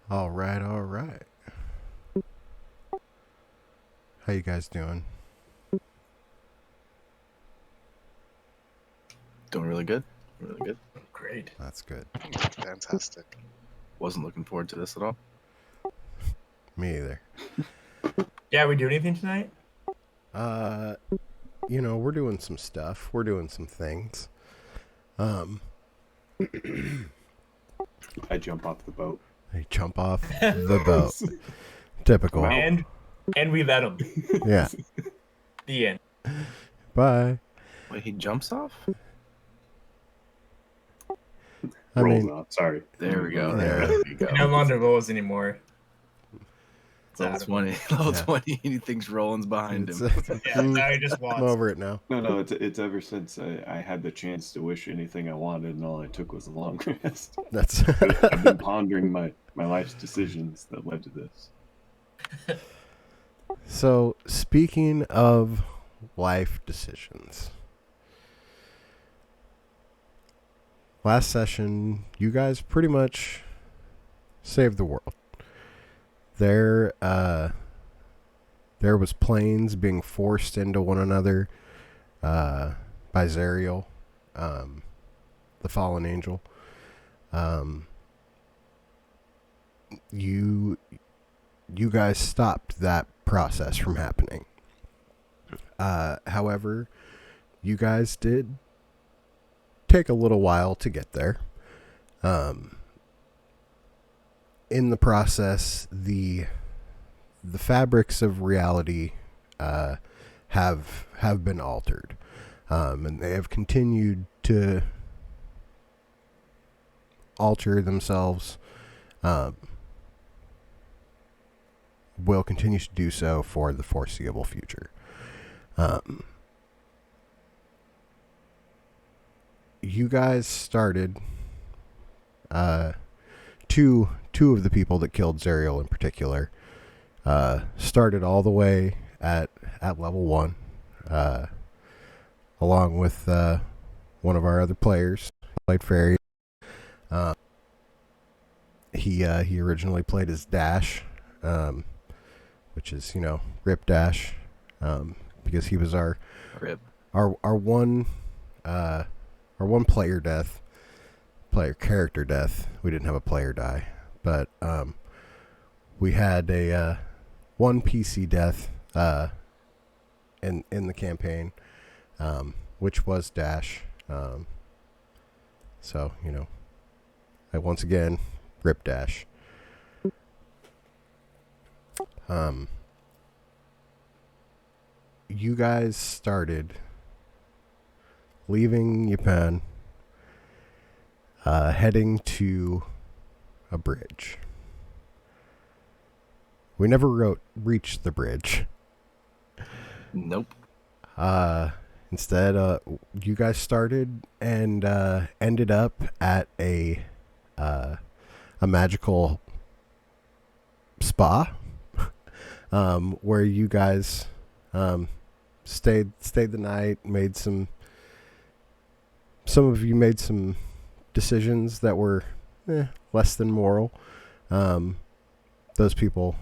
All right, all right. How you guys doing? Doing really good. Really good. Great. That's good. Fantastic. Wasn't looking forward to this at all. Me either. Yeah, we do anything tonight? Uh, we're doing some stuff. We're doing some things. I jump off the boat. They jump off the boat. Typical. Wow. And we let him. Yeah. The end. Bye. Wait, he jumps off? I Rolls mean, off. Sorry. There we go. Yeah. There we go. No longer rolls anymore. It's Level Adam. 20. Level Yeah. 20. He thinks Roland's behind it's, him. Yeah, now he just I'm walks. over it now. No, it's ever since I had the chance to wish anything I wanted, and all I took was a long rest. That's I've been pondering my life's decisions that led to this. So, speaking of life decisions, last session, you guys pretty much saved the world. There was planes being forced into one another by Zariel, the fallen angel. You guys stopped that process from happening. However, you guys did take a little while to get there. In the process, the fabrics of reality have been altered, and they have continued to alter themselves. Will continue to do so for the foreseeable future. You guys started two of the people that killed Zariel in particular started all the way at level 1, along with one of our other players, played Fairy. He originally played as Dash, which is Rip Dash, because he was our Rip. one player character death. We didn't have a player die, but we had a one PC death in the campaign, which was Dash. So I once again Rip Dash. You guys started leaving Japan, heading to a bridge. We never reached the bridge. Nope. Instead, you guys started and ended up at a magical spa, where you guys stayed the night. Some of you made some decisions that were less than moral. Those people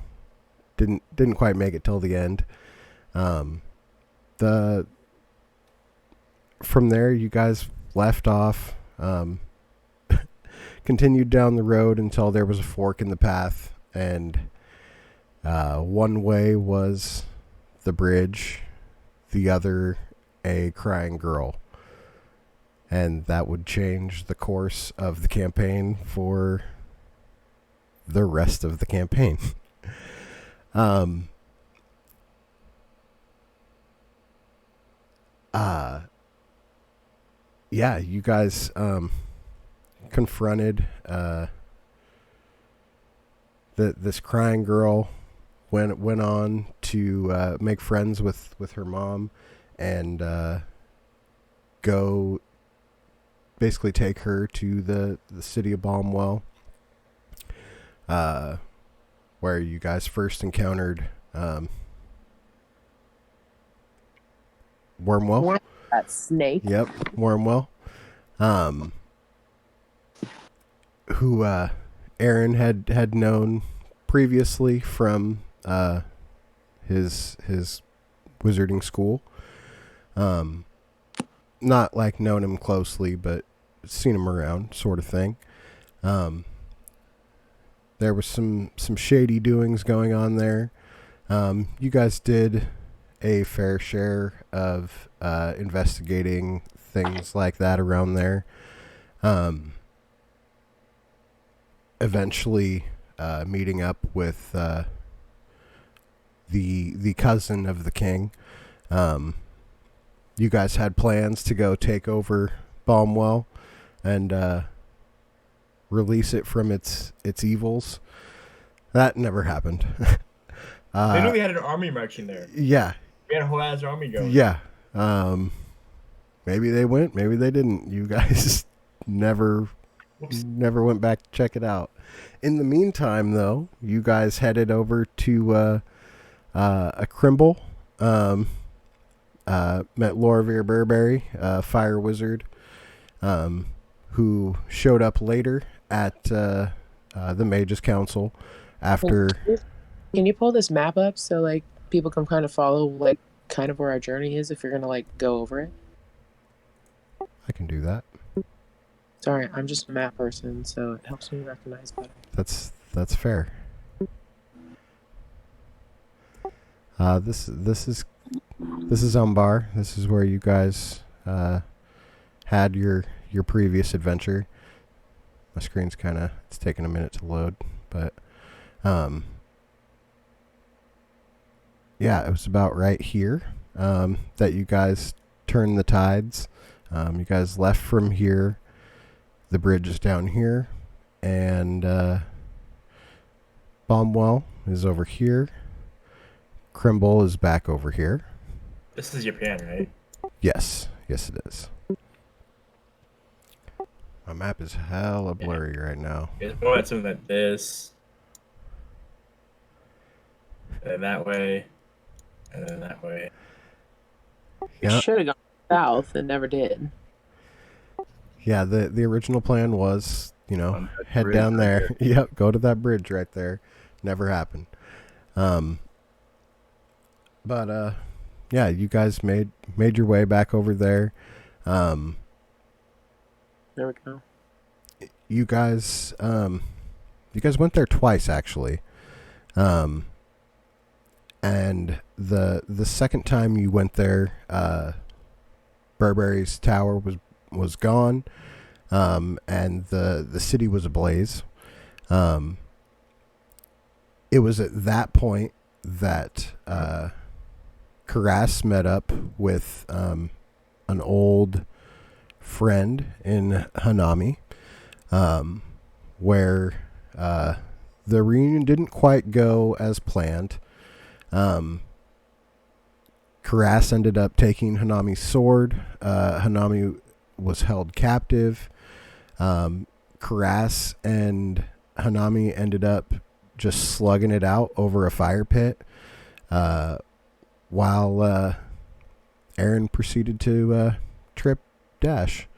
didn't quite make it till the end. From there, you guys left off, continued down the road until there was a fork in the path, and one way was the bridge, the other a crying girl. And that would change the course of the campaign for the rest of the campaign. Yeah, you guys confronted this crying girl. Went on to make friends with her mom, and go basically take her to the city of Balmwell, where you guys first encountered Wormwell. That snake. Yep, Wormwell. Who Aaron had known previously from his wizarding school. Not like known him closely, but seen him around, sort of thing. There was some shady doings going on there. You guys did a fair share of investigating things like that around there. Eventually meeting up with the cousin of the king. You guys had plans to go take over Balmwell and release it from its evils. That never happened. They knew we had an army marching there. Yeah. We had a whole ass army going. Yeah. Maybe they went, maybe they didn't. You guys never went back to check it out. In the meantime, though, you guys headed over to a Crimble. Met Lorvir Burberry, fire wizard, who showed up later at the Mages Council after. Can you pull this map up so like people can kind of follow like kind of where our journey is if you're gonna like go over it? I can do that. Sorry, I'm just a map person, so it helps me recognize better. That's fair. This is Umbar. This is where you guys had your previous adventure. My screen's it's taking a minute to load, but yeah, it was about right here that you guys turned the tides. You guys left from here. The bridge is down here, and Balmwell is over here. Crimble is back over here. This is Japan, right? Yes, it is. My map is hella blurry right now. It's more like something like this. And that way. And then that way. Yeah. Should have gone south and never did. Yeah, the original plan was, On that head bridge down right there. Yep, go to that bridge right there. Never happened. But yeah, you guys made your way back over there. There we go. You guys went there twice actually. And the second time you went there, Burberry's tower was gone, and the city was ablaze. It was at that point that Karas met up with an old friend in Hanami, where the reunion didn't quite go as planned. Karas ended up taking Hanami's sword. Hanami was held captive. Karas and Hanami ended up just slugging it out over a fire pit, while Aaron proceeded to trip Dash.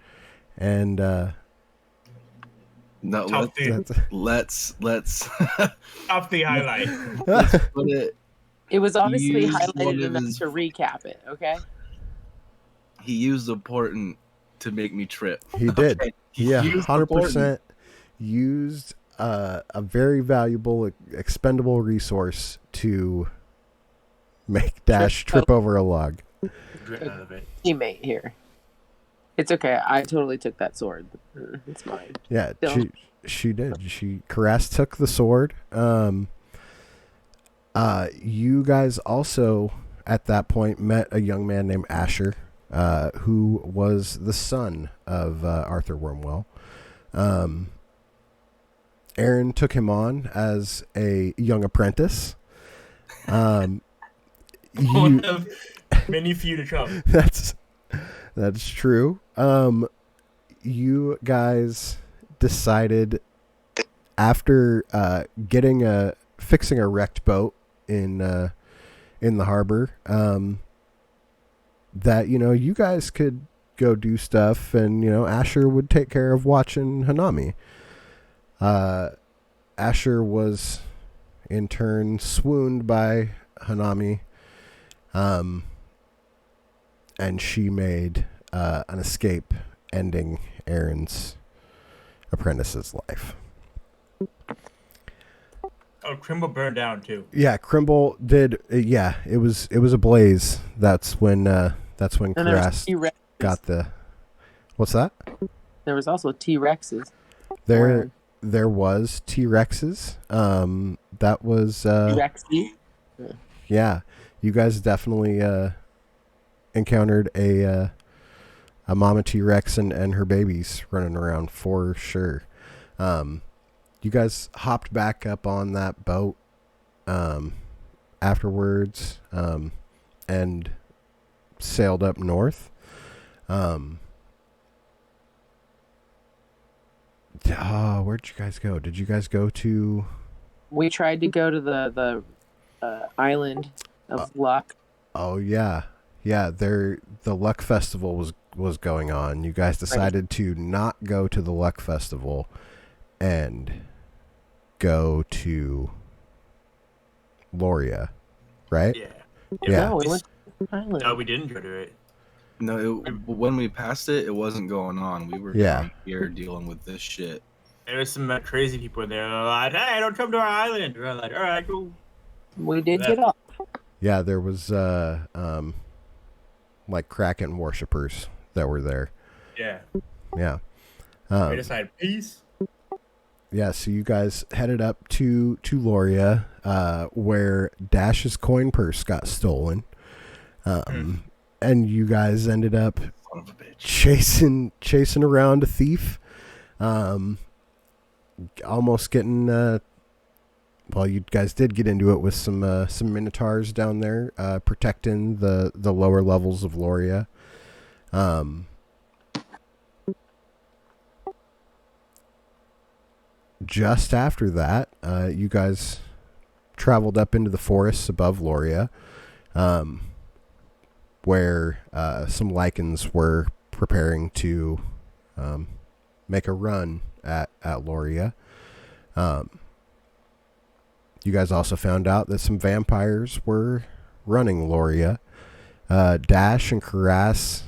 And No, Top let's Top the highlight. put it. It was obviously Used one highlighted of enough his- to recap it, okay? He used important to make me trip. he did. Okay, he Yeah, used 100% used a very valuable, expendable resource to make Dash trip over a log. Teammate here. It's okay. I totally took that sword. It's mine. Yeah, Still. she did. Karas took the sword. You guys also at that point met a young man named Asher, who was the son of Arthur Wormwell. Aaron took him on as a young apprentice. One of many few to come. That's true. You guys decided after fixing a wrecked boat in the harbor, that you guys could go do stuff, and Asher would take care of watching Hanami. Asher was in turn swooned by Hanami, and she made an escape, ending Aaron's apprentice's life. Oh, Crimble burned down too. Yeah, Crimble did. Yeah, it was a blaze. That's when Karas got the. What's that? There was also T-Rexes. There was T-Rexes. That was T-Rexy. yeah. You guys definitely encountered a mama T-Rex and her babies running around for sure. You guys hopped back up on that boat afterwards and sailed up north. Where'd you guys go? Did you guys go to... We tried to go to the island of Luck. Oh, yeah. Yeah, the Luck Festival was going on. You guys decided to not go to the Luck Festival and go to Loria, right? Yeah. Yeah. No, we went to the island. No, we didn't go to it. No, when we passed it, it wasn't going on. We were down here dealing with this shit. There was some crazy people there. They're like, "Hey, don't come to our island." We're like, "All right, cool." We did get up. Yeah, there was like Kraken worshippers that were there. Yeah. Yeah. We decided peace. Yeah, so you guys headed up to Loria, where Dash's coin purse got stolen. And you guys ended up Son of a bitch. chasing around a thief. Almost getting well, you guys did get into it with some minotaurs down there, protecting the lower levels of Loria. Just after that, you guys traveled up into the forests above Loria, where some lichens were preparing to make a run at Loria. You guys also found out that some vampires were running Loria. Dash and Karas,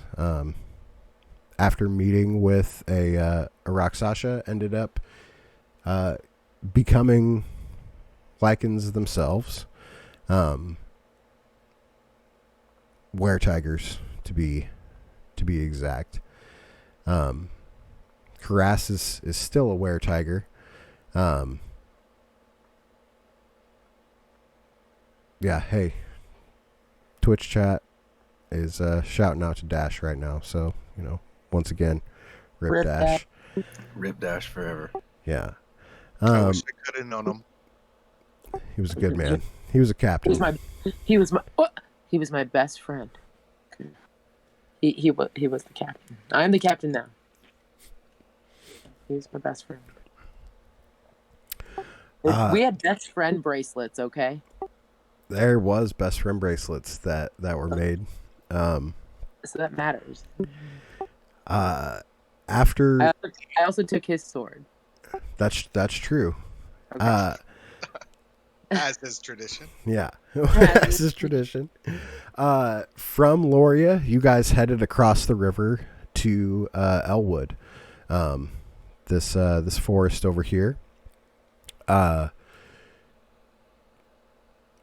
after meeting with a Rakshasa, ended up becoming lichens themselves. Were-tigers, to be exact. Karas is still a were-tiger. Yeah, hey, Twitch chat is shouting out to Dash right now. So, once again, Rip Dash. Rip Dash forever. Yeah. I wish I could have known him. He was a good man. He was a captain. He was my best friend. He was the captain. I'm the captain now. He was my best friend. We had best friend bracelets, okay? There was best friend bracelets that were made. So that matters. After I also took his sword. that's true. Okay. As is tradition. Yeah, as is tradition. From Loria, you guys headed across the river to Elwood, this forest over here,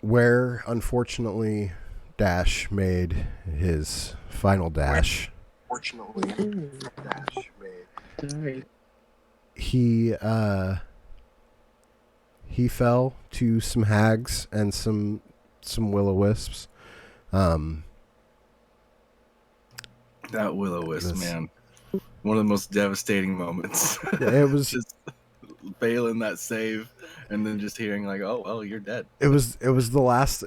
where unfortunately Dash made his final dash. Fortunately, Dash made. Sorry. He fell to some hags and some will-o-wisps. That will-o-wisp, man. One of the most devastating moments. It was just failing that save and then just hearing like, "Oh, well, you're dead." It was the last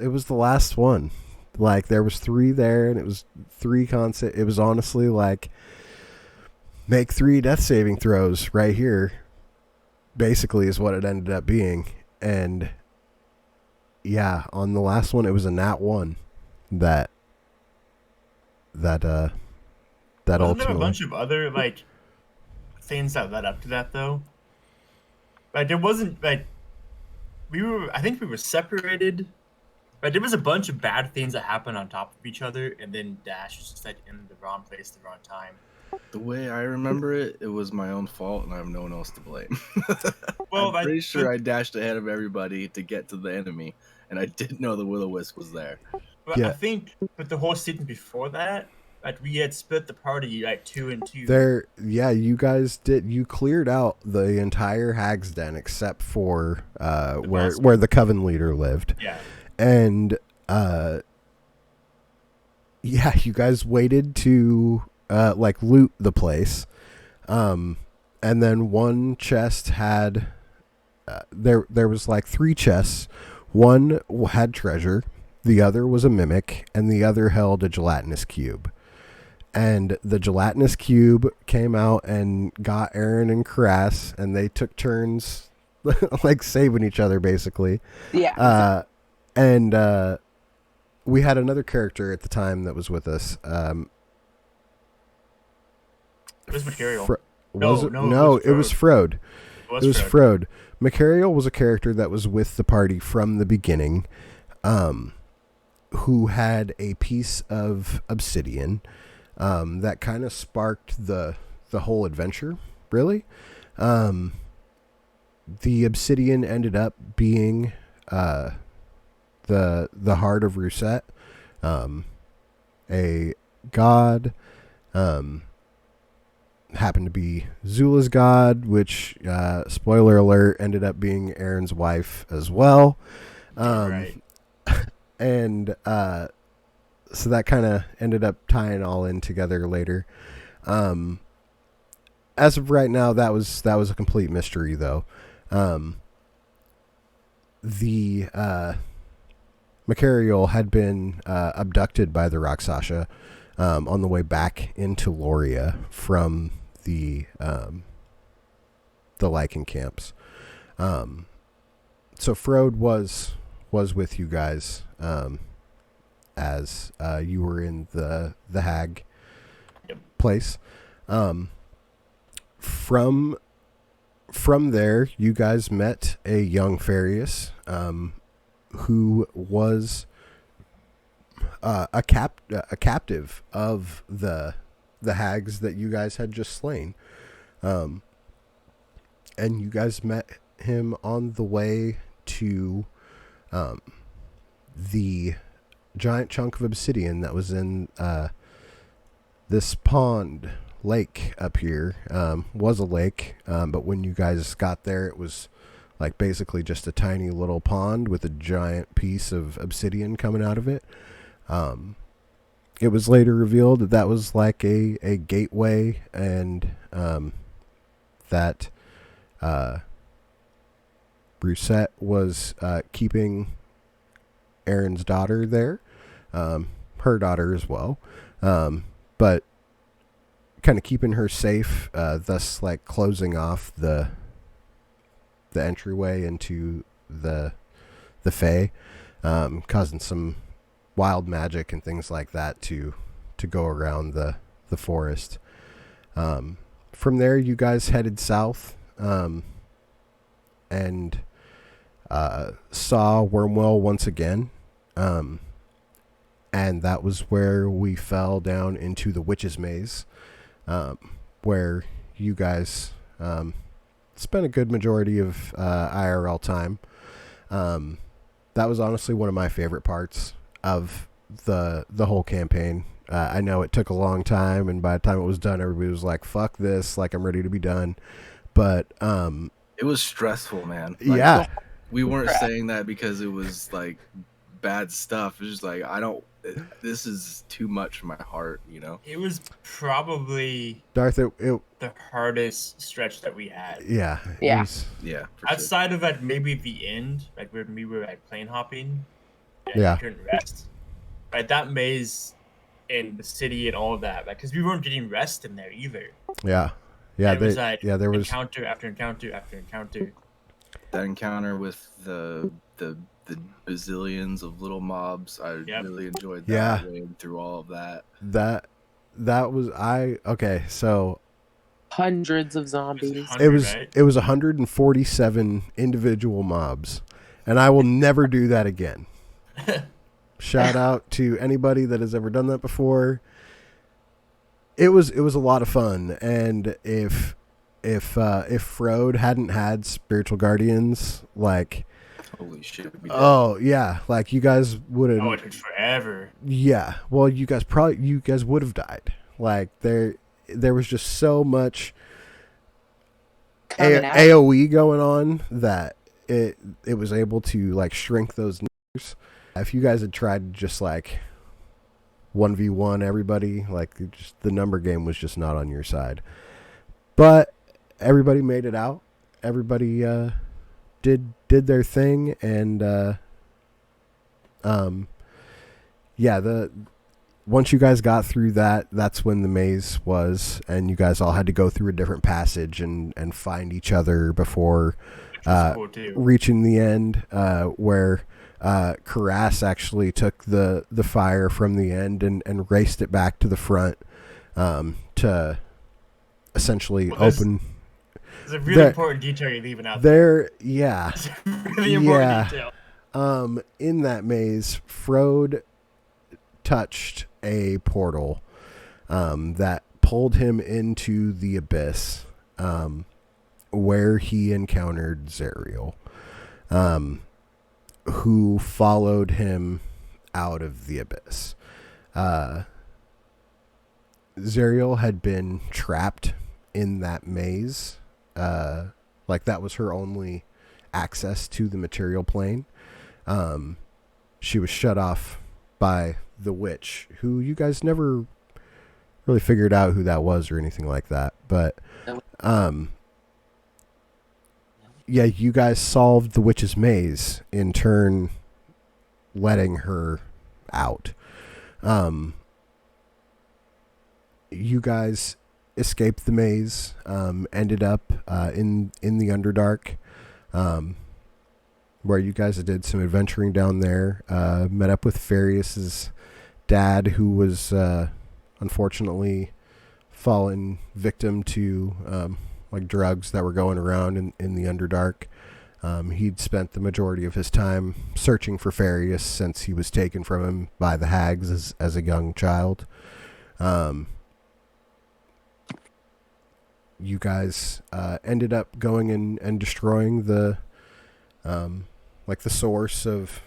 one. Like, there was 3 there, and it was 3 constant. It was honestly like, make 3 death saving throws right here, basically, is what it ended up being. And yeah, on the last one, it was a nat 1 that Wasn't ultimately. there a bunch of other things that led up to that though? Like, there wasn't I think we were separated. But there was a bunch of bad things that happened on top of each other, and then Dash was just like in the wrong place, at the wrong time. The way I remember it, it was my own fault, and I have no one else to blame. Well, I'm pretty sure I dashed ahead of everybody to get to the enemy, and I didn't know the Will-O-Wisp was there. But Yeah. I think, but the whole season before that, like we had split the party like 2 and 2. You guys did. You cleared out the entire Hag's Den except for where the Coven leader lived. Yeah. And you guys waited to loot the place, and then one chest had there was like 3 chests. One had treasure, the other was a mimic, and the other held a gelatinous cube. And the gelatinous cube came out and got Aaron and Crass, and they took turns like saving each other basically. Yeah. And we had another character at the time that was with us. It was Material. Was it? No, It was Frode. It was Frode. Macariel was a character that was with the party from the beginning, who had a piece of obsidian that kind of sparked the whole adventure, really. The obsidian ended up being the heart of Rousset, a god, happened to be Zula's god, which, spoiler alert, ended up being Aaron's wife as well. Right. And so that kind of ended up tying all in together later. As of right now, that was a complete mystery, though. The Macariel had been abducted by the Rakshasa on the way back into Loria from the Lycan camps. So Frode was with you guys as you were in the Hag place. From there, you guys met a young Farius who was a captive of the hags that you guys had just slain, and you guys met him on the way to the giant chunk of obsidian that was in this lake up here. Was a lake, but when you guys got there, it was like basically just a tiny little pond with a giant piece of obsidian coming out of it. It was later revealed that was like a gateway, and that Rousset was keeping Aaron's daughter there, her daughter as well, but kind of keeping her safe, thus like closing off the entryway into the Fae, causing some wild magic and things like that to go around the forest. From there, you guys headed south, and saw Wormwell once again, and that was where we fell down into the Witch's Maze, where you guys spent a good majority of IRL time. That was honestly one of my favorite parts of the whole campaign. I know it took a long time, and by the time it was done, everybody was like, fuck this, like I'm ready to be done. But it was stressful, man. Like, yeah. We weren't saying that because it was like bad stuff. It's just like, this is too much for my heart, you know? It was probably Darth, the hardest stretch that we had. Yeah. Yeah. Yeah. Outside of like maybe the end, like when we were like plane hopping, Yeah. we couldn't rest. Like that maze in the city and all of that, like because we weren't getting rest in there either. Yeah. Yeah. It was like there was encounter after encounter after encounter. That encounter with the bazillions of little mobs, I really enjoyed that. Yeah. Through all of that. That was okay. So Hundreds of zombies. it was 147 individual mobs, And I will never do that again. Shout out to anybody that has ever done that before. It was a lot of fun, and if Frode hadn't had spiritual guardians, like, Holy shit. We'd be dead. oh yeah, like you guys would have. Oh, it took forever. Yeah, well, you guys would have died. Like there was just so much Coming out. AOE going on that it was able to like shrink those numbers. If you guys had tried to just like 1v1 everybody, like the number game was just not on your side. But everybody made it out. Everybody did their thing, and once you guys got through that's when the maze was, and you guys all had to go through a different passage and find each other before Which was cool too. reaching the end, where Karas actually took the fire from the end and raced it back to the front to essentially open. It's a really important detail you're leaving out There, yeah. It's a really important detail. In that maze, Frode touched a portal that pulled him into the abyss, where he encountered Zerial, who followed him out of the abyss. Zerial had been trapped in that maze. Like that was her only access to the material plane. She was shut off by the witch, who you guys never really figured out who that was or anything like that. But yeah, you guys solved the witch's maze, in turn letting her out. You guys escaped the maze, ended up in the Underdark, where you guys did some adventuring down there. Met up with Farius's dad, who was unfortunately fallen victim to like drugs that were going around in the Underdark. He'd spent the majority of his time searching for Farius since he was taken from him by the hags as a young child. You guys ended up going in and destroying the like the source of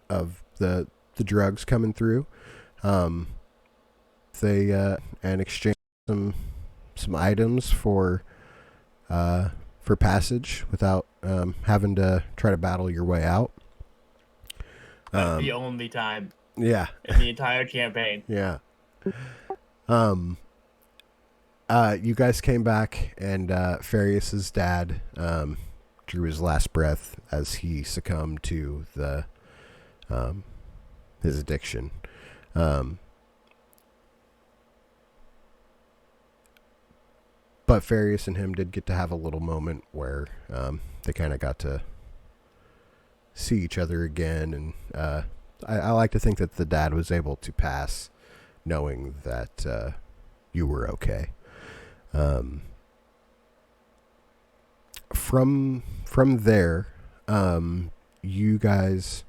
the drugs coming through. They and exchanged some items for passage without having to try to battle your way out. That's the only time Yeah. in the entire campaign. Yeah. You guys came back, and Farius's dad drew his last breath as he succumbed to the his addiction. But Farius and him did get to have a little moment where they kind of got to see each other again, and I like to think that the dad was able to pass knowing that you were okay. From there, you guys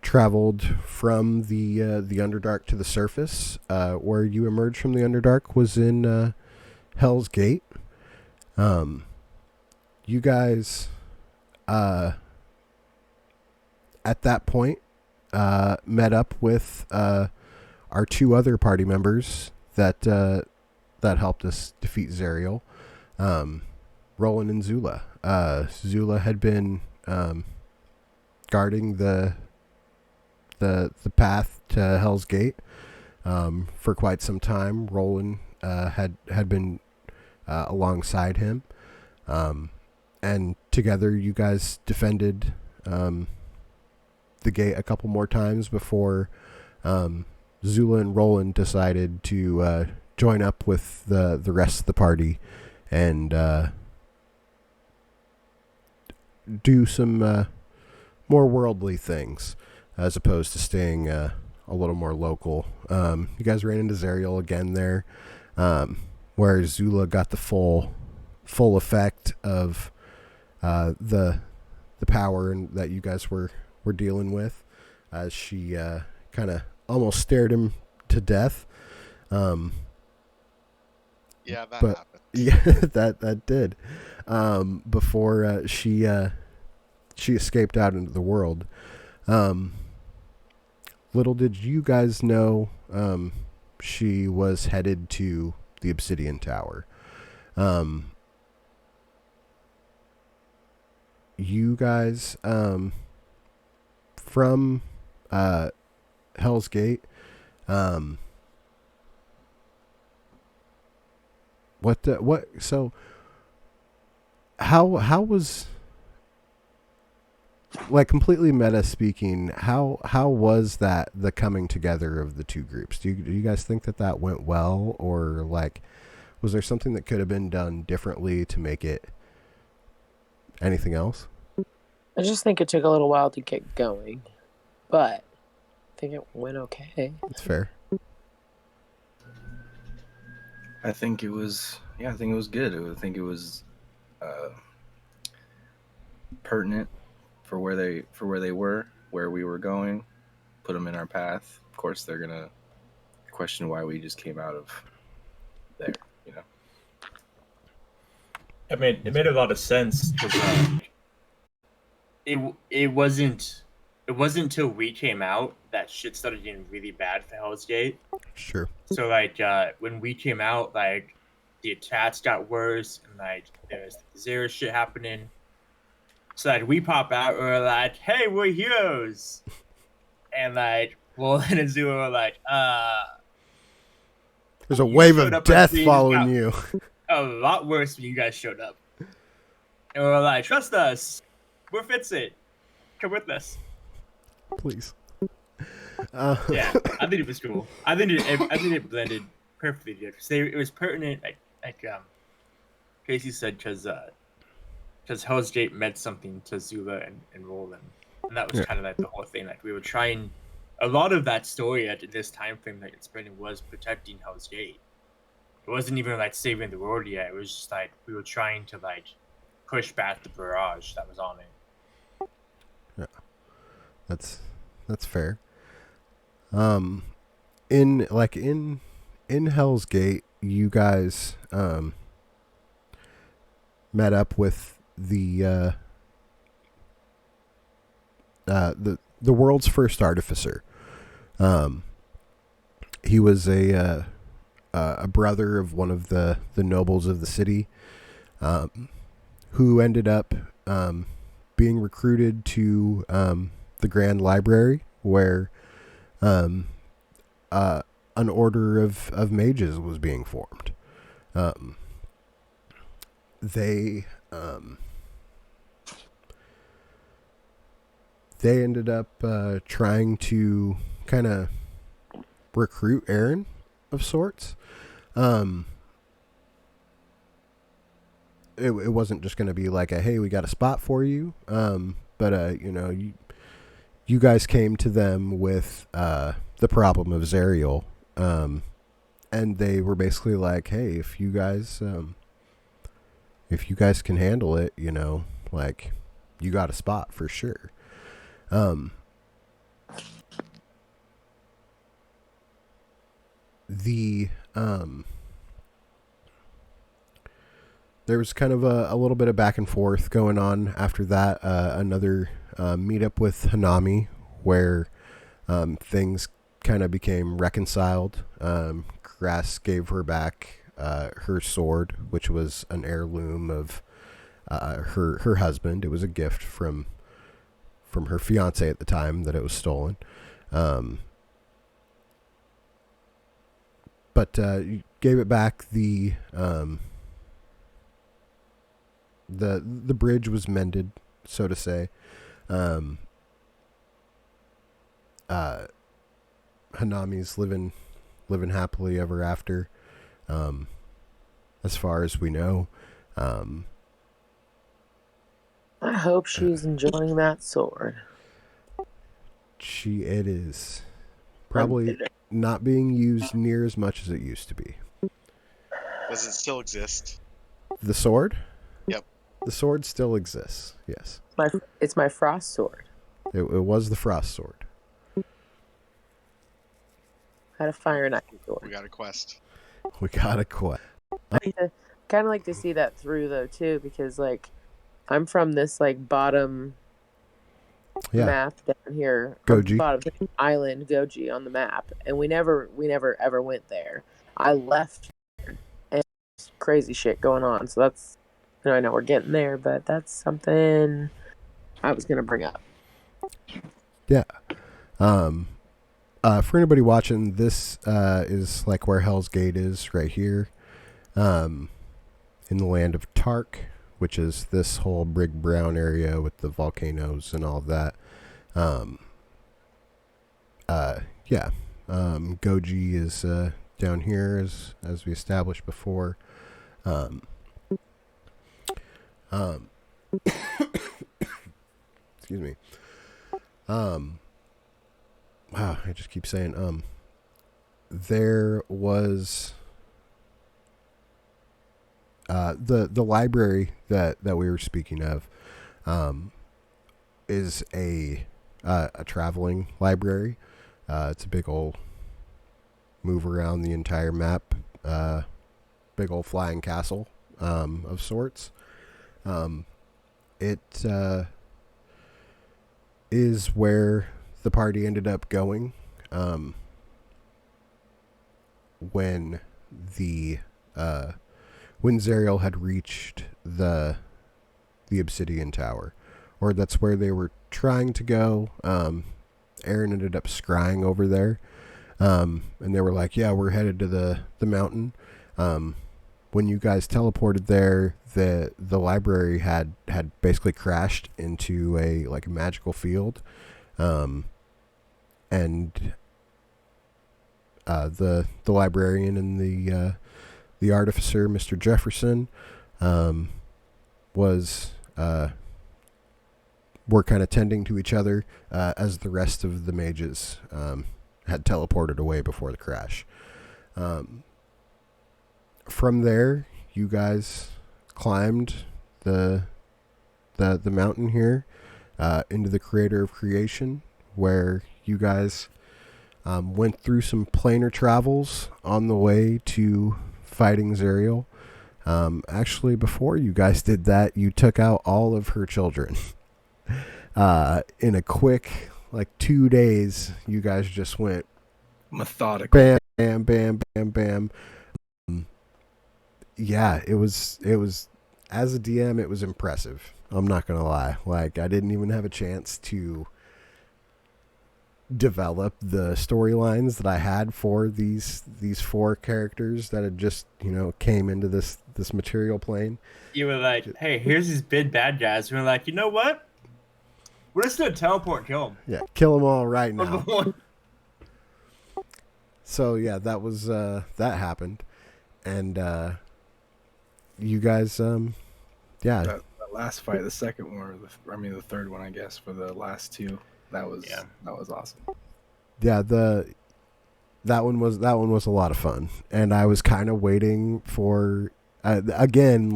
traveled from the Underdark to the surface. Where you emerged from the Underdark was in Hell's Gate. You guys, at that point, met up with our two other party members that helped us defeat Zerial, Roland and Zula. Zula had been guarding the path to Hell's Gate for quite some time. Roland had been alongside him, and together you guys defended the gate a couple more times before Zula and Roland decided to join up with the rest of the party and do some more worldly things as opposed to staying a little more local. You guys ran into Zerial again there, where Zula got the full effect of the power and that you guys were dealing with, as she kind of almost stared him to death. Yeah, that But- happened. Yeah, that did. Before she escaped out into the world. Little did you guys know, she was headed to the Obsidian Tower. You guys, from Hell's Gate, so how was, like, completely meta speaking, how was that, the coming together of the two groups? Do you guys think that went well, or like was there something that could have been done differently to make it anything else? I just think it took a little while to get going, but I think it went okay. That's fair. I think it was good. I think it was pertinent for where they were, where we were going, put them in our path. Of course, they're gonna question why we just came out of there. I mean, it made a lot of sense because it wasn't until we came out that shit started getting really bad for Hell's Gate. Sure. So like when we came out, like the attacks got worse, and like there's zero shit happening. So like we pop out, we're like, "Hey, we're heroes," and like Roland and Zero are like, There's a You wave showed of up at death the- following you. a lot worse when you guys showed up." And we're like, "Trust us, we're fix it. Come with us." Please. Yeah, I think it was cool. I think it blended perfectly good. It was pertinent, like Casey said, because Hell's Gate meant something to Zula and Roland, and that was Yeah. kind of like the whole thing. Like we were trying, a lot of that story at this time frame that it's been was protecting Hell's Gate. It wasn't even like saving the world yet. It was just like we were trying to like push back the barrage that was on it. That's fair. In Hell's Gate, you guys met up with the world's first artificer. He was a brother of one of the nobles of the city, who ended up being recruited to the Grand Library, where an order of mages was being formed. They ended up trying to kind of recruit Aaron of sorts. It wasn't just going to be like hey, we got a spot for you. But you guys came to them with the problem of Zariel, and they were basically like, hey, if you guys can handle it, like, you got a spot for sure. There was kind of a little bit of back and forth going on after that. Another meetup with Hanami, where things kind of became reconciled. Grass gave her back her sword, which was an heirloom of her husband. It was a gift from her fiance at the time that it was stolen. But you gave it back. The bridge was mended, so to say. Hanami's living happily ever after, as far as we know. I hope she's enjoying that sword. It is probably not being used near as much as it used to be. Does it still exist? The sword? Yep. The sword still exists. Yes, It's my frost sword. it was the frost sword. I had a fire and ice We sword. got a quest. We got a quest. I kind of like to see that through though too, because like I'm from this like bottom Yeah, map down here, Goji. bottom island Goji on the map, and we never ever went there. I left, and there's crazy shit going on. So that's, I know we're getting there, but that's something I was gonna bring up. Yeah. For anybody watching, this is like where Hell's Gate is right here, in the land of Tark, which is this whole Brig Brown area with the volcanoes and all of that. Yeah. Goji is down here, as we established before. Excuse me. Wow, I just keep saying there was the library that we were speaking of is a traveling library. It's a big old move around the entire map, big old flying castle of sorts. It is where the party ended up going when Zariel had reached the Obsidian Tower, or that's where they were trying to go. Aaron ended up scrying over there, and they were like, "Yeah, we're headed to the mountain." When you guys teleported there, the library had basically crashed into a magical field, and the librarian and the artificer, Mr. Jefferson, were kind of tending to each other as the rest of the mages had teleported away before the crash. From there, you guys climbed the mountain here into the Creator of Creation, where you guys went through some planar travels on the way to fighting Zariel. Actually, before you guys did that, you took out all of her children. In a quick 2 days, you guys just went Methodical. bam, bam, bam, bam, bam. Yeah, it was as a DM, it was impressive. I'm not gonna lie. I didn't even have a chance to develop the storylines that I had for these 4 characters that had just came into this material plane. You were like, "Hey, here's these big bad guys." And we're like, "You know what? We're just gonna teleport and kill them." Yeah, kill them all right now. So yeah, that was that happened, and you guys, yeah, That last fight, the second one, or the third one, I guess, for the last 2. That was awesome. Yeah, that one was a lot of fun, and I was kind of waiting for again,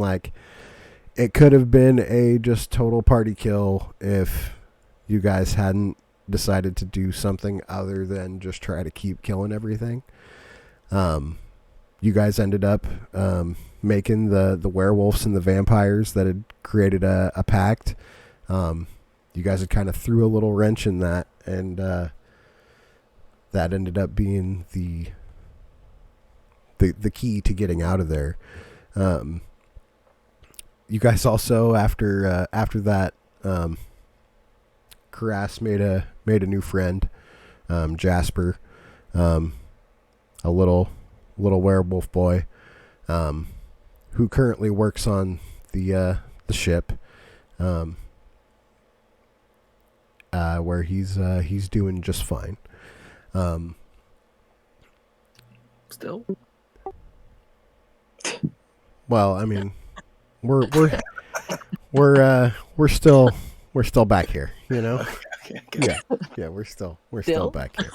it could have been a just total party kill if you guys hadn't decided to do something other than just try to keep killing everything. You guys ended up making the werewolves and the vampires that had created a pact. You guys had kind of threw a little wrench in that, and that ended up being the key to getting out of there. You guys also after that, Karas made a new friend, Jasper, a little werewolf boy, who currently works on the ship, where he's doing just fine. Still? Well, I mean, we're still back here, Okay. Yeah, we're still Still? back here.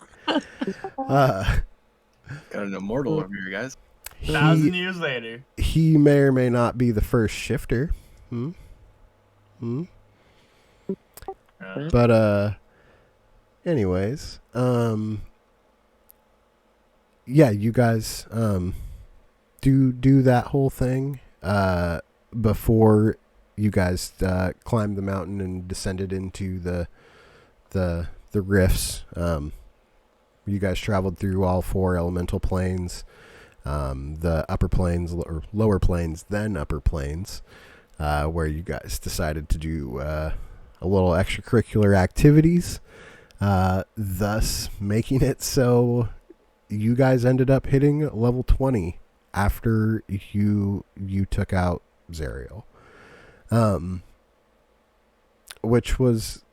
Got an immortal over here, guys. 1,000 years later. He may or may not be the first shifter. But anyways, yeah, you guys do that whole thing before you guys climbed the mountain and descended into the rifts. You guys traveled through all 4 elemental planes, the upper planes or lower planes, then upper planes, where you guys decided to do a little extracurricular activities, thus making it so you guys ended up hitting level 20 after you took out Zariel, which was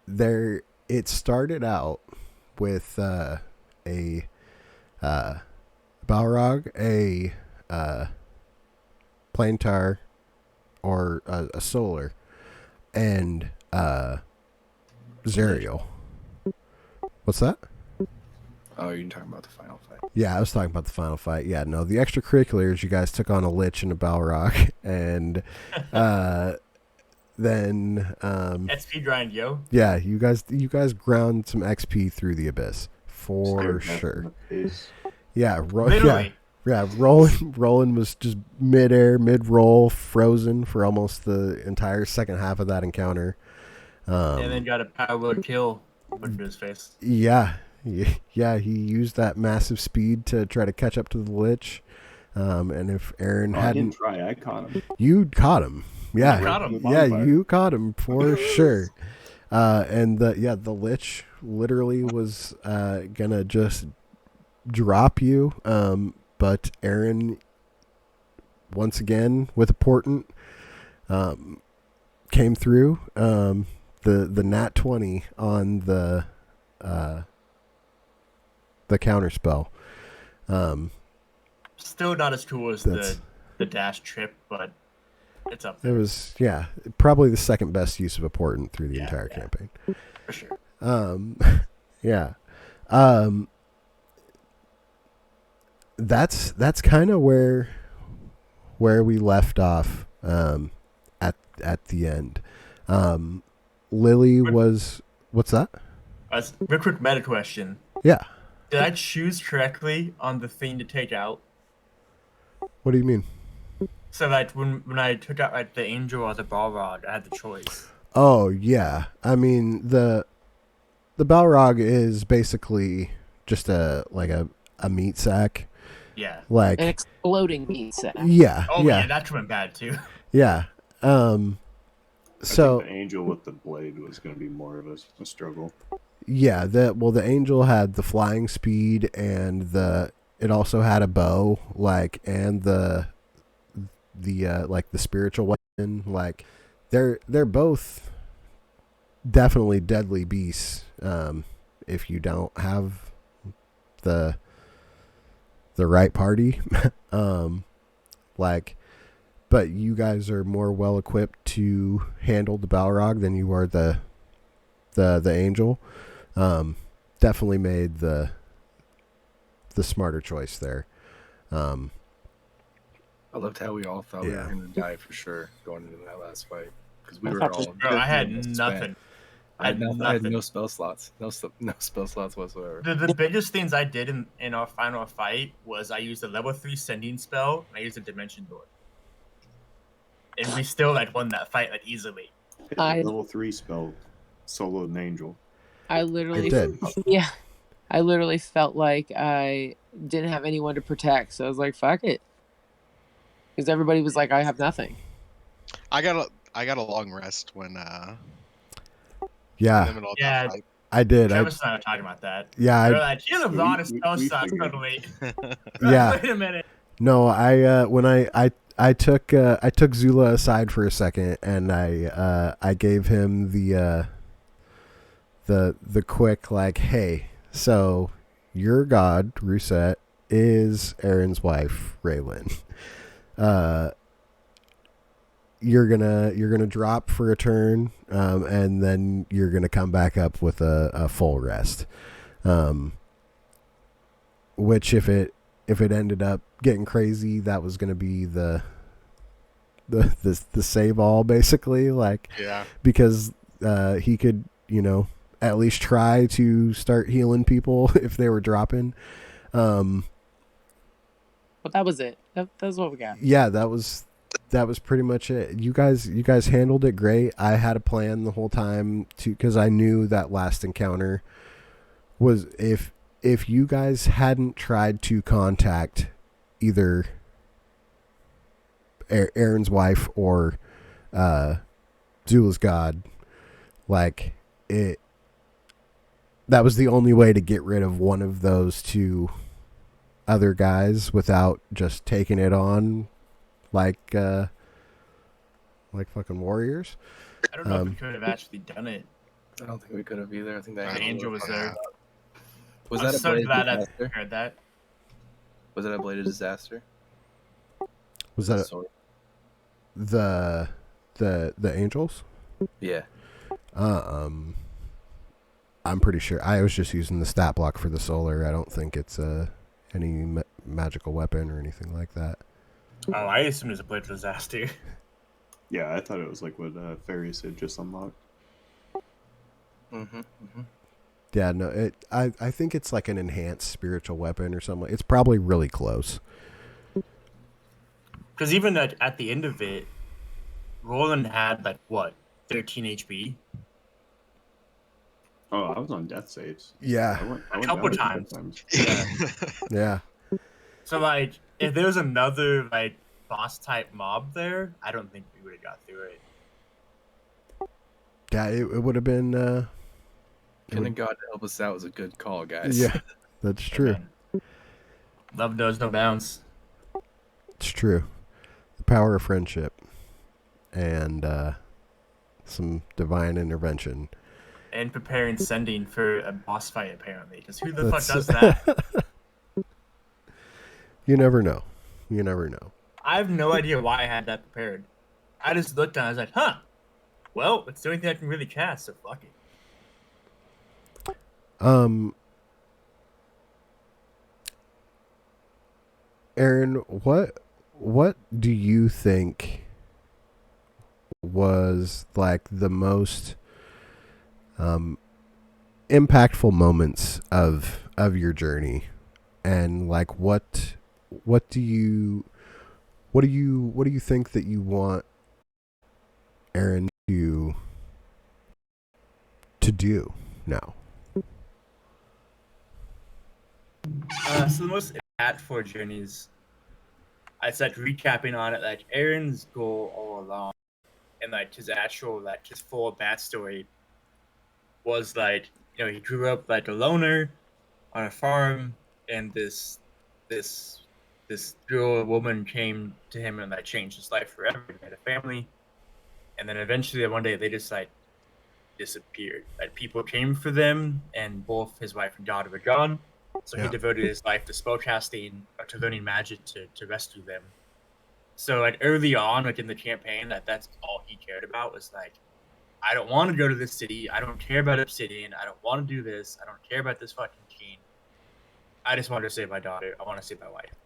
there. It started out with a Balrog, a Planetar, or a Solar, and Zariel. What's that? Oh, you're talking about the final fight. Yeah, I was talking about the final fight. Yeah, no, the extracurriculars, you guys took on a Lich and a Balrog, and then XP grind, yo. yeah, you guys ground some XP through the abyss for sure. Yeah, Literally. yeah. Roland was just mid-roll, frozen for almost the entire second half of that encounter. And then got a power word kill under his face. Yeah, he used that massive speed to try to catch up to the Lich. And if Aaron hadn't, I didn't try. I caught him. You caught him. Yeah, You caught him. Yeah, you caught him for sure. And the Lich literally was gonna just drop you. But Aaron, once again with a portent, came through. The nat 20 on the counter spell. Still not as cool as the dash trip, but it's up It there. was probably the second best use of a portent through the entire campaign. For sure. Yeah. That's kind of where we left off at the end. Lily was what's that? Real quick meta question. Yeah. Did I choose correctly on the thing to take out? What do you mean? So like when I took out like the angel or the Balrog, I had the choice. Oh yeah. I mean the Balrog is basically just a meat sack. Yeah. Like An exploding meat sack. yeah. Oh yeah. yeah, that went bad too. Yeah. So I think the angel with the blade was going to be more of a struggle. yeah, the angel had the flying speed and it also had a bow, and the spiritual weapon. Like they're both definitely deadly beasts. If you don't have the right party, but you guys are more well equipped to handle the Balrog than you are the angel. Definitely made the smarter choice there. I loved how we all thought we Yeah. were going to die for sure going into that last fight because we I were thought all. Bro, I had spent. nothing. I had no spell slots. No spell slots whatsoever. The biggest things I did in our final fight was I used a level 3 sending spell and I used a dimension door. And we still won that fight easily. Level 3 spell soloed an angel. I literally It did. Yeah. I literally felt like I didn't have anyone to protect, so I was like, fuck it. Because everybody was like, I have nothing. I got a long rest when in Yeah, the middle of Yeah. that fight. I did. Travis and I were talking about that. Yeah, They were like, here's a we- bonus we- spell we slot. figured. So wait. Yeah. Wait a minute. No, when I took Zula aside for a second and I gave him the quick hey, so your god Rousette is Aaron's wife Raylan. You're gonna drop for a turn, and then you're gonna come back up with a full rest. Which if it ended up getting crazy, that was gonna be the the save all, basically, like, Yeah. because he could, at least try to start healing people if they were dropping. But that was it. That's what we got. Yeah, that was pretty much it. You guys handled it great. I had a plan the whole time because I knew that last encounter was if you guys hadn't tried to contact either Aaron's wife or Zula's god, like it. That was the only way to get rid of one of those two other guys without just taking it on like fucking warriors. I don't know if we could have actually done it. I don't think we could have either. I think that Angel was there. Was I'm that a so bladed glad I disaster? heard that. Was that a bladed disaster? Was that Sword? the angels? Yeah. I'm pretty sure. I was just using the stat block for the solar. I don't think it's any magical weapon or anything like that. Oh, I assumed it was a blade disaster. Yeah, I thought it was like what Fairies had just unlocked. Mm-hmm. Mm-hmm. Yeah, no. I think it's like an enhanced spiritual weapon or something. It's probably really close. Because even at the end of it, Roland had like what, 13 HP? Oh, I was on death saves. Yeah. I went A couple down a times. Yeah. Yeah. So like, if there was another like boss type mob there, I don't think we would have got through it. Yeah, it would have been. Getting God to help us out was a good call, guys. Yeah, that's true. Man. Love knows no bounds. It's true. The power of friendship and some divine intervention. And preparing sending for a boss fight, apparently. Because who the fuck does that? You never know. You never know. I have no idea why I had that prepared. I just looked and I was like, huh. Well, it's the only thing I can really cast, so fuck it. Aaron, what do you think was like the most impactful moments of your journey, and like what do you think that you want Aaron to do now? So the most impactful journeys, I started recapping on it, like Aaron's goal all along, and like his actual, like his full backstory was like, he grew up like a loner on a farm, and this girl, a woman, came to him and like changed his life forever. He had a family, and then eventually one day they just like disappeared. Like people came for them, and both his wife and daughter were gone. So he devoted his life to spellcasting, or to learning magic to rescue them. So like early on, like in the campaign, that's all he cared about was like, I don't want to go to this city. I don't care about Obsidian. I don't want to do this. I don't care about this fucking king. I just want to save my daughter. I want to save my wife.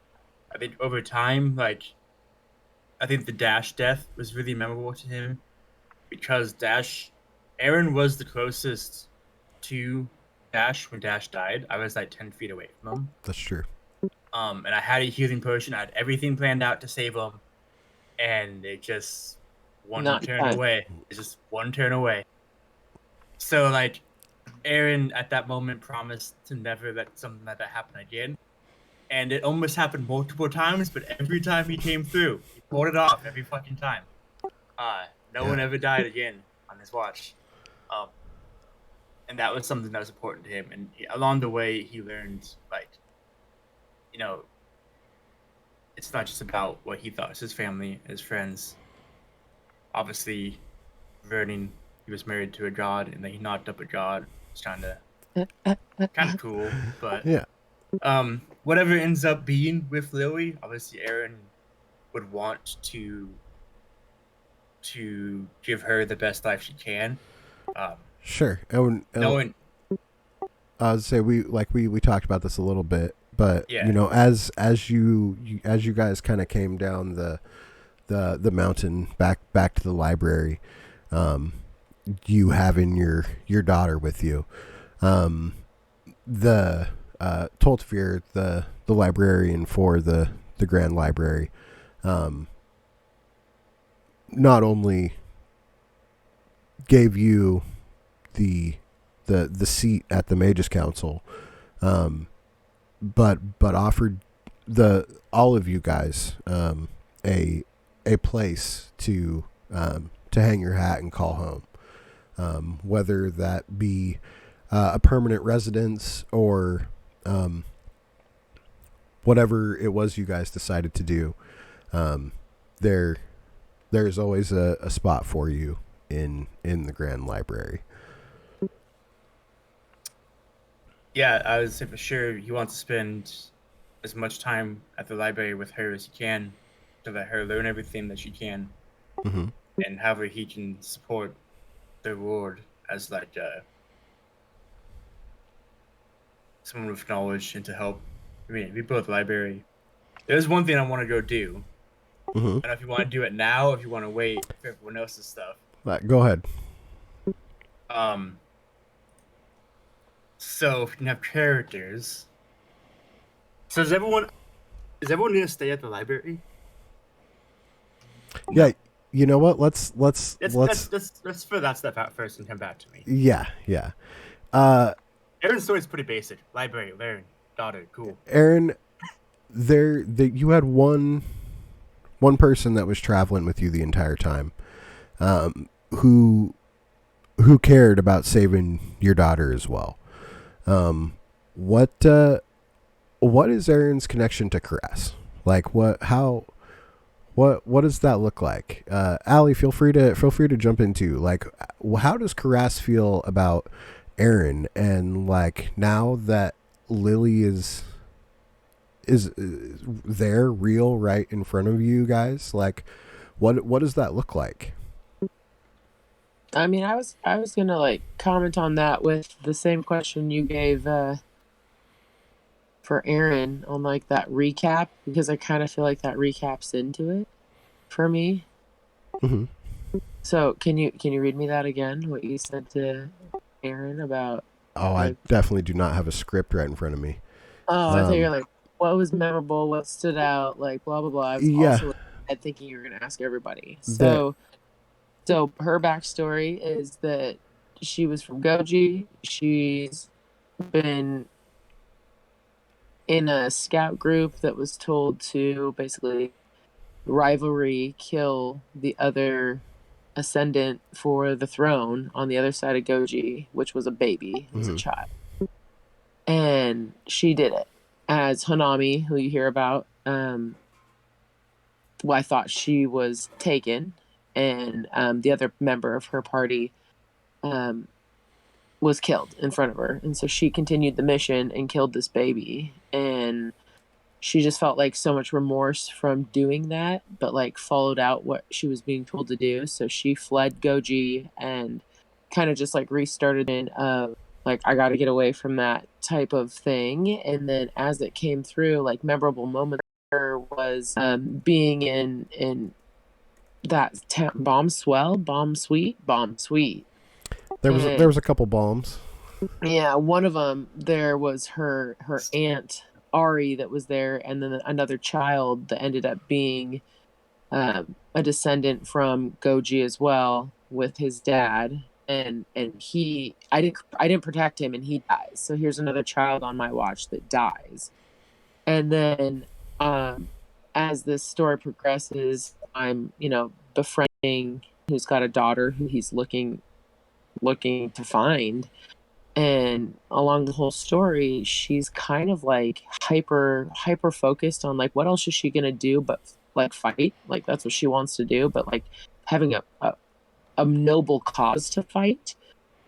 I think over time, like, I think the Dash death was really memorable to him because Aaron was the closest to Dash when Dash died. I was like 10 feet away from him. That's true. And I had a healing potion. I had everything planned out to save him, and it just one turn away. It's just one turn away. So like, Aaron at that moment promised to never let something like that happen again, and it almost happened multiple times. But every time he came through, he pulled it off every fucking time. No one ever died again on his watch. And that was something that was important to him. And along the way, he learned, like, it's not just about what he thought was his family, his friends. Obviously, Vernon, he was married to a god, and then he knocked up a god. It's kind of cool, but Yeah. Whatever ends up being with Lily, obviously Aaron would want to give her the best life she can. Sure. And Knowing, I would say we talked about this a little bit, but Yeah. as you guys kind of came down the the mountain back to the library, you having your daughter with you. The Toltfir, the librarian for the Grand Library, not only gave you the seat at the Mages Council, but offered all of you guys a place to hang your hat and call home, whether that be a permanent residence or whatever it was you guys decided to do. There's always a spot for you in the Grand Library. Yeah, I would say for sure he wants to spend as much time at the library with her as he can to let her learn everything that she can, Mm-hmm. and however he can support the ward as like someone with knowledge and to help. I mean, we built the library. There's one thing I want to go do. Mm-hmm. I don't know if you want to do it now, or if you want to wait for everyone else's stuff. Go ahead. So if you can have characters. So is everyone gonna stay at the library? Yeah, you know what? Let's Let's figure that stuff out first and come back to me. Yeah. Aaron's story is pretty basic. Library, learn, daughter, cool. Aaron, you had one person that was traveling with you the entire time, who cared about saving your daughter as well. What is Aaron's connection to Caress? Like what does that look like? Allie, feel free to jump into, like, how does Caress feel about Aaron, and like now that Lily is there, real, right in front of you guys, like what does that look like? I mean, I was gonna like comment on that with the same question you gave for Aaron on like that recap, because I kind of feel like that recaps into it for me. Mm-hmm. So can you read me that again? What you said to Aaron about? Oh, like, I definitely do not have a script right in front of me. Oh, I thought you were like, what was memorable, what stood out, like blah blah blah. I was also thinking you were gonna ask everybody. So her backstory is that she was from Goji. She's been in a scout group that was told to basically rivalry kill the other ascendant for the throne on the other side of Goji, which was a baby, was a child. And she did it as Hanami, who you hear about. Well, I thought she was taken, and the other member of her party was killed in front of her. And so she continued the mission and killed this baby. And she just felt like so much remorse from doing that, but like followed out what she was being told to do. So she fled Goji and kind of just like restarted in like, I got to get away from that type of thing. And then as it came through, like memorable moment was being in that bomb suite. There was a couple bombs. Yeah, one of them, there was her aunt Ari that was there, and then another child that ended up being a descendant from Goji as well with his dad, and I didn't protect him, and he dies. So here's another child on my watch that dies, and then as this story progresses, I'm befriending who's got a daughter who he's looking to find. And along the whole story, she's kind of like hyper focused on like what else is she gonna do but like fight. Like that's what she wants to do, but like having a noble cause to fight,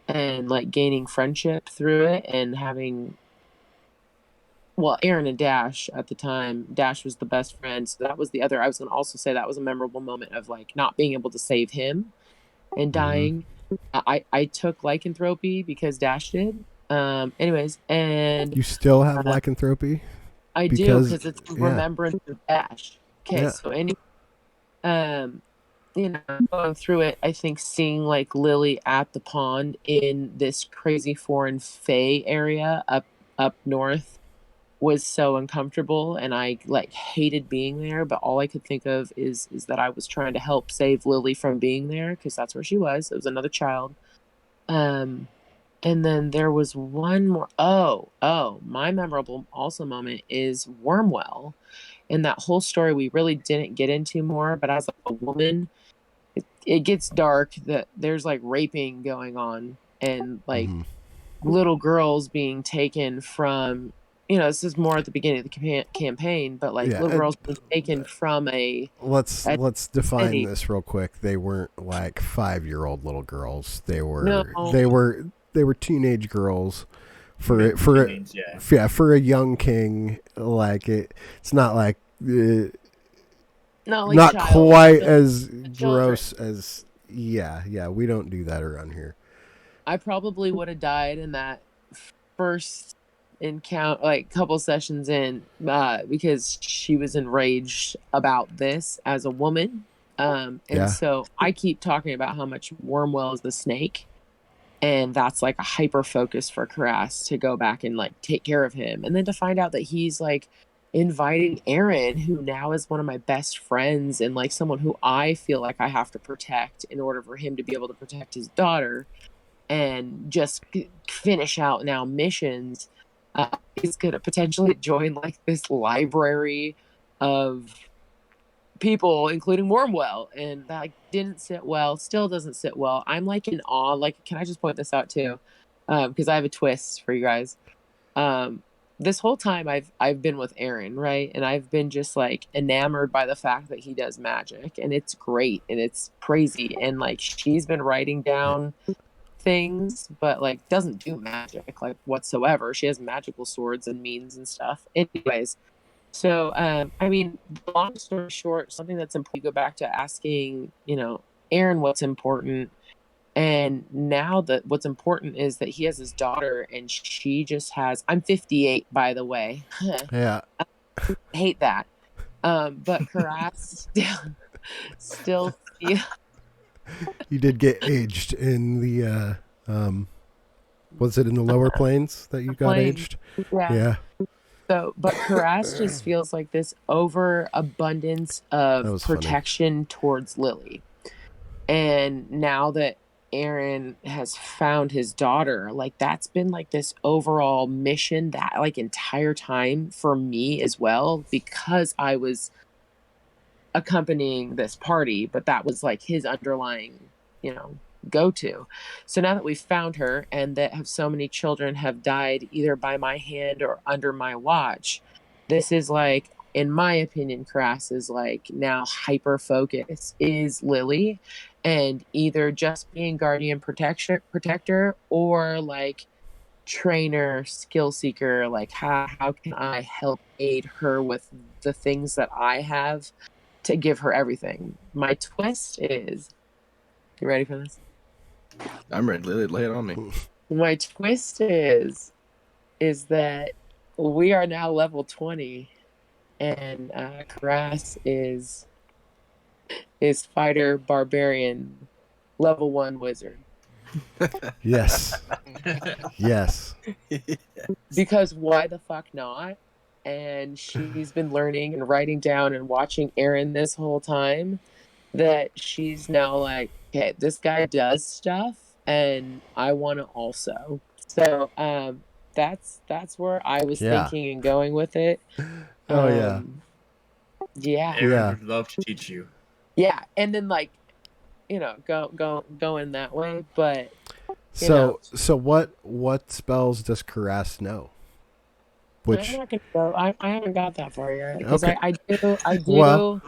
and like gaining friendship through it, and having, well, Aaron and Dash at the time. Dash was the best friend, so that was the other. I was gonna also say that was a memorable moment of like not being able to save him and dying. I took lycanthropy because Dash did. Anyways, and You still have lycanthropy? I do, because it's remembrance of Dash. Okay, Yeah. so Going through it, I think seeing like Lily at the pond in this crazy foreign fae area up north was so uncomfortable, and I like hated being there, but all I could think of is that I was trying to help save Lily from being there, because that's where she was. It was another child. And then there was one more. My memorable also moment is Wormwell. And that whole story we really didn't get into more, but as a woman, it gets dark, that there's like raping going on, and like little girls being taken from, this is more at the beginning of the campaign, but like little girls being taken from let's define city. this real quick. They weren't like 5-year-old little girls. They were No. they were teenage girls for a young king. Like it's not like not quite as gross as we don't do that around here. I probably would have died in that first encounter, like couple sessions in, because she was enraged about this as a woman. So I keep talking about how much Wormwell is the snake, and that's like a hyper focus for Karas to go back and like take care of him, and then to find out that he's like inviting Aaron, who now is one of my best friends and like someone who I feel like I have to protect in order for him to be able to protect his daughter and just finish out now missions. He's going to potentially join like this library of people, including Wormwell, and that like, didn't sit well, still doesn't sit well. I'm like in awe. Like, can I just point this out too? Because I have a twist for you guys. This whole time I've been with Aaron, right? And I've been just like enamored by the fact that he does magic, and it's great and it's crazy. And like she's been writing down things, but like doesn't do magic like whatsoever. She has magical swords and means and stuff. Anyways, so I mean, long story short, something that's important. You go back to asking, Aaron what's important. And now that what's important is that he has his daughter, and she just has. I'm 58, by the way. Yeah. I hate that. But Karas still feel. You did get aged in the. Was it in the lower planes that you got aged? Yeah. So, but Karas just feels like this overabundance of protection towards Lily. And now that Aaron has found his daughter, like that's been like this overall mission that like entire time for me as well, because I was accompanying this party, but that was like his underlying, go to. So now that we've found her, and that have so many children have died either by my hand or under my watch, this is like, in my opinion, Karas is like now hyper focus is Lily, and either just being guardian protector or like trainer, skill seeker, like how can I help aid her with the things that I have to give her everything. My twist is, you ready for this? I'm ready. Lay it on me. My twist is that we are now level 20, and Karas is fighter barbarian level 1 wizard. Yes. Yes. Because why the fuck not? And she's been learning and writing down and watching Aaron this whole time, that she's now like, okay, this guy does stuff and I want to also. So that's where I was thinking and going with it. Yeah. Aaron would love to teach you. Yeah, and then like, go in that way, but so what spells does Karas know? Which I'm not gonna go. I haven't got that far yet, because okay. I do. Well,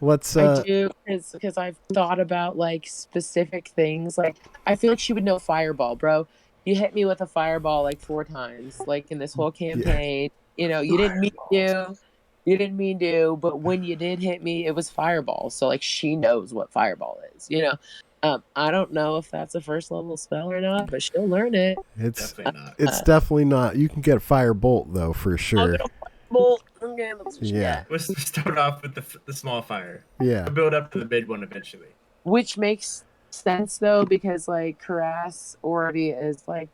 I do, because I've thought about like specific things. Like I feel like she would know fireball, bro. You hit me with a fireball like 4 times, like in this whole campaign. You didn't mean to, but when you did hit me, it was fireball. So like she knows what fireball is. I don't know if that's a first level spell or not, but she'll learn it. It's definitely not. You can get a fire bolt though, for sure. I'll get a bolt. and that's what Yeah. you We'll start off with the small fire. Yeah. We'll build up to the big one eventually. Which makes sense though, because like Karas already is like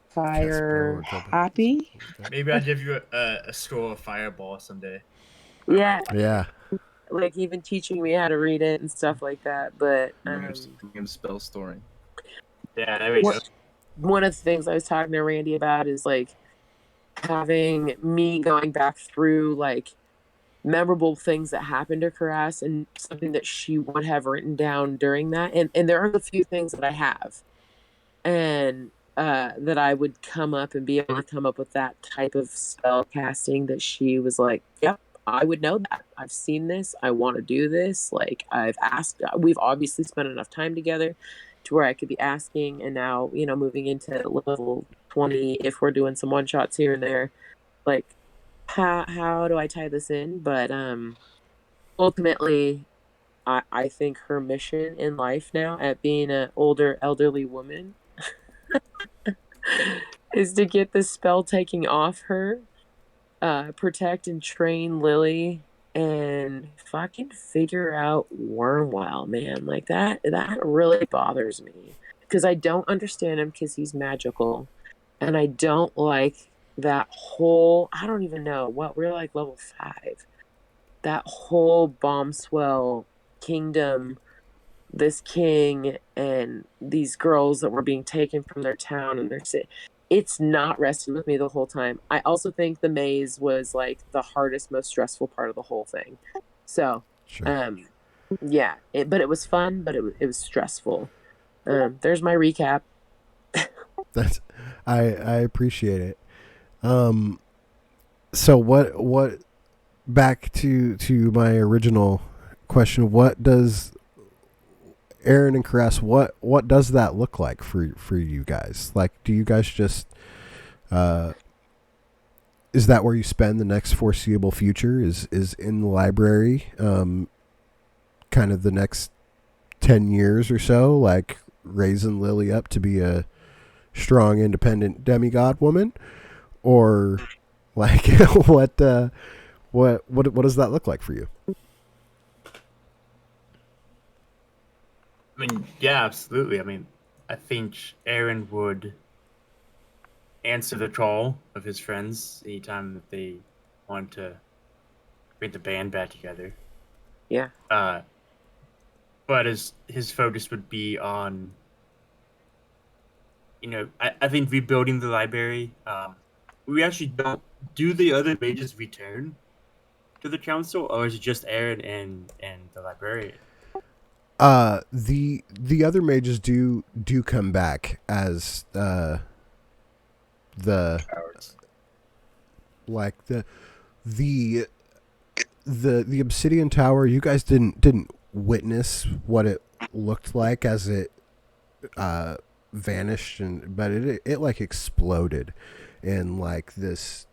fire happy. Maybe I'll give you a scroll of fireball someday. Yeah, Yeah. like even teaching me how to read it and stuff like that. But Bring him spell storing. Yeah, there we go. one of the things I was talking to Randy about is like having me going back through like memorable things that happened to Karas and something that she would have written down during that. And there are a few things that I have. And that I would come up and be able to come up with that type of spell casting that she was like, yep, I would know that. I've seen this. I want to do this. Like I've asked, we've obviously spent enough time together to where I could be asking. And now, you know, moving into level 20, if we're doing some one shots here and there, like how do I tie this in? But ultimately, I think her mission in life now, at being an older elderly woman, is to get the spell taking off her, protect and train Lily, and fucking figure out Wormwell, man. Like that really bothers me because I don't understand him because he's magical, and I don't like that whole. I don't even know what we're like level 5. That whole Bombswell kingdom, this king and these girls that were being taken from their town and their city. It's not rested with me the whole time. I also think the maze was like the hardest, most stressful part of the whole thing. So, Sure. yeah, but it was fun, but it was stressful. There's my recap. That's I appreciate it. So what back to my original question, what does Aaron and Caress, what does that look like for you guys? Like, do you guys just is that where you spend the next foreseeable future? Is in the library, kind of the next 10 years or so, like raising Lily up to be a strong, independent demigod woman, or like what does that look like for you? I mean, yeah, absolutely. I mean, I think Aaron would answer the call of his friends anytime that they want to bring the band back together. Yeah. But his focus would be on, you know, I think rebuilding the library. We actually don't do the other mages return to the council, or is it just Aaron and the librarian? The other mages do come back as the Cowards. like the obsidian tower. You guys didn't witness what it looked like as it vanished, but it like exploded in like this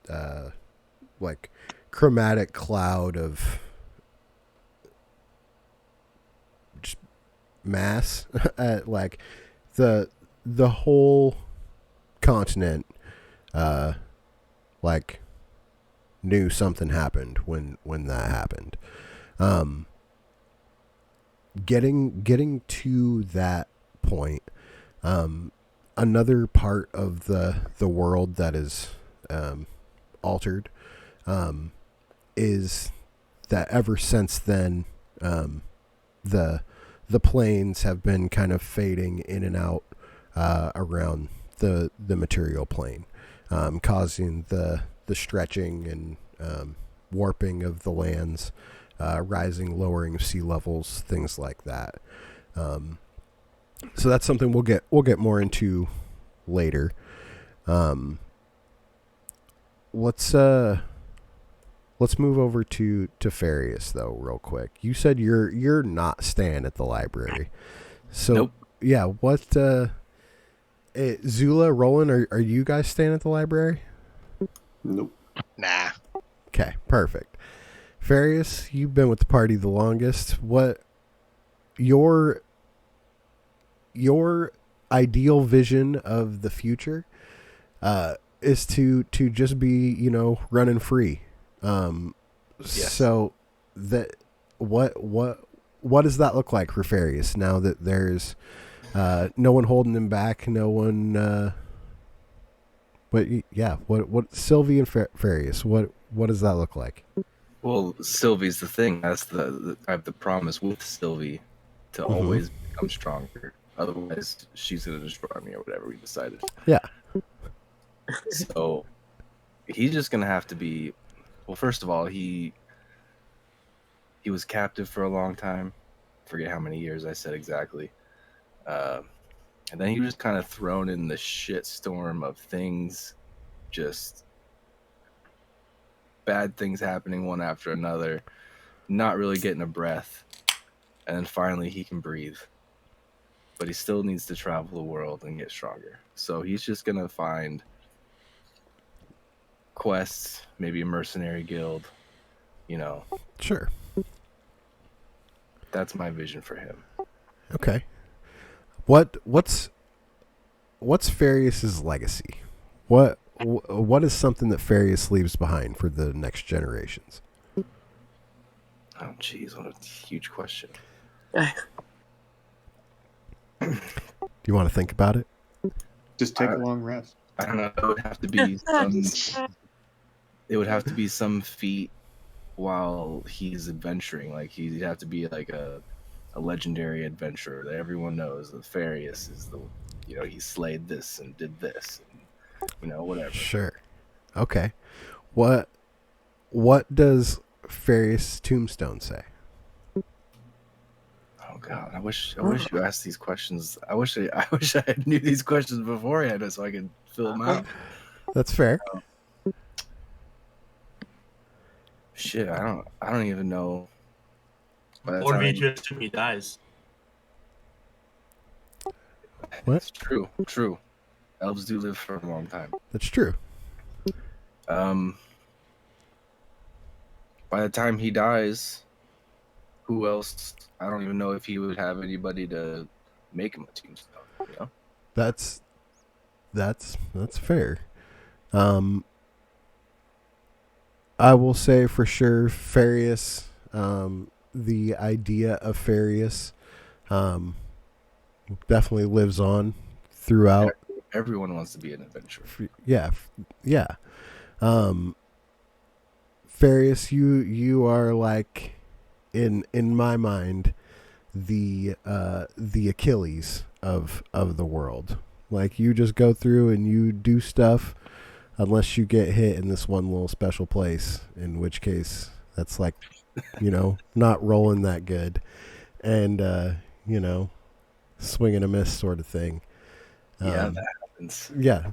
like chromatic cloud of just mass. Like the whole continent like knew something happened when that happened. Getting to that point, another part of the world that is altered is that ever since then, the planes have been kind of fading in and out around the material plane, causing the stretching and warping of the lands, rising, lowering of sea levels, things like that. So that's something we'll get more into later. Let's move over to Farius though, real quick. You said you're not staying at the library, so Nope. Yeah. What Zula, Roland, are you guys staying at the library? Nope. Nah. Okay, perfect. Farius, you've been with the party the longest. What your ideal vision of the future is to just be, running free. So that what does that look like for Farius now that there's no one holding him back, no one what Sylvie and Farius, what does that look like? Well, Sylvie's the thing. That's I have the promise with Sylvie to always become stronger. Otherwise, she's gonna destroy me or whatever we decided. Yeah. So he's just gonna have to be. Well, first of all, he was captive for a long time. Forget how many years I said exactly. And then he was kind of thrown in the shit storm of things, just bad things happening one after another, not really getting a breath. And then finally he can breathe. But he still needs to travel the world and get stronger. So he's just going to find quests, maybe a mercenary guild, Sure. That's my vision for him. Okay. What's Farius's legacy? What is something that Farius leaves behind for the next generations? Oh, jeez, what a huge question. Do you want to think about it? Just take a long rest. I don't know. It would have to be some. It would have to be some feat while he's adventuring. Like he'd have to be like a legendary adventurer that everyone knows. The Farius is the, he slayed this and did this, and, whatever. Sure. Okay. What does Farius' tombstone say? Oh God, I wish you asked these questions. I wish I knew these questions beforehand so I could fill them out. That's fair. Shit, I don't even know. Or if he just he dies. That's true. Elves do live for a long time. That's true. By the time he dies, who else? I don't even know if he would have anybody to make him a tombstone. That's fair. I will say for sure, Farius. The idea of Farius, definitely lives on throughout. Everyone wants to be an adventurer. Yeah. Farius, you are like, in my mind, the Achilles of the world. Like you just go through and you do stuff, unless you get hit in this one little special place, in which case that's like, not rolling that good, and swing and a miss sort of thing. Yeah, that happens. Yeah,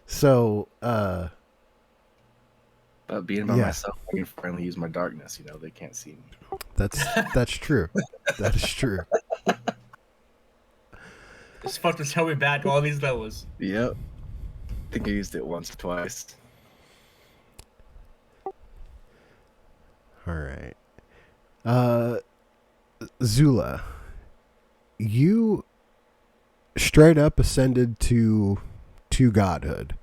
so. But being by myself, I can finally use my darkness. They can't see me. That's true. That is true. This fucked us so bad to all these levels. Yep. I think I used it once or twice. All right. Zula, you straight up ascended to godhood.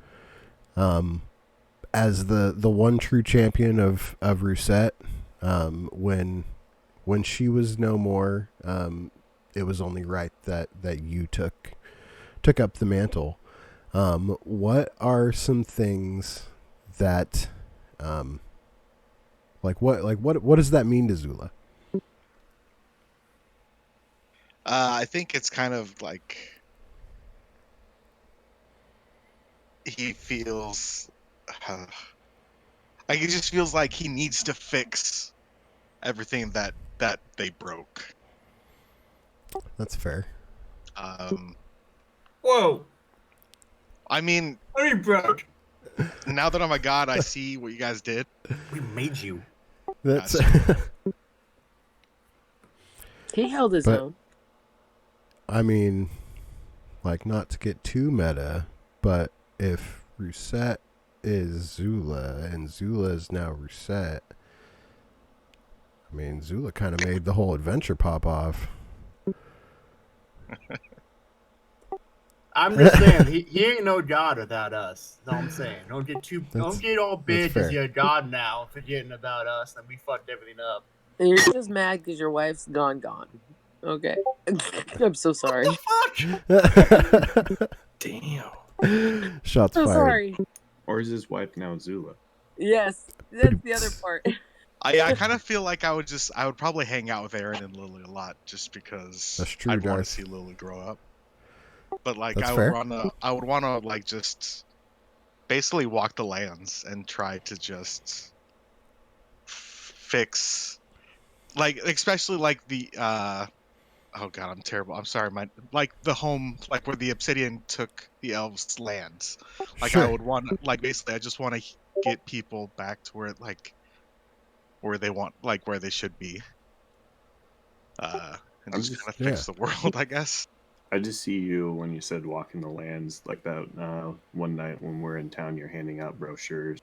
As the one true champion of Rousette. When she was no more, it was only right that you took up the mantle. What are some things that what does that mean to Zula? I think it's kind of like he feels like he just feels like he needs to fix everything that they broke. That's fair. Whoa. I mean, What are you broke? now that I'm a god, I see what you guys did. We made you. That's He held his own. I mean, like, not to get too meta, but if Rousette is Zula and Zula is now Rousette, I mean, Zula kind of made the whole adventure pop off. I'm just saying, he ain't no god without us. That's all I'm saying. Don't get all bitch fair. as you're a god now, forgetting about us, and we fucked everything up. And you're just mad because your wife's gone. Okay. I'm so sorry. Damn. Shots So fired. sorry. Or is his wife now Zula? Yes, that's the other part. I kind of feel like I would probably hang out with Aaron and Lily a lot just because That's true, I'd want Darth. to see Lily grow up. But like That's I fair. would wanna like just basically walk the lands and try to just fix, like, especially like the oh god, I'm terrible. I'm sorry, like the home, like where the Obsidian took the elves' lands. Like I Sure. would want, like basically, I just want to get people back to where where they want, like where they should be. And I'm just just kind of fix the world, I guess. I just see you when you said walking the lands like that one night when we're in town. You're handing out brochures,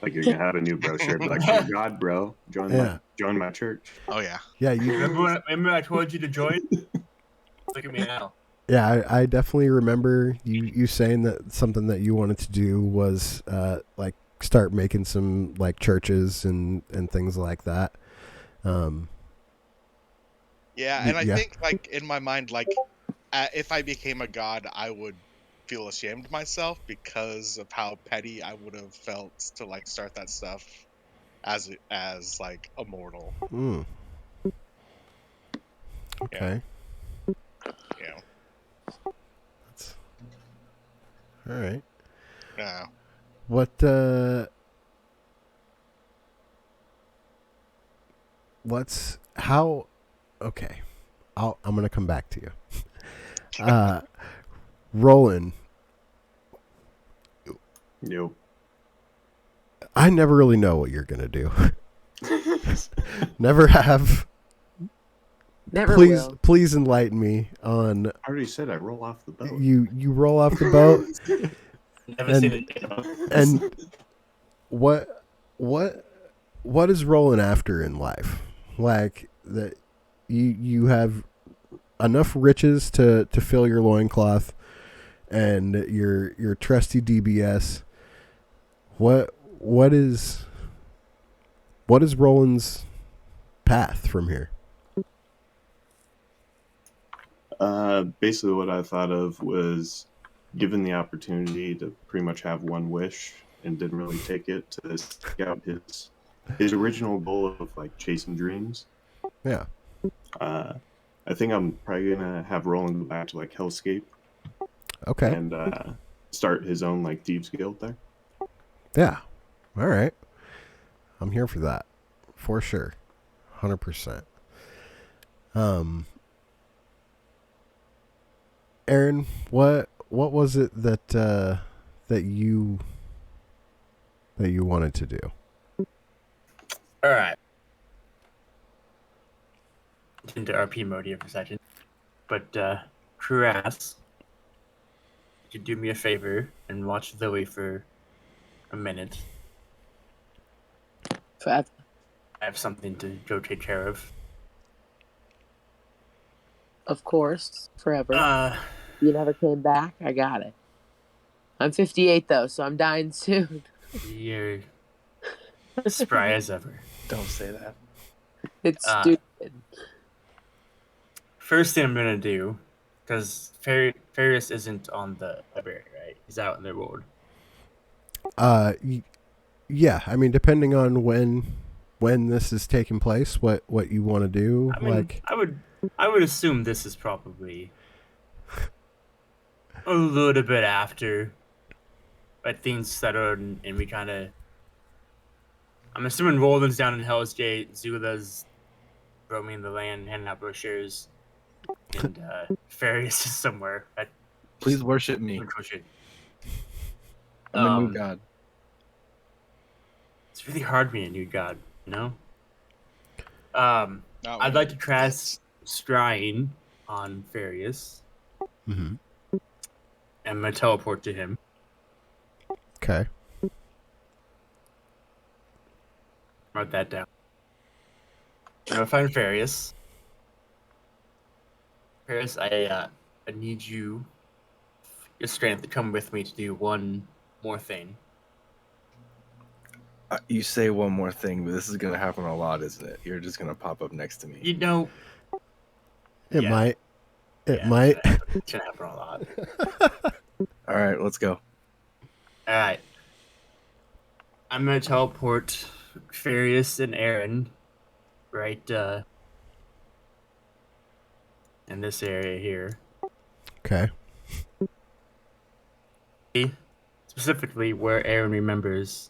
like you're gonna have a new brochure, be like, "I'm God, bro, join Yeah. my church." Oh yeah. Yeah, you. Remember I told you to join? Look at me now. Yeah, I definitely remember you saying that something that you wanted to do was like start making some like churches and things like that. Yeah, and I yeah. think like in my mind, like if I became a god, I would feel ashamed of myself because of how petty I would have felt to like start that stuff as like a mortal. Mm. Okay. Yeah. That's all right. Yeah. What's how? Okay, I'm gonna come back to you. Roland, Yo. I never really know what you're gonna do. Never have. Never Please, will. please enlighten me on. I already said I roll off the boat. You roll off the boat, Never And- seen it. and what is Roland after in life? Like that, you have enough riches to fill your loincloth and your trusty DBS. What is Roland's path from here? Basically, what I thought of was given the opportunity to pretty much have one wish and didn't really take it to seek out his original goal of like chasing dreams. Yeah. I think I'm probably gonna have Roland go back to like Hellscape Okay. and start his own like Thieves Guild there. Yeah. All right. I'm here for that. For sure. 100%. Aaron, what was it that that you wanted to do? All right. Into RP mode here for a second. But, Kras, you could do me a favor and watch Zoe for a minute. Forever. I have something to go take care of. Of course. Forever. You never came back? I got it. I'm 58 though, so I'm dying soon. You're spry as ever. Don't say that. It's stupid. First thing I'm gonna do, because Ferris isn't on the library, right? He's out in the road. Yeah. I mean, depending on when this is taking place, what you want to do, I mean, I would assume this is probably a little bit after, but things settled and we kind of. I'm assuming Roland's down in Hell's Gate, Zula's roaming the land, handing out brochures, and Farius is somewhere. Please worship me. I'm a new god. It's really hard being a new god, you know? Not I'd when like you're to cast Scrying on Farius. Mm-hmm. I'm going to teleport to him. Okay. Write that down. I'm going to find Farius. Farius, I need you your strength to come with me to do one more thing. You say one more thing, but this is gonna happen a lot, isn't it? You're just gonna pop up next to me. You know, It yeah. might. It Yeah, might. It's gonna happen a lot. All right, let's go. All right. I'm gonna teleport Farius and Aaron right in this area here. Okay. Specifically where Aaron remembers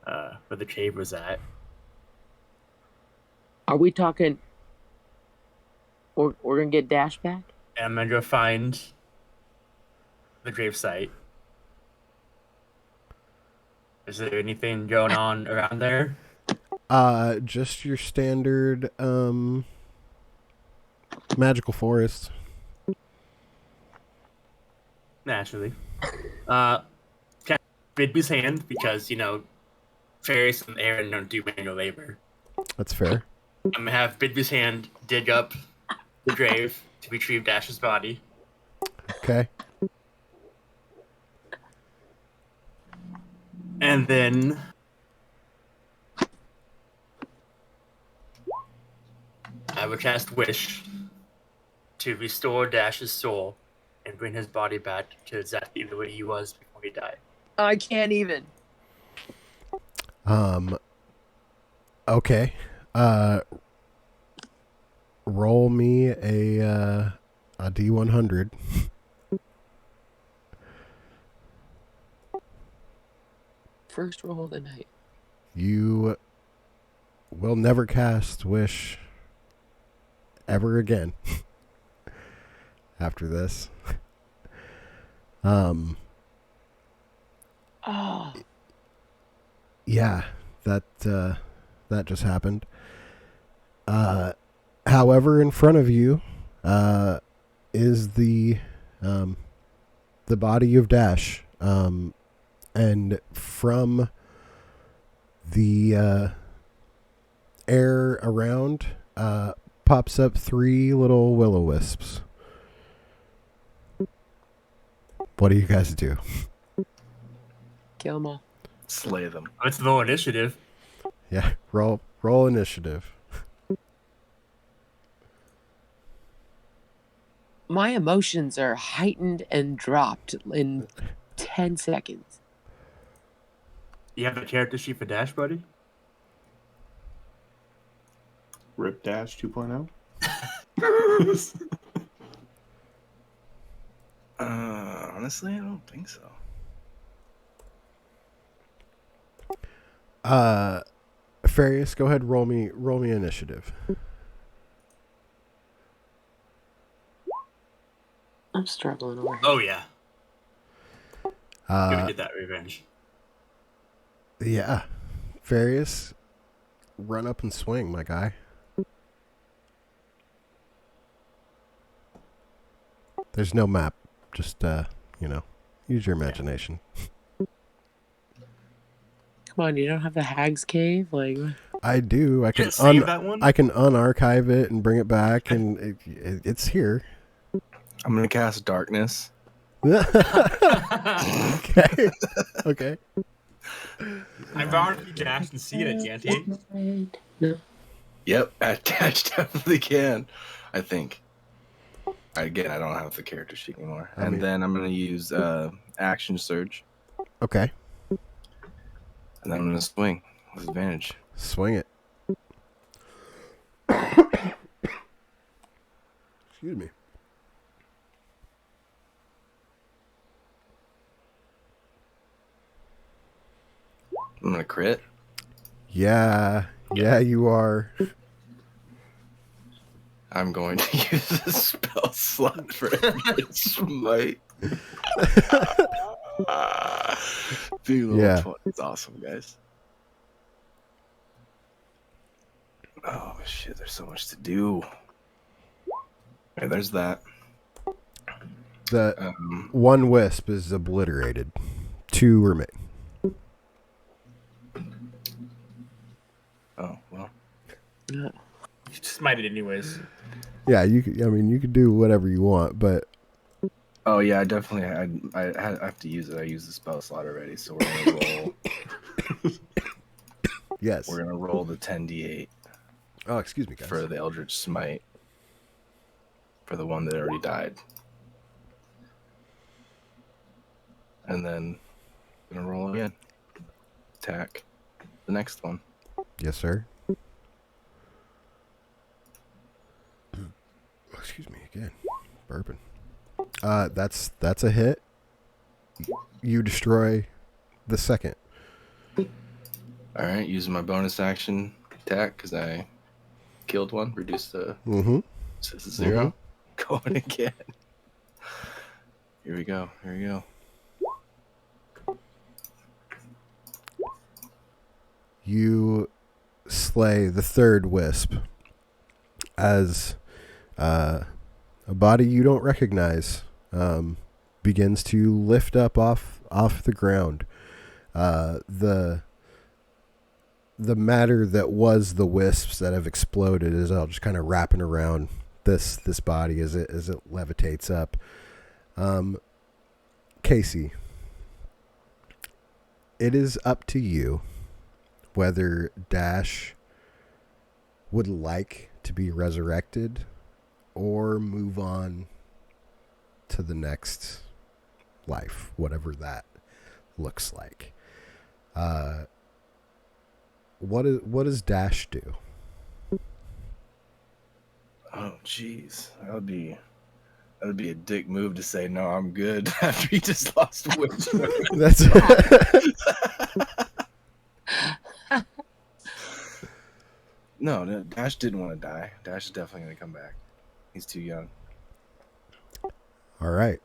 where the cave was at. Are we talking? We're gonna get Dash back? And I'm gonna go find the grave site. Is there anything going on around there? Just your standard magical forest. Naturally. Cast Bidby's hand because, Farius and Aaron don't do manual labor. That's fair. I'm gonna have Bidby's hand dig up the grave to retrieve Dash's body. Okay. And then I would cast Wish to restore Dash's soul and bring his body back to exactly the way he was before he died. I can't even. Okay. Roll me a D100. First roll of the night. You will never cast Wish ever again after this. Oh. Yeah, that just happened. However, in front of you is the body of Dash, and from the air around pops up 3 little will-o-wisps. What do you guys do? Kill them all. Slay them. Let's roll initiative. Yeah, roll initiative. My emotions are heightened and dropped in 10 seconds. You have the character sheet for Dash, buddy? Rip Dash 2.0. Honestly, I don't think so. Farius, go ahead, roll me initiative. I'm struggling over here. Oh, yeah. Gonna Uh, get that revenge. yeah. Farius, run up and swing, my guy. There's no map. Just, use your imagination. Come on, you don't have the Hag's Cave? Like, I do. I can Can't save that one? I can unarchive it and bring it back, and it's here. I'm gonna cast darkness. Okay. Okay. Ironically, Dash can see it, can't he? no. Yep, I definitely can. I think. Again, I don't have the character sheet anymore. And then I'm gonna use action surge, Okay. and then I'm gonna swing with advantage. Swing it. Excuse me. I'm gonna crit. Yeah, you are. I'm going to use a spell slot for Eldritch Smite. Big little Yeah. 20. It's awesome, guys. Oh shit, there's so much to do. Okay, there's that. The one wisp is obliterated. 2 remain. Oh well. No. You just might it anyways. Yeah, you could do whatever you want, but Oh yeah, I definitely. I have to use it. I used the spell slot already, so we're gonna roll. Yes. We're gonna roll the 10d8 Oh, excuse me, guys. for the Eldritch Smite for the one that already died, and then I'm gonna roll again. Attack the next one. Yes, sir. Excuse me again. Burping. That's a hit. You destroy the second. All right, using my bonus action attack because I killed one, reduced the Mm-hmm. to 0. Going again. Here we go. Here we go. You slay the third wisp as a body you don't recognize begins to lift up off the ground. The matter that was the wisps that have exploded is all just kind of wrapping around this body as it levitates up. Casey, it is up to you whether Dash would like to be resurrected or move on to the next life, whatever that looks like. What does Dash do? Oh, jeez, that would be a dick move to say no. I'm good after he just lost a witch. That's No, Dash didn't want to die. Dash is definitely gonna come back. He's too young. all right.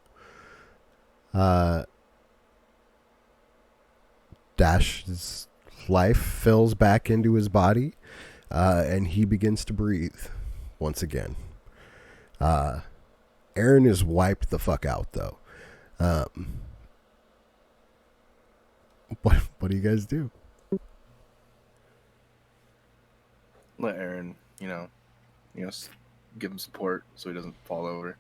Dash's life fills back into his body, and he begins to breathe once again. Aaron is wiped the fuck out, though. What do you guys do? Let Aaron, give him support so he doesn't fall over.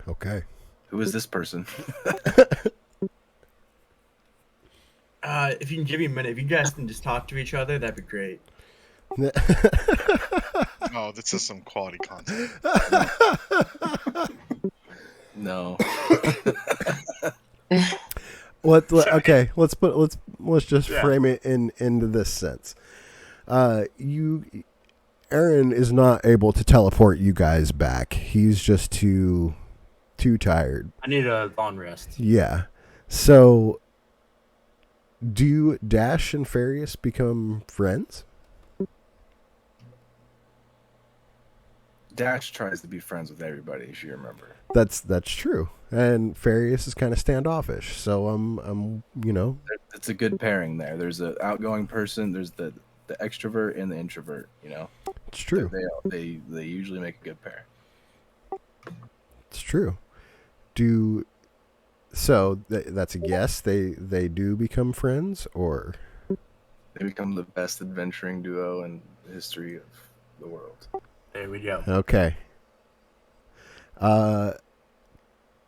Okay. Who is this person? If you can give me a minute, if you guys can just talk to each other, that'd be great. Oh, this is some quality content. No. Okay, let's just frame it into this sense. Aaron is not able to teleport you guys back. He's just too tired. I need a long rest. Yeah. So do Dash and Farius become friends? Dash tries to be friends with everybody, if you remember. That's true. And Farius is kind of standoffish. So I'm It's a good pairing there. There's an outgoing person. There's the extrovert and the introvert. It's true. They usually make a good pair. It's true. That's a guess. They do become friends, or They become the best adventuring duo in the history of the world. There we go. okay.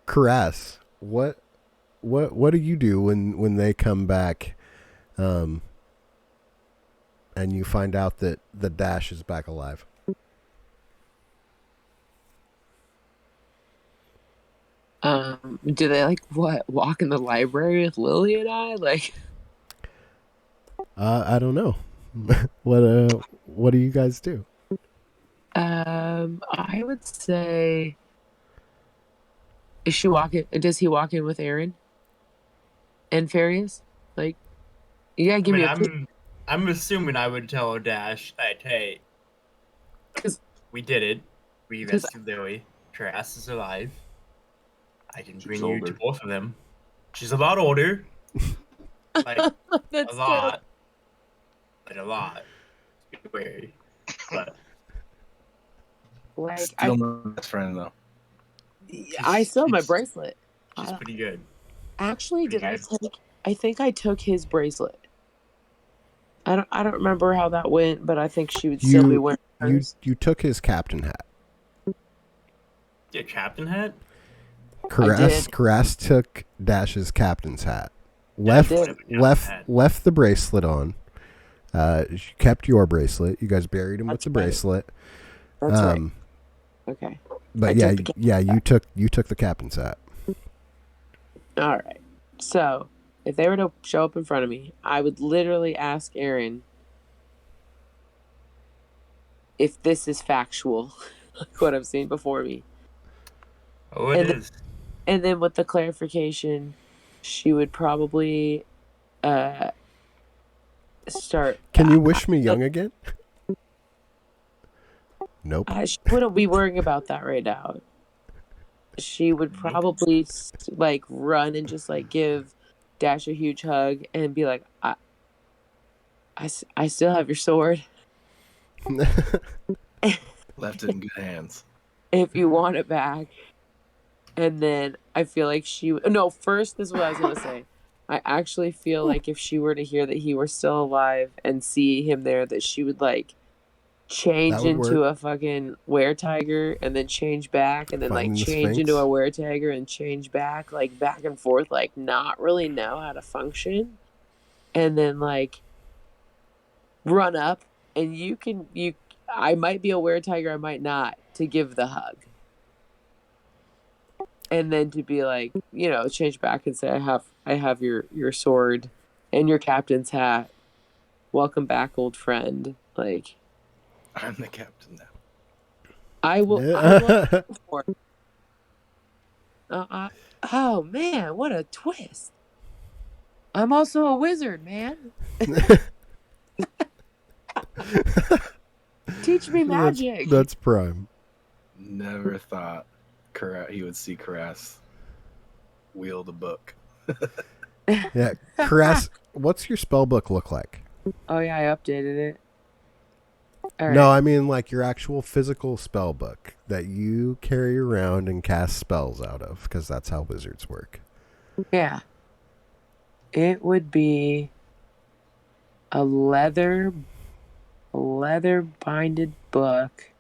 Karas, what do you do when they come back, and you find out that the Dash is back alive? Do they walk in the library with Lily and I? I don't know. What do you guys do? I would say, is she walking? Does he walk in with Aaron and Farius? You gotta give me a clue. I'm assuming I would tell Dash that, hey, 'Cause- we did it. We rescued Lily. Her ass is alive. I can bring you to both of them. She's a lot older. That's a lot. Like a lot. Be wary. But Still my best friend though. I still have my bracelet. she's pretty good. Actually, Pretty did I good. take? I think I took his bracelet. I don't remember how that went, but I think she would still be wearing hers. You took his captain hat. Your captain hat? Caress took Dash's captain's hat. did. Left the bracelet on. She kept your bracelet. You guys buried him with the bracelet. That's right. Okay. But you took the captain's hat. All right. So, if they were to show up in front of me, I would literally ask Aaron if this is factual, like what I've seen before me. Oh, it is. And then with the clarification, she would probably start. Can you wish me young again? Nope. She wouldn't be worrying about that right now. She would probably like run and just like give Dash a huge hug and be like, I still have your sword. Left it in good hands. If you want it back. And then I feel like first, this is what I was going to say. I actually feel like if she were to hear that he were still alive and see him there, that she would like change into a fucking were-tiger and then change back and then like change into a were-tiger and change back, like back and forth, like not really know how to function. And then like run up and I might be a were-tiger, I might not, to give the hug. And then to be like, change back and say, I have your sword and your captain's hat. Welcome back, old friend. Like, I'm the captain now. I will. Oh man, what a twist! I'm also a wizard, man. Teach me magic. That's prime. Never thought he would see Caress wield a book. Yeah, Caress, what's your spell book look like? Oh yeah, I updated it. All right. No, I mean like your actual physical spell book that you carry around and cast spells out of, because that's how wizards work. Yeah. It would be a leather binded book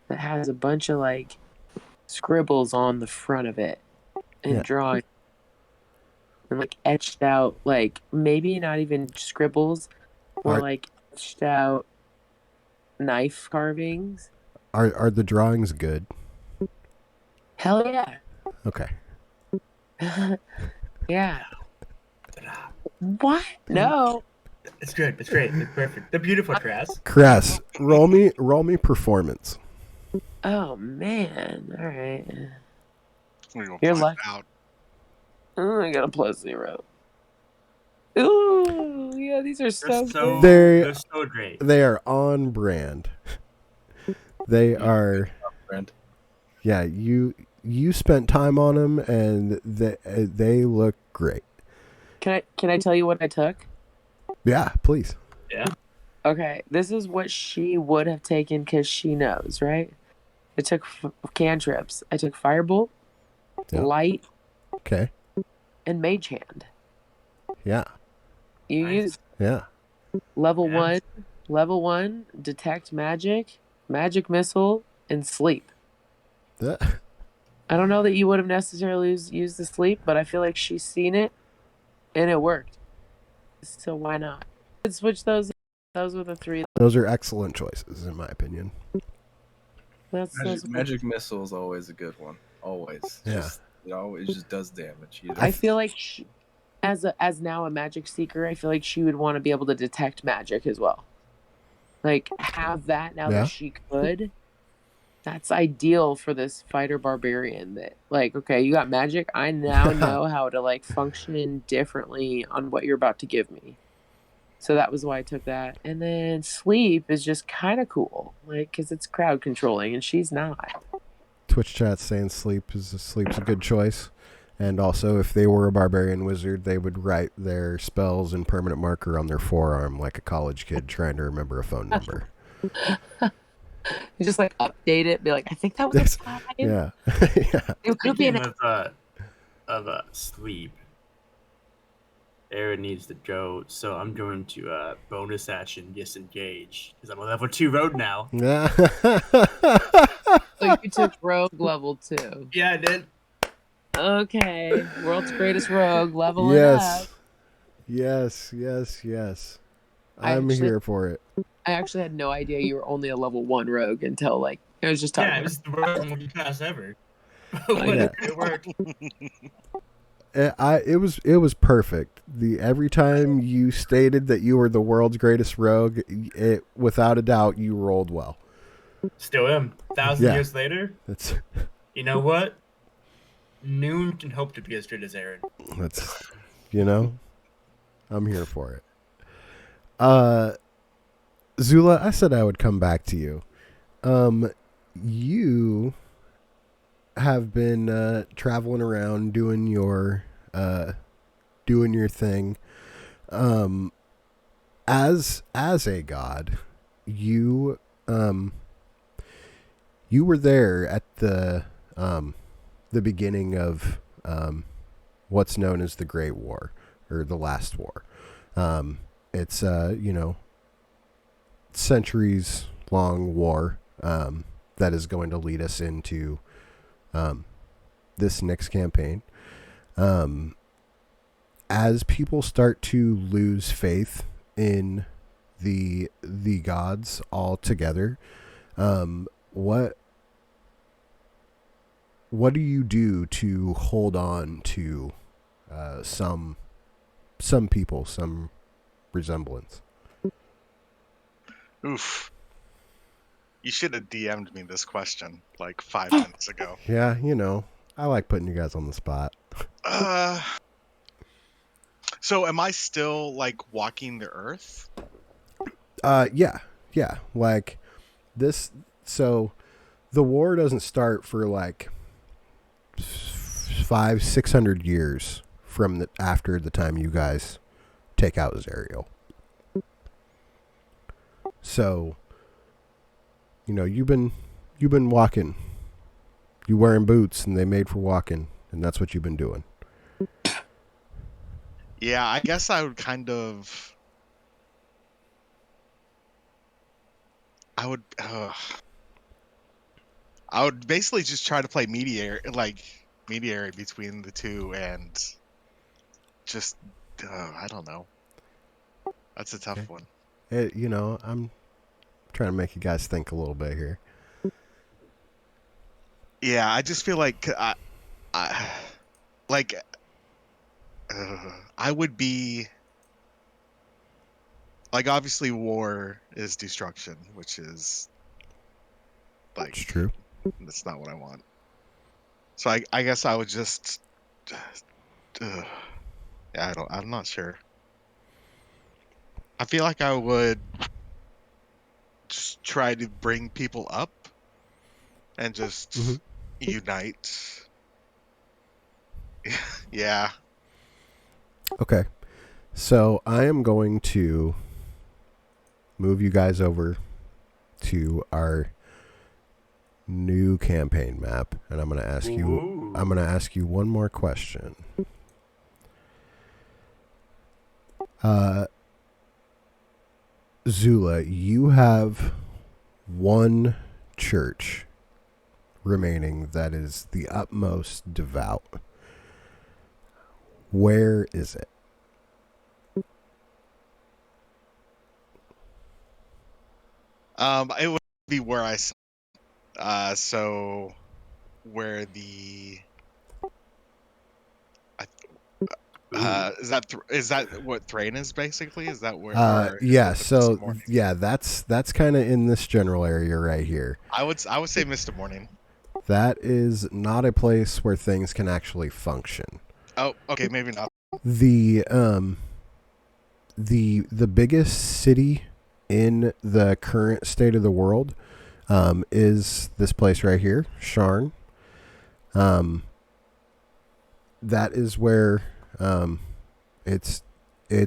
that has a bunch of like scribbles on the front of it and drawing and like etched out, like maybe not even scribbles, or like etched out knife carvings. Are the drawings good? Hell yeah. Okay. Yeah. What? No. It's good. It's great. It's perfect. They're beautiful, Cress, roll me performance. Oh man. All right. We're gonna You're find lucky. out. Oh, I got a +0. Ooh, yeah, these are so good. They're so great. They are on brand. They are. Yeah, you spent time on them, and they look great. Can I tell you what I took? Yeah, please. Yeah. Okay, this is what she would have taken because she knows, right? I took cantrips. I took Firebolt, Light, and Mage Hand. Yeah. You use level 1, Detect Magic, Magic Missile, and Sleep. I don't know that you would have necessarily used the Sleep, but I feel like she's seen it, and it worked. So why not? Let's switch those. Those were the three. Those are excellent choices, in my opinion. Magic Missile is always a good one. Always. Yeah. It always just does damage. I feel like as now a magic seeker, I feel like she would want to be able to detect magic as well. Like have that now that she could. That's ideal for this fighter barbarian that like, okay, you got magic. I now know how to like function differently on what you're about to give me. So that was why I took that. And then Sleep is just kind of cool, like, because it's crowd controlling, and she's not. Twitch chat saying Sleep's a good choice. And also, if they were a barbarian wizard, they would write their spells in permanent marker on their forearm like a college kid trying to remember a phone number. You just like update it, be like, I think that was a 5. Yeah. It could be of Sleep. Aaron needs to go, so I'm going to bonus action disengage because I'm a level 2 road now. So you took rogue level 2. Yeah, I did. Okay. World's greatest rogue leveling up. Yes. Yes. I I'm actually here for it. I actually had no idea you were only a level 1 rogue until like I was just talking Yeah, it about. was the worst multiclass ever. Oh, But yeah. it worked. It was perfect. Every time you stated that you were the world's greatest rogue, it without a doubt you rolled well. Still am. 1,000 Yeah. years later, That's you know what? Noon can hope to be as good as Aaron. you know, I'm here for it. Zula, I said I would come back to you. You have been traveling around doing your thing. As a god, you you were there at the beginning of what's known as the Great War or the Last War. It's centuries long war that is going to lead us into this next campaign. As people start to lose faith in the gods altogether, what do you do to hold on to some people, some resemblance? Oof. You should have DM'd me this question like 5 minutes ago. Yeah, I like putting you guys on the spot. So am I still like walking the earth? Yeah. Like this. So the war doesn't start for like 500-600 years from after the time you guys take out Zariel. So, you've been walking. You wearing boots, and they made for walking, and that's what you've been doing. Yeah, I guess I would kind of. I would basically just try to play mediary between the two, and just I don't know. That's a tough one. I'm trying to make you guys think a little bit here. Yeah, I just feel like I would be like, obviously war is destruction, which is like It's true. that's not what I want. So I guess I would just yeah, I'm not sure. I feel like I would just try to bring people up and just unite. Yeah. Okay. So I am going to move you guys over to our new campaign map, and I'm going to ask you. Ooh. I'm going to ask you one more question. Zula, you have one church remaining that is the utmost devout. Where is it? It would be where I so where the is that what Thrain is basically? Is that where? Yeah. So yeah, that's kind of in this general area right here. I would say Mr. Mourning. That is not a place where things can actually function. Oh, okay, maybe not. The biggest city in the current state of the world is this place right here, Sharn. That is where it's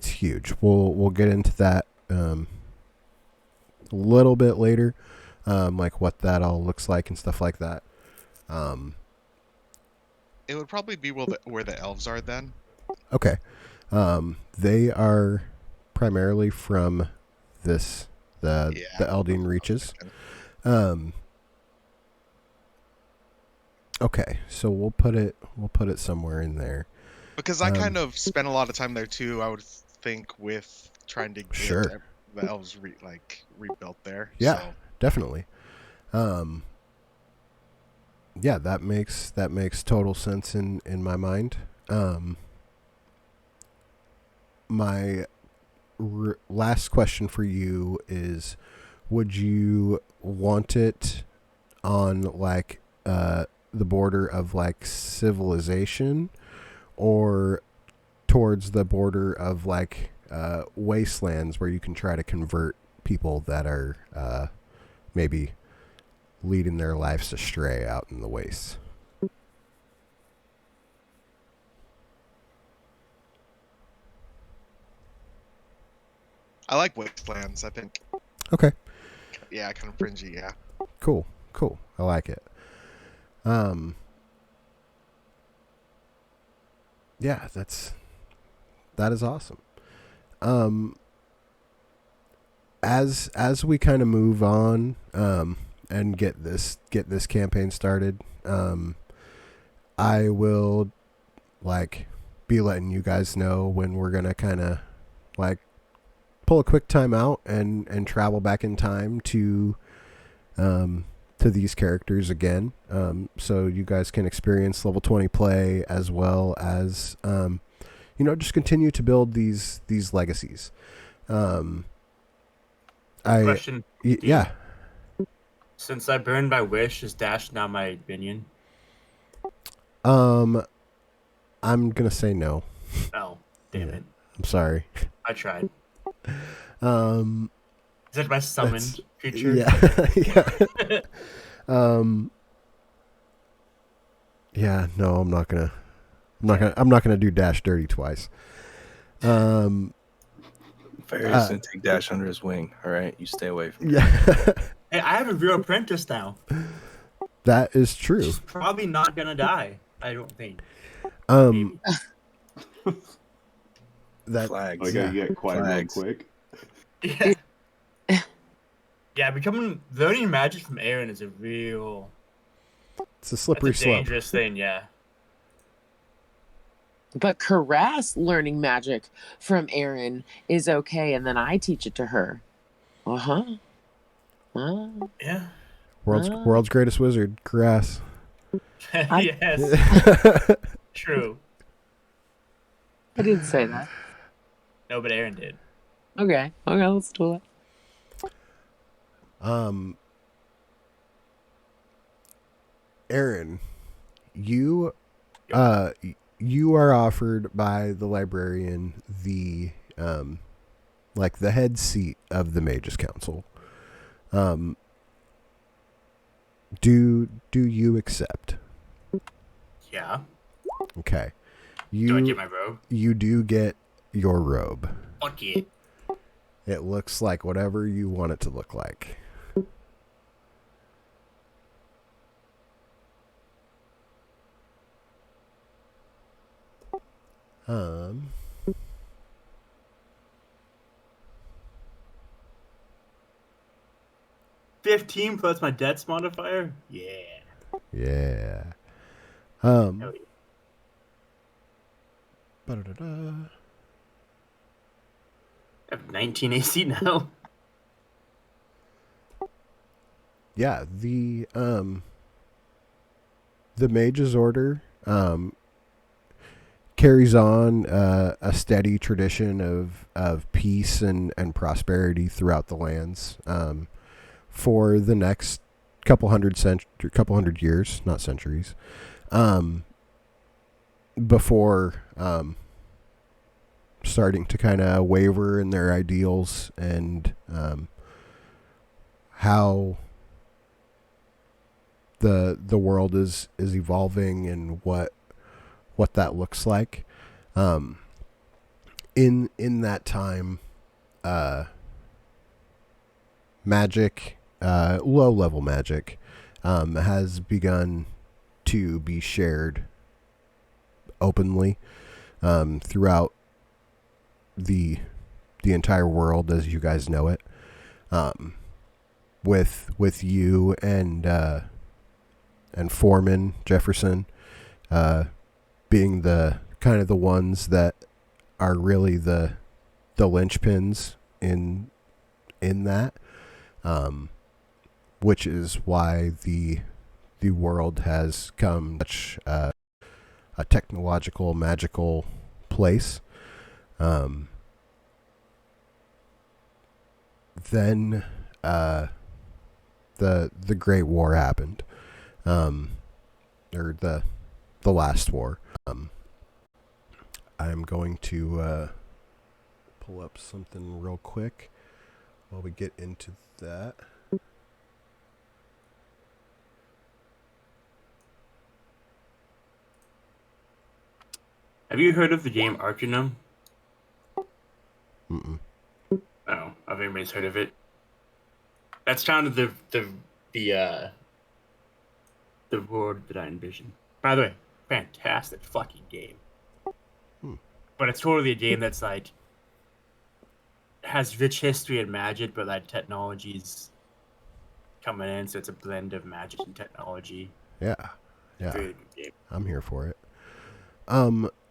huge. We'll get into that a little bit later, like what that all looks like and stuff like that. It would probably be where the elves are then. Okay. They are primarily from the Eldine Reaches. Okay, so we'll put it somewhere in there. Because I kind of spent a lot of time there too. I would think with trying to get Sure. the elves rebuilt there. Yeah, So. definitely. Yeah, that makes total sense in my mind. My last question for you is, would you want it on like the border of like civilization, or towards the border of like wastelands where you can try to convert people that are maybe leading their lives astray out in the wastes? I like wastelands. I think. Okay. Yeah, kind of fringy. Yeah. Cool. I like it. Yeah, that is awesome. As we kind of move on, and get this campaign started, I will like be letting you guys know when we're gonna kind of like pull a quick time out and travel back in time to these characters again, so you guys can experience level 20 play, as well as just continue to build these legacies. Question. Yeah. Since I burned my wish, is Dash now my minion? I'm gonna say no. Oh, damn it! I'm sorry. I tried. Is that my summoned creature? Yeah. Yeah. Yeah. No, I'm not gonna do Dash dirty twice. Farius didn't take Dash under his wing. All right, you stay away from. Yeah. Hey, I have a real apprentice now. That is true. She's probably not gonna die. I don't think. That Flags. I gotta get quiet real quick. Yeah. Yeah, learning magic from Aaron is it's a slippery slope. Dangerous thing, yeah. But Caress learning magic from Aaron is okay, and then I teach it to her. Yeah. World's greatest wizard, Grass. Yes. True. I didn't say that. No, but Aaron did. Okay, let's do it. Aaron, you are offered by the librarian the the head seat of the Mages Council. Do you accept? Yeah. Okay. Do I get my robe? You do get your robe. Fuck yeah. It looks like whatever you want it to look like. Um 15 plus my dex modifier? Yeah. Yeah. Hell yeah. Ba-da-da-da. I have 19 AC now. Yeah, the Mage's Order carries on a steady tradition of peace and prosperity throughout the lands for the next couple hundred years, not centuries, before starting to kind of waver in their ideals and how the world is evolving and what that looks like. In that time, magic, low level magic, has begun to be shared openly throughout the entire world as you guys know it. With you and and Foreman, Jefferson, being the kind of the ones that are really the linchpins in that, which is why the world has come such a technological, magical place. Then the Great War happened, or the last war. I'm going to pull up something real quick while we get into that. Have you heard of the game Arcanum? Mm-mm. Oh, I don't know if anybody's heard of it. That's kind of the world that I envision. By the way, fantastic fucking game. But it's totally a game that's like has rich history and magic, but like technology's coming in, so it's a blend of magic and technology. Yeah. Very good game. I'm here for it.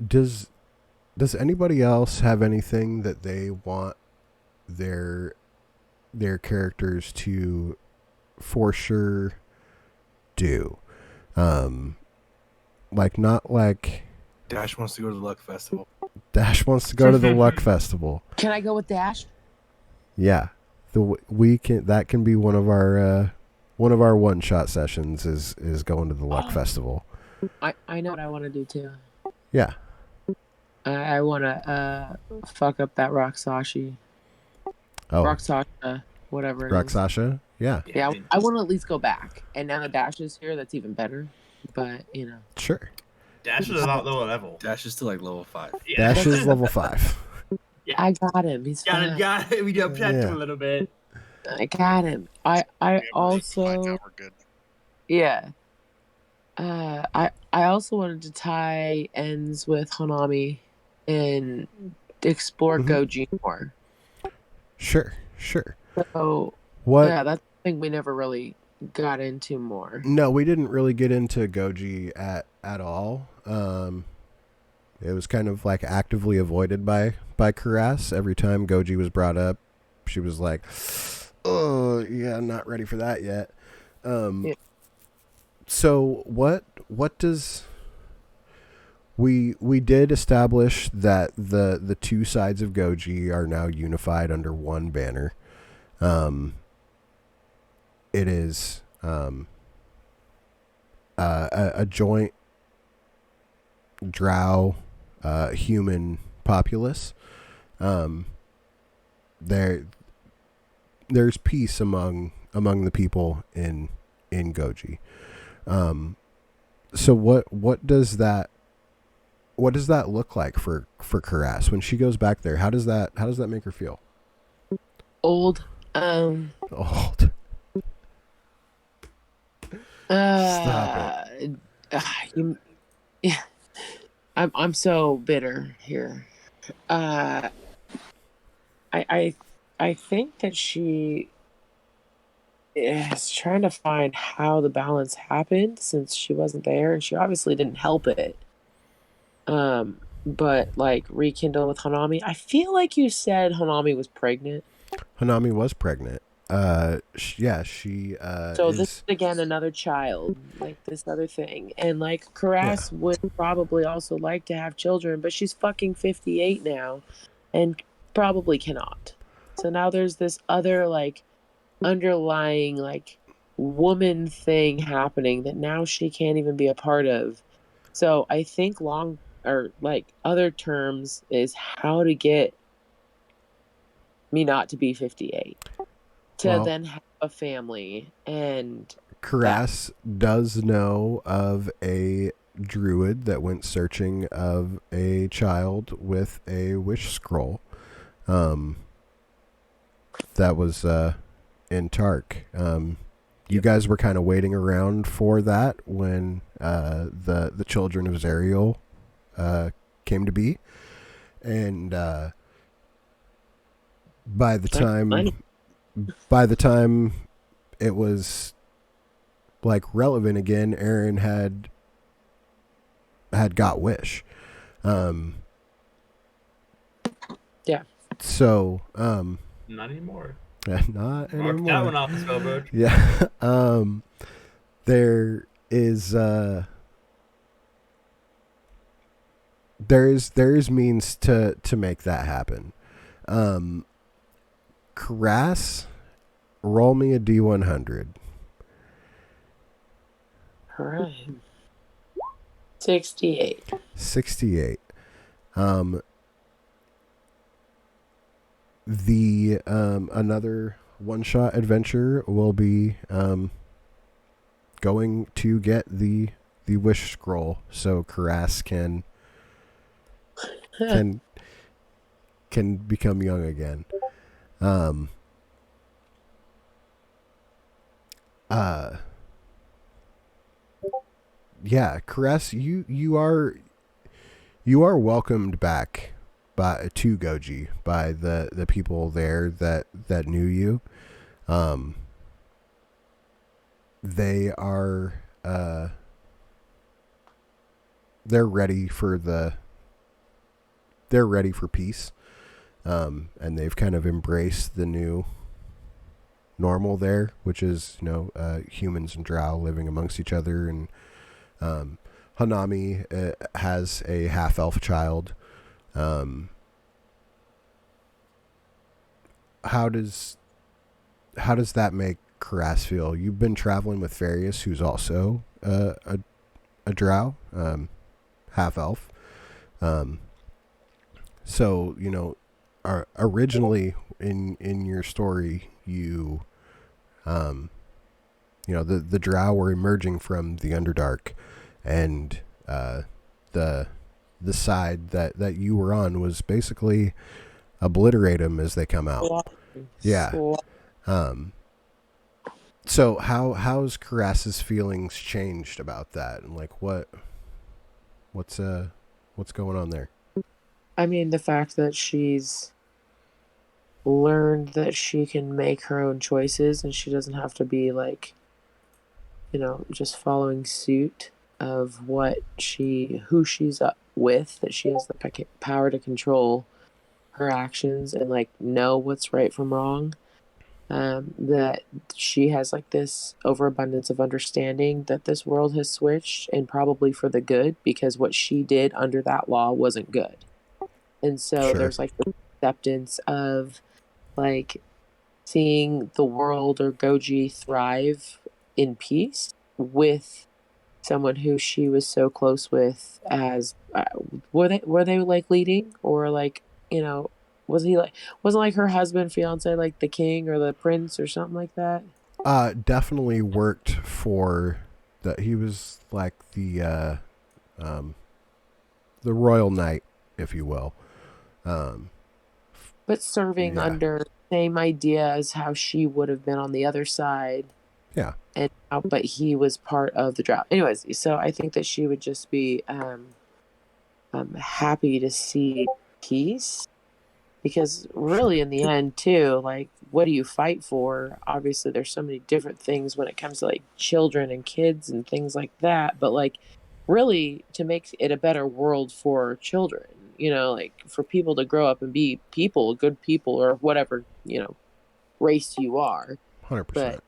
Does anybody else have anything that they want their characters to for sure do? Like not like Dash wants to go to the Luck Festival. Dash wants to go to the Luck Festival. Can I go with Dash? Yeah, that can be one of our one shot sessions is going to the Luck Festival. I know what I want to do too. Yeah. I want to fuck up that Roxashi. Oh, Roxasha, whatever it is. Roxasha? Yeah. Yeah, I want to at least go back. And now that Dash is here, that's even better. But, you know. Sure. Dash is a lot lower level. Dash is still like level 5. Yeah. Dash is level 5. Yeah. I got him. He's fine. Got it. We got protect him a little bit. I got him. I also... We're good. Yeah. I also wanted to tie ends with Hanami and explore Goji more. Sure. So, What? yeah, that's something we never really got into more. No, we didn't really get into Goji at all. It was kind of like actively avoided by Kuras. Every time Goji was brought up, she was like, "Oh, yeah, I'm not ready for that yet." Yeah. So what does we did establish that the two sides of Goji are now unified under one banner. It is a joint drow human populace. There's peace among the people in Goji. So what does that look like for Kuras when she goes back there? How does that make her feel? Old. Old. Stop it. Yeah. I'm so bitter here. I think that she is trying to find how the balance happened since she wasn't there, and she obviously didn't help it. But like rekindle with Hanami. I feel like you said Hanami was pregnant. Hanami was pregnant. She So this is again another child, like this other thing, and like Kuras would probably also like to have children, but she's fucking 58 now, and probably cannot. So now there's this other like underlying like woman thing happening that now she can't even be a part of. So I think other terms is how to get me not to be 58 to then have a family. And Kuras does know of a druid that went searching of a child with a wish scroll. That was in Tark. You guys were kind of waiting around for that when the children of Zariel came to be, and by the time it was like relevant again, Aaron had got Wish. Yeah. So, Not anymore. not Mark anymore. that one off the spellbook. Yeah. There is there is means to make that happen. Crass, roll me a D100. All right. 68. 68. The another one-shot adventure will be going to get the wish scroll so Karas can become young again. Yeah, Karas, you are welcomed back to Goji by the people there that knew you. They are they're ready for peace, and they've kind of embraced the new normal there, which is humans and drow living amongst each other. And Hanami has a half elf child. How does that make Karas feel? You've been traveling with Farius, who's also a drow, half elf. So originally in your story, the drow were emerging from the Underdark, and the side that you were on was basically obliterate them as they come out. Yeah. So how's Karas's feelings changed about that, and like what's going on there? I mean, the fact that she's learned that she can make her own choices and she doesn't have to be like, just following suit of who she's up with, that she has the power to control her actions and like know what's right from wrong. That she has like this overabundance of understanding that this world has switched, and probably for the good, because what she did under that law wasn't good. And so Sure. There's like the acceptance of like seeing the world or Goji thrive in peace with someone who she was so close with. As were they like leading, or like wasn't like her husband, fiance, like the king or the prince or something like that? Definitely worked for that. He was like the royal knight, if you will. But serving under the same idea as how she would have been on the other side. Yeah. But he was part of the drought. Anyways, so I think that she would just be happy to see peace. Because really, in the end, too, like, what do you fight for? Obviously, there's so many different things when it comes to, like, children and kids and things like that. But, like, really, to make it a better world for children, like, for people to grow up and be people, good people, or whatever, race you are. 100%. But,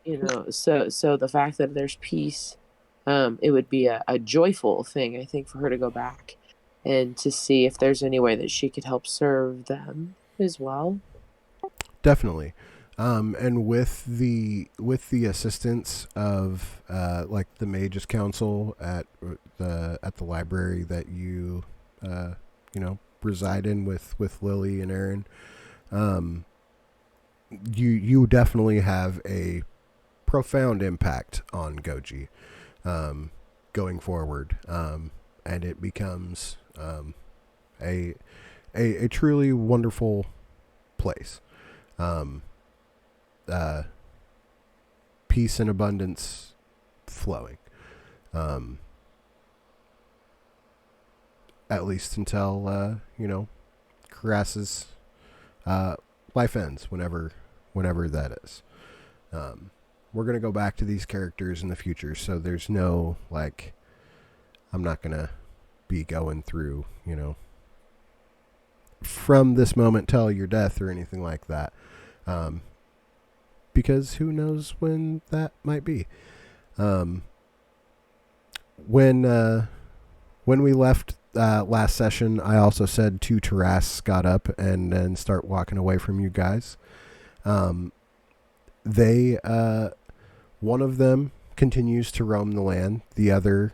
so the fact that there's peace, it would be a joyful thing, I think, for her to go back and to see if there's any way that she could help serve them as well. Definitely. And with the assistance of like the Mages Council at the library that you reside in with Lily and Aaron, you definitely have a profound impact on Goji going forward, and it becomes a truly wonderful place. Peace and abundance flowing. At least until Karas's life ends, whenever that is. we're gonna go back to these characters in the future, so there's no like, I'm not gonna be going through, you know, from this moment till your death or anything like that, because who knows when that might be. When we left last session, I also said 2 Taras got up and then start walking away from you guys. They one of them continues to roam the land. The other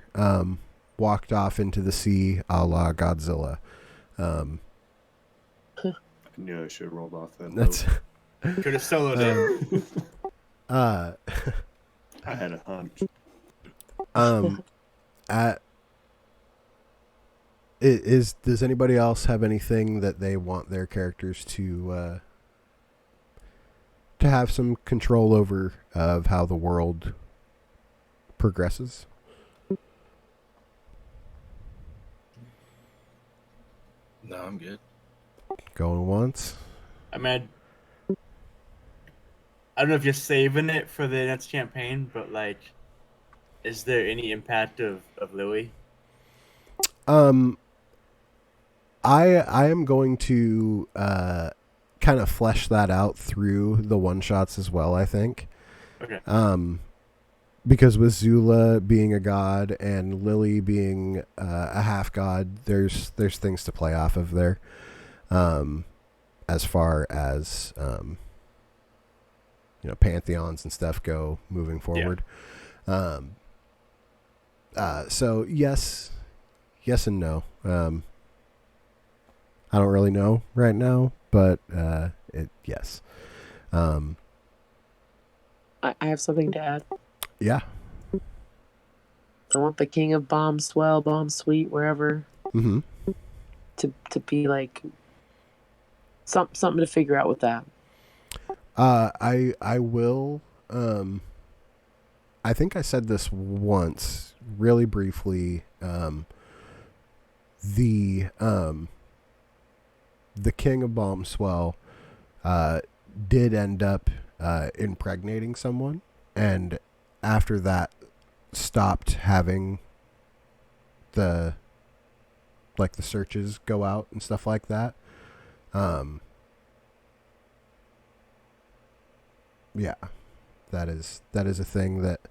walked off into the sea, a la Godzilla. I knew I should have rolled off that That's boat. Could have soloed it. I had a hunch. Does anybody else have anything that they want their characters to have some control over of how the world progresses? No, I'm good. Going once. I mean, I don't know if you're saving it for the next campaign, but like, is there any impact of Lily? I am going to kind of flesh that out through the one shots as well, I think. Okay. Because with Zula being a god and Lily being a half god, there's things to play off of there. As far as pantheons and stuff go moving forward. Yeah. So yes and no. I don't really know right now, but yes. I have something to add. Yeah. I want the king of bomb swell, bomb sweet, wherever. Mm-hmm. To be like something to figure out with that. I will. I think I said this once, really briefly. The king of bomb swell did end up impregnating someone, and after that stopped having the searches go out and stuff like that. Yeah, that is a thing that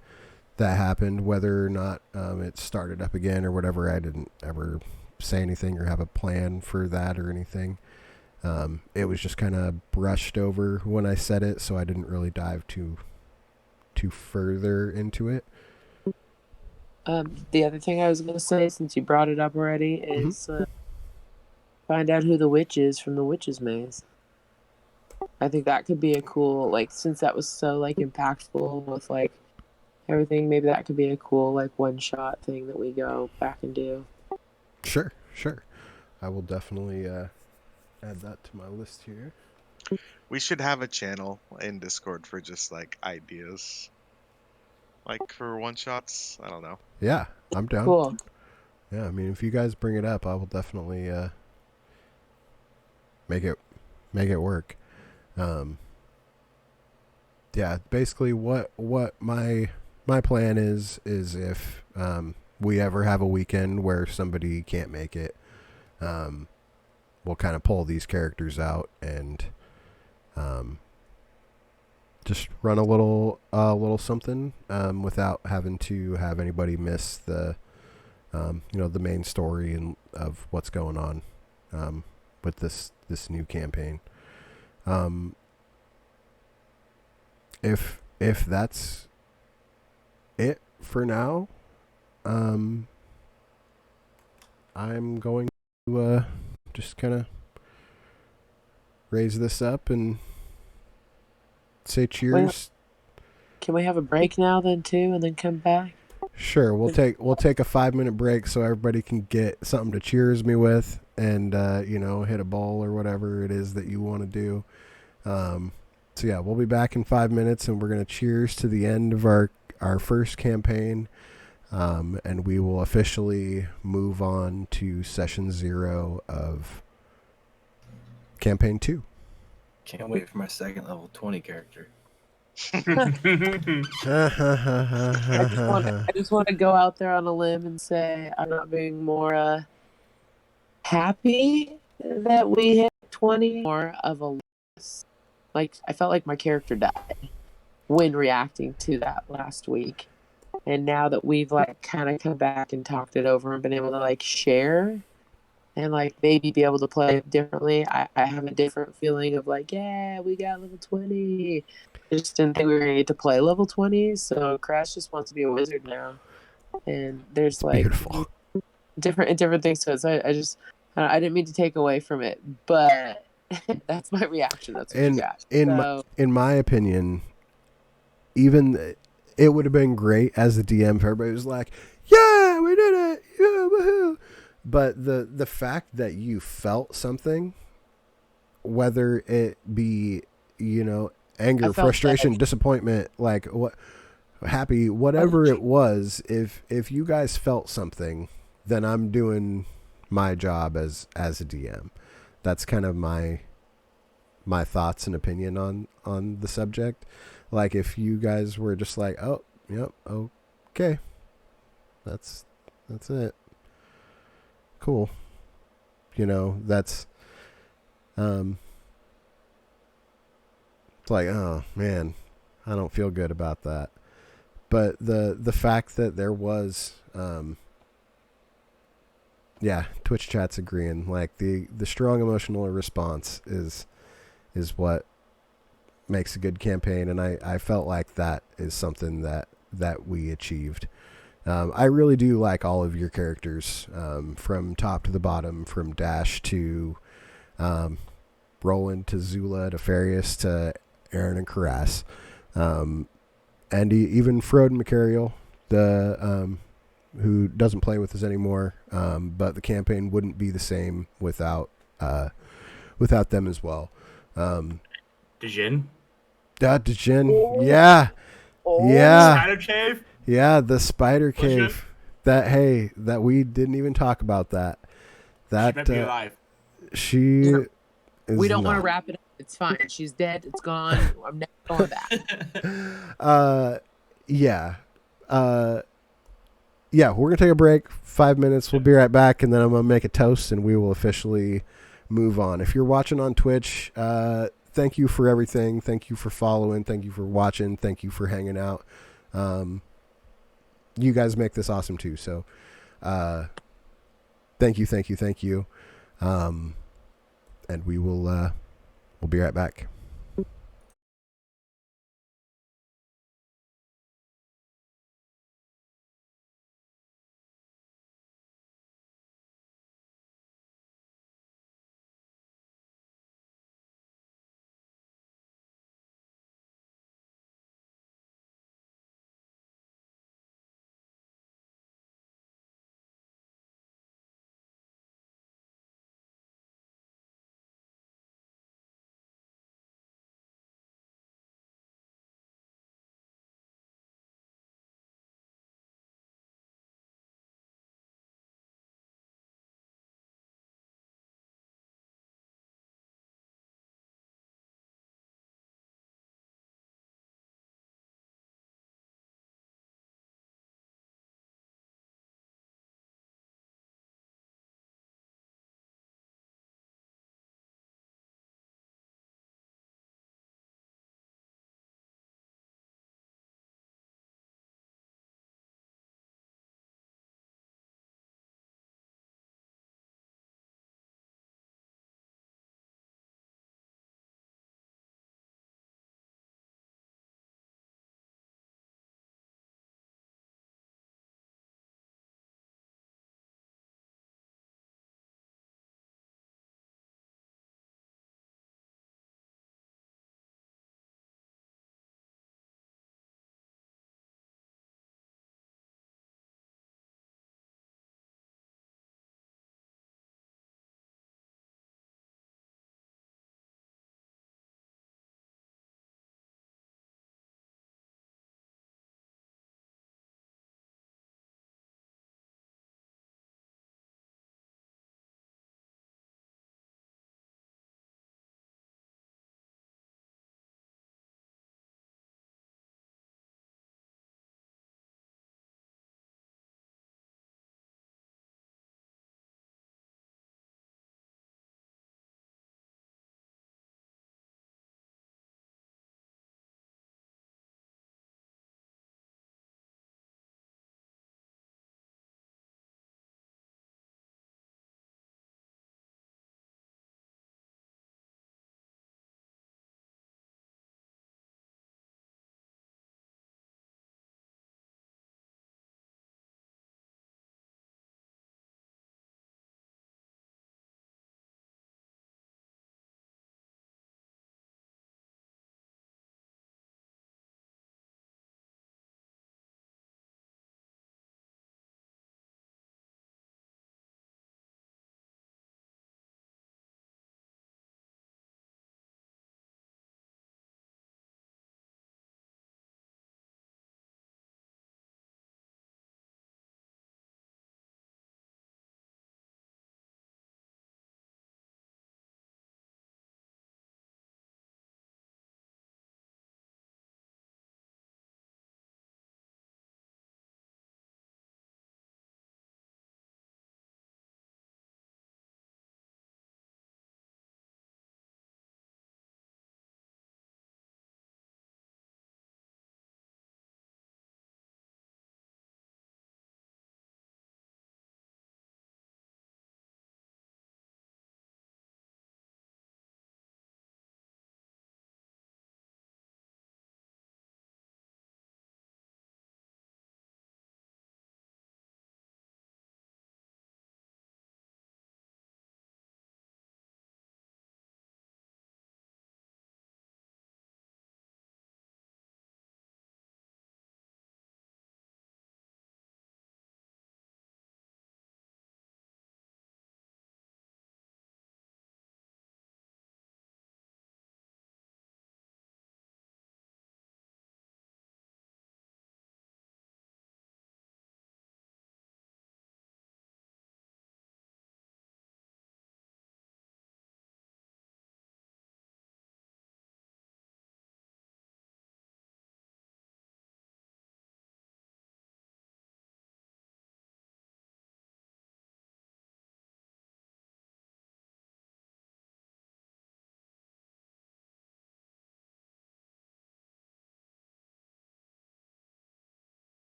happened. Whether or not it started up again or whatever, I didn't ever say anything or have a plan for that or anything. It was just kind of brushed over when I said it, so I didn't really dive too further into it. The other thing I was going to say, since you brought it up already, is find out who the witch is from the witch's maze. I think that could be a cool, like, since that was so, like, impactful with, like, everything, maybe that could be a cool, like, one-shot thing that we go back and do. Sure. I will definitely add that to my list here. We should have a channel in Discord for just like ideas, like for one shots. I don't know. Yeah, I'm down. Cool. Yeah, I mean, if you guys bring it up, I will definitely make it work. Yeah, basically what my plan is if we ever have a weekend where somebody can't make it, we'll kind of pull these characters out and just run a little something without having to have anybody miss the the main story and of what's going on with this new campaign. If that's it for now, I'm going to just kind of raise this up and say cheers. Can we have a break now then too, and then come back? Sure, we'll take a 5-minute break so everybody can get something to cheers me with, and hit a bowl or whatever it is that you want to do. So yeah, we'll be back in 5 minutes, and we're gonna cheers to the end of our first campaign, and we will officially move on to session 0 of campaign 2. Can't wait for my second level 20 character. I just want to go out there on a limb and say I'm not being more happy that we hit 20, more of a loss. Like I felt like my character died when reacting to that last week. And now that we've like kind of come back and talked it over and been able to like share and like maybe be able to play it differently, I have a different feeling of like, yeah, we got level 20. I just didn't think we were gonna get to play level 20, so Crash just wants to be a wizard now. And there's like Beautiful. different things to it. So I didn't mean to take away from it, but that's my reaction. That's what you got. In my opinion, even it would have been great as the DM if everybody was like, "Yeah, we did it! Yeah, woohoo!" But the fact that you felt something, whether it be anger, frustration, disappointment, like what, happy, whatever it was, if you guys felt something, then I'm doing my job as a DM. That's kind of my thoughts and opinion on the subject. Like if you guys were just like, oh, yep, okay, that's it, cool, that's it's like, oh man, I don't feel good about that. But the fact that there was Twitch chat's agreeing, like the strong emotional response is what makes a good campaign, and I felt like that is something that we achieved. I really do like all of your characters, from top to the bottom, from Dash to Roland to Zula to Farius to Aaron and Karas, and even Frode and Macariel, the who doesn't play with us anymore, but the campaign wouldn't be the same without them as well. Djinn? Djinn, yeah. Spider Cave? Yeah, the Spider Cave. That we didn't even talk about that. That she might be alive. She is we don't want to not. wrap it up. It's fine. She's dead. It's gone. I'm never going back. Yeah. Yeah, we're going to take a break, 5 minutes. We'll be right back, and then I'm going to make a toast, and we will officially move on. If you're watching on Twitch, thank you for everything. Thank you for following. Thank you for watching. Thank you for hanging out. You guys make this awesome, too. So thank you. And we will we'll be right back.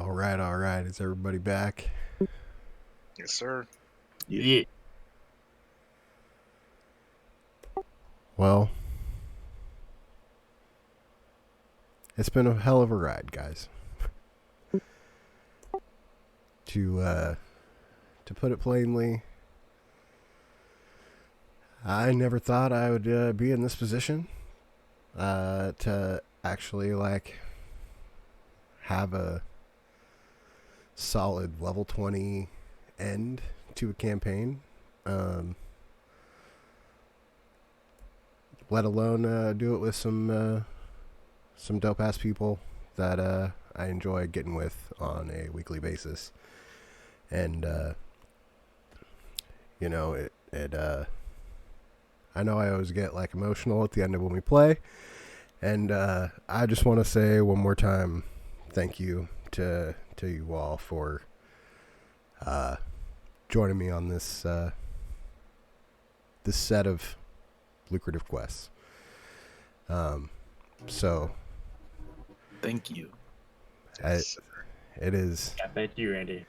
All right. Is everybody back? Yes, sir. Yeah. Well, it's been a hell of a ride, guys. To put it plainly, I never thought I would be in this position to actually like have a solid level 20 end to a campaign, let alone do it with some dope ass people that I enjoy getting with on a weekly basis. And you know, it I know I always get like emotional at the end of when we play, and I just want to say one more time thank you to you all for joining me on this this set of lucrative quests. So Thank you. it is Yeah, thank you, Andy.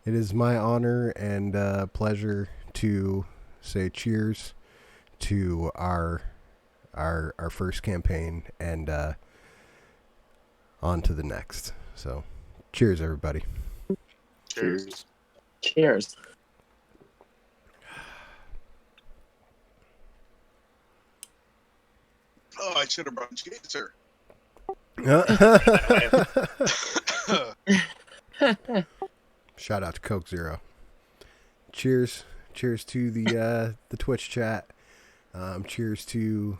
it is my honor and pleasure to say cheers to our first campaign and on to the next. So cheers, everybody. Cheers. Cheers. Oh, I should have brought chaser. Shout out to Coke Zero. Cheers to the Twitch chat. Cheers to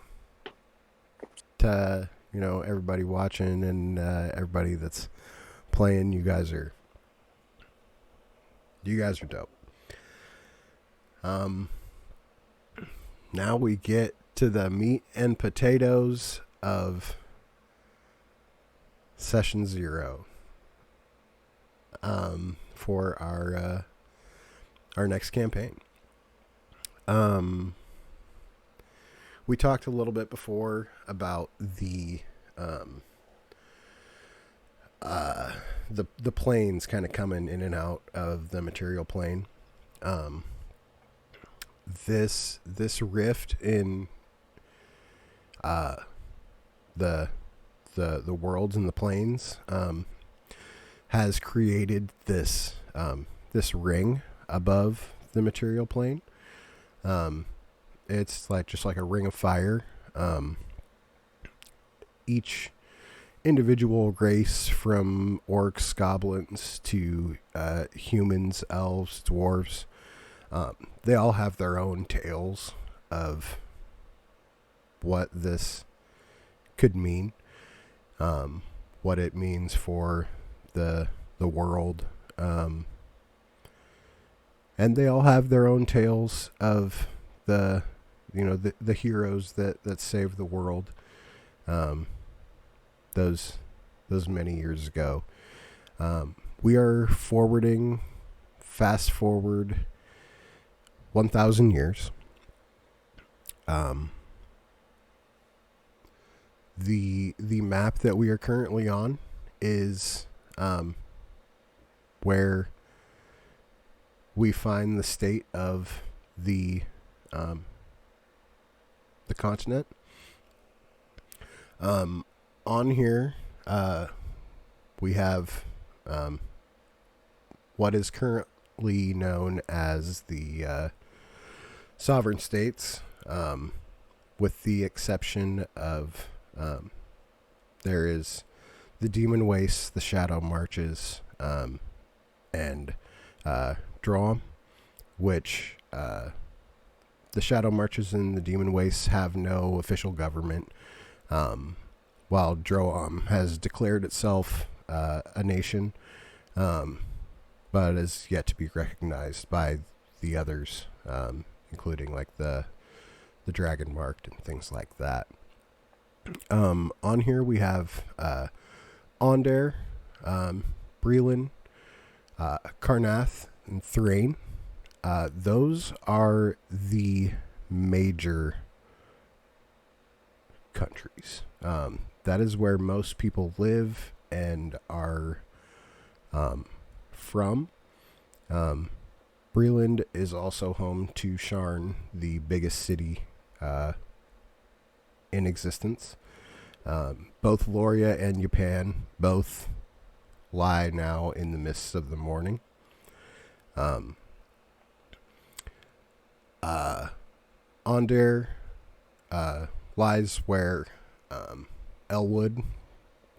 you know, everybody watching and everybody that's playing. You guys are dope. Now we get to the meat and potatoes of session 0 for our next campaign. We talked a little bit before about the planes kind of coming in and out of the material plane. This rift in the worlds and the planes has created this ring above the material plane. It's like just like a ring of fire. Each individual race, from orcs, goblins to humans, elves, dwarves, they all have their own tales of what this could mean, what it means for the world, and they all have their own tales of the heroes that saved the world those many years ago. We are fast forward 1,000 years. The map that we are currently on is where we find the state of the continent. On here, we have what is currently known as the sovereign states, with the exception of there is the Demon Wastes, the Shadow Marches, and Draw'em, which the Shadow Marches and the Demon Wastes have no official government, while Draw'em has declared itself a nation, but is yet to be recognized by the others, including like the Dragon Marked and things like that. On here we have Onder, Breland, Karnath, and Thrain. Those are the major countries. That is where most people live and are from. Breland is also home to Sharn, the biggest city in existence. Both Loria and Japan both lie now in the mists of the morning. Onder lies where Elwood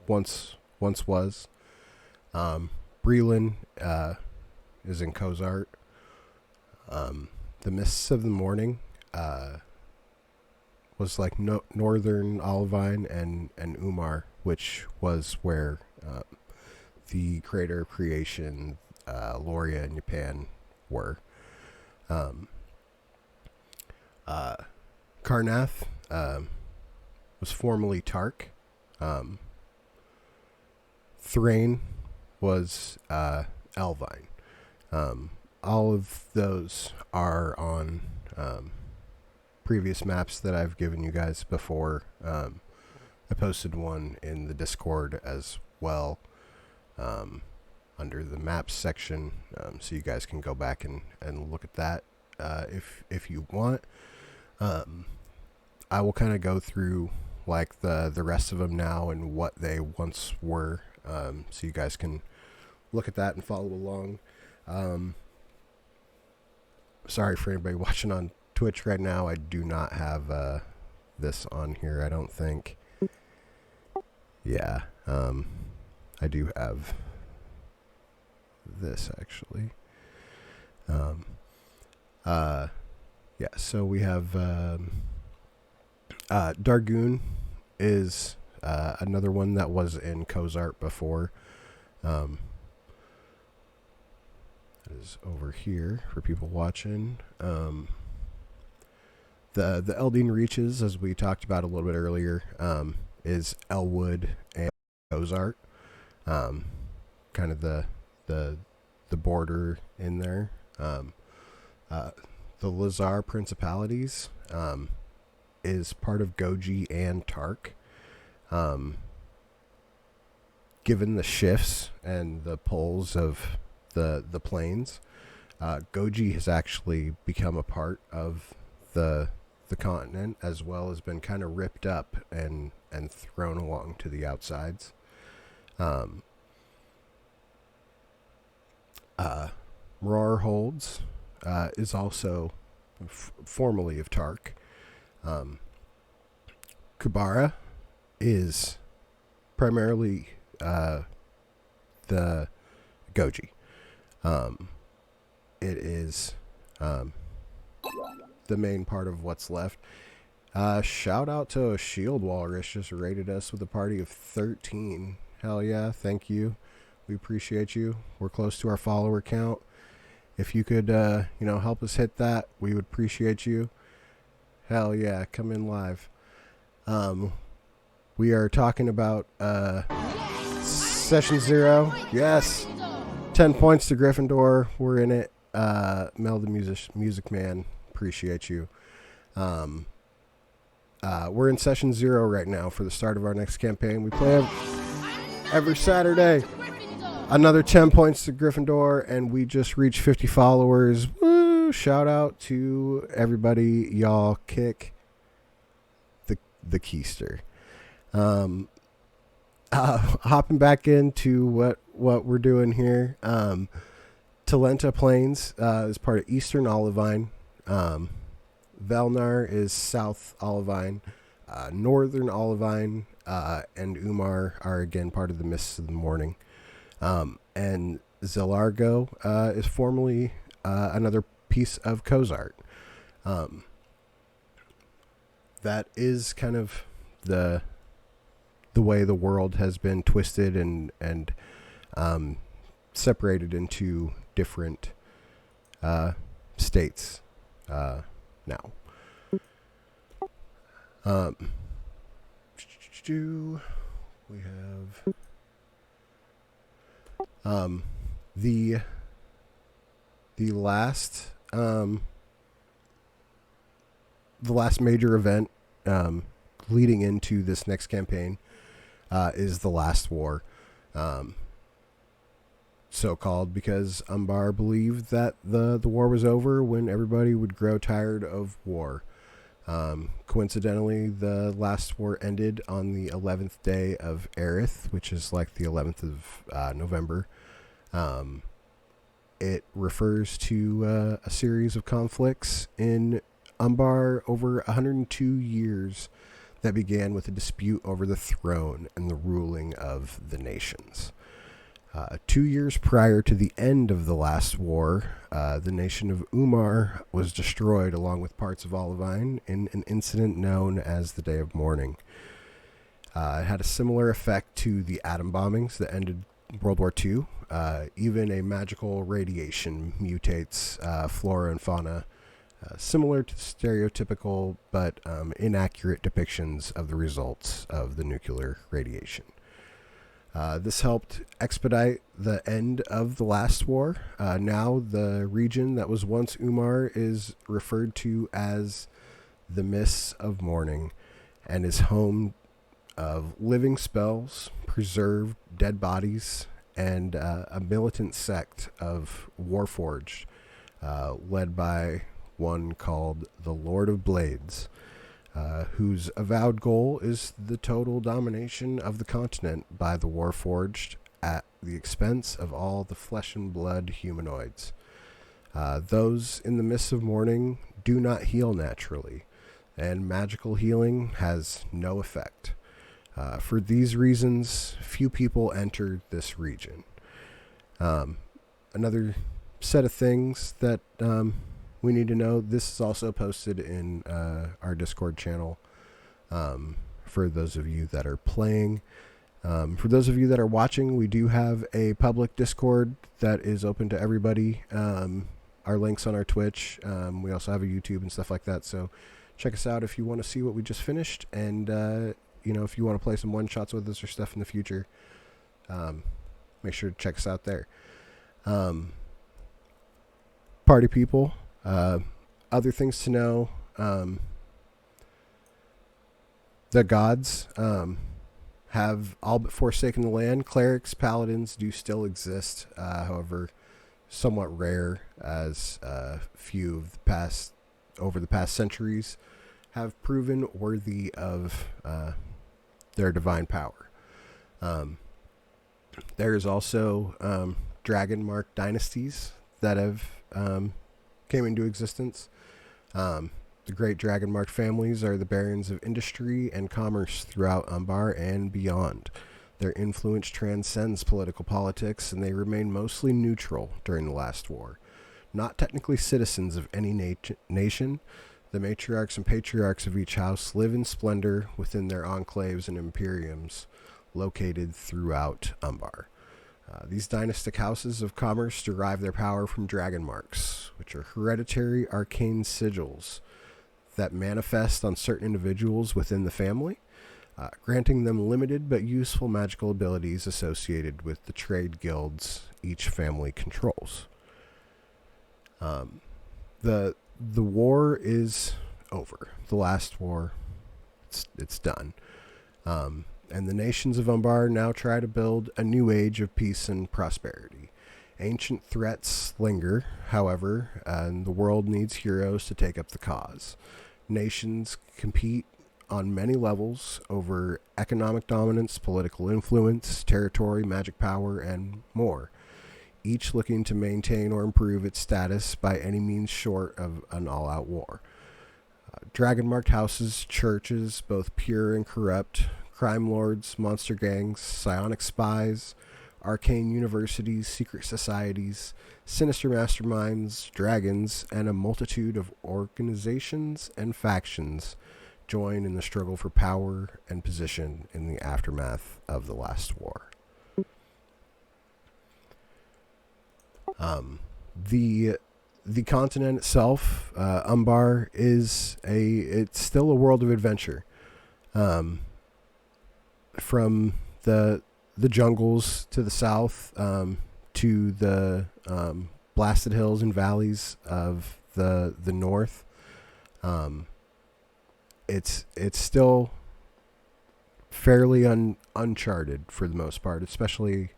once was. Breland is in Kozart. The mists of the morning was like northern Olivine and Umar, which was where the creator of creation, Loria and Japan were. Karnath was formerly Tark. Thrain was Elvine. All of those are on previous maps that I've given you guys before. I posted one in the Discord as well, under the maps section, so you guys can go back and look at that if you want. I will kind of go through like the rest of them now and what they once were, so you guys can look at that and follow along. Sorry for anybody watching on Twitch right now. I do not have this on here, I don't think. Yeah, I do have this actually. Yeah, so we have Dargoon is another one that was in Kozart before. That is over here for people watching. The Eldine Reaches, as we talked about a little bit earlier, is Elwood and Kozart. Kind of the border in there. The Lazar Principalities is part of Goji and Tark. Given the shifts and the pulls of the planes, Goji has actually become a part of the continent, as well as been kind of ripped up and thrown along to the outsides. Mrar Holds is also formerly of Tark. Kubara is primarily the Goji. It is the main part of what's left. Shout out to a Shield Walrus, just rated us with a party of 13. Hell yeah, thank you. We appreciate you. We're close to our follower count. If you could, help us hit that, we would appreciate you. Hell yeah, come in live. We are talking about Session 0. Yes. 10 points to Gryffindor. We're in it. Mel the music man. Appreciate you. We're in Session 0 right now for the start of our next campaign. We play every Saturday. Another 10 points to Gryffindor, and we just reached 50 followers. Woo! Shout out to everybody. Y'all kick the keister. Hopping back into what we're doing here. Talenta Plains is part of Eastern Olivine. Velnar is South Olivine. Northern Olivine and Umar are again part of the Mists of the Morning. And Zelargo is formerly another piece of Kozart. That is kind of the way the world has been twisted and separated into different states now. We have the last major event leading into this next campaign is the Last War. so called because Umbar believed that the war was over when everybody would grow tired of war. Coincidentally, the last war ended on the 11th day of Aerith, which is like the 11th of November. It refers to a series of conflicts in Umbar over 102 years that began with a dispute over the throne and the ruling of the nations. 2 years prior to the end of the last war, the nation of Umar was destroyed along with parts of Olivine in an incident known as the Day of Mourning. It had a similar effect to the atom bombings that ended World War II. Even a magical radiation mutates flora and fauna, similar to stereotypical but inaccurate depictions of the results of the nuclear radiation. This helped expedite the end of the last war. Now the region that was once Umar is referred to as the Mists of Mourning and is home of living spells, preserved dead bodies, and a militant sect of Warforged led by one called the Lord of Blades, whose avowed goal is the total domination of the continent by the Warforged at the expense of all the flesh and blood humanoids. Those in the Mists of Mourning do not heal naturally, and magical healing has no effect. For these reasons, few people enter this region. Another set of things that we need to know, this is also posted in our Discord channel for those of you that are playing. For those of you that are watching, we do have a public Discord that is open to everybody. Our links on our Twitch. We also have a YouTube and stuff like that. So check us out if you want to see what we just finished. And, if you want to play some one-shots with us or stuff in the future, make sure to check us out there. Party people. Other things to know. The gods have all but forsaken the land. Clerics, paladins do still exist, however, somewhat rare, as few of over the past centuries have proven worthy of their divine power. There's also dragon mark dynasties that have came into existence. The great dragon mark families are the barons of industry and commerce throughout Umbar and beyond. Their influence transcends political politics, and they remain mostly neutral during the last war. Not technically citizens of any nation, the matriarchs and patriarchs of each house live in splendor within their enclaves and imperiums located throughout Umbar. These dynastic houses of commerce derive their power from dragon marks, which are hereditary arcane sigils that manifest on certain individuals within the family, granting them limited but useful magical abilities associated with the trade guilds each family controls. The war is over. The last war, it's done. And the nations of Umbar now try to build a new age of peace and prosperity. Ancient threats linger, however, and the world needs heroes to take up the cause. Nations compete on many levels over economic dominance, political influence, territory, magic power, and more, each looking to maintain or improve its status by any means short of an all-out war. Dragon-marked houses, churches, both pure and corrupt, crime lords, monster gangs, psionic spies, arcane universities, secret societies, sinister masterminds, dragons, and a multitude of organizations and factions join in the struggle for power and position in the aftermath of the last war. The continent itself, Umbar, it's still a world of adventure. From the jungles to the south, to the blasted hills and valleys of the north, it's still fairly uncharted for the most part, especially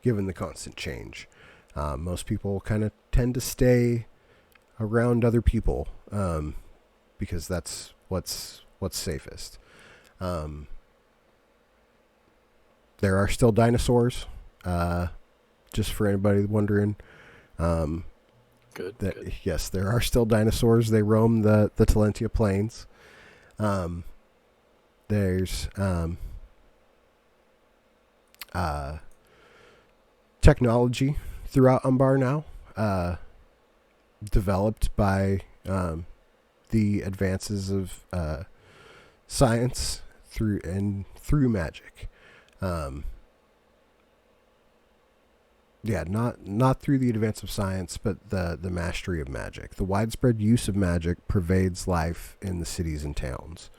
given the constant change. Most people kind of tend to stay around other people because that's what's safest. There are still dinosaurs, just for anybody wondering. Good. Yes, there are still dinosaurs. They roam the Talentia Plains. There's technology throughout Umbar now, developed by the advances of science through magic. Not through the advance of science, but the mastery of magic. The widespread use of magic pervades life in the cities and towns.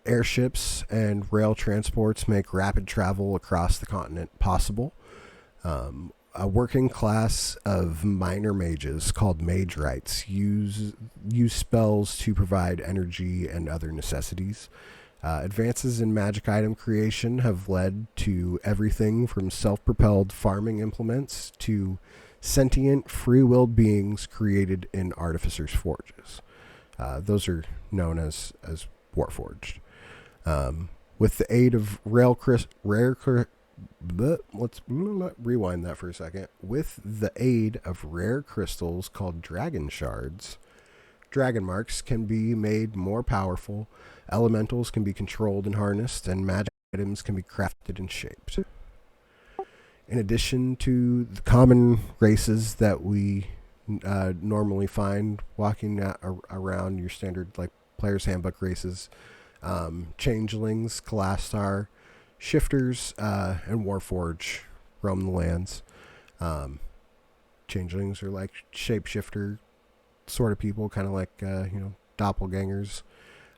Airships and rail transports make rapid travel across the continent possible. A working class of minor mages called mage rights use spells to provide energy and other necessities. Advances in magic item creation have led to everything from self-propelled farming implements to sentient, free-willed beings created in artificers' forges. Those are known as Warforged. With the aid of let's rewind that for a second. With the aid of rare crystals called dragon shards, dragon marks can be made more powerful, elementals can be controlled and harnessed, and magic items can be crafted and shaped. In addition to the common races that we normally find walking around your standard like player's handbook races, Changelings, Kalastar, Shifters, and Warforge roam the lands. Changelings are like shapeshifter sort of people, kind of like doppelgangers.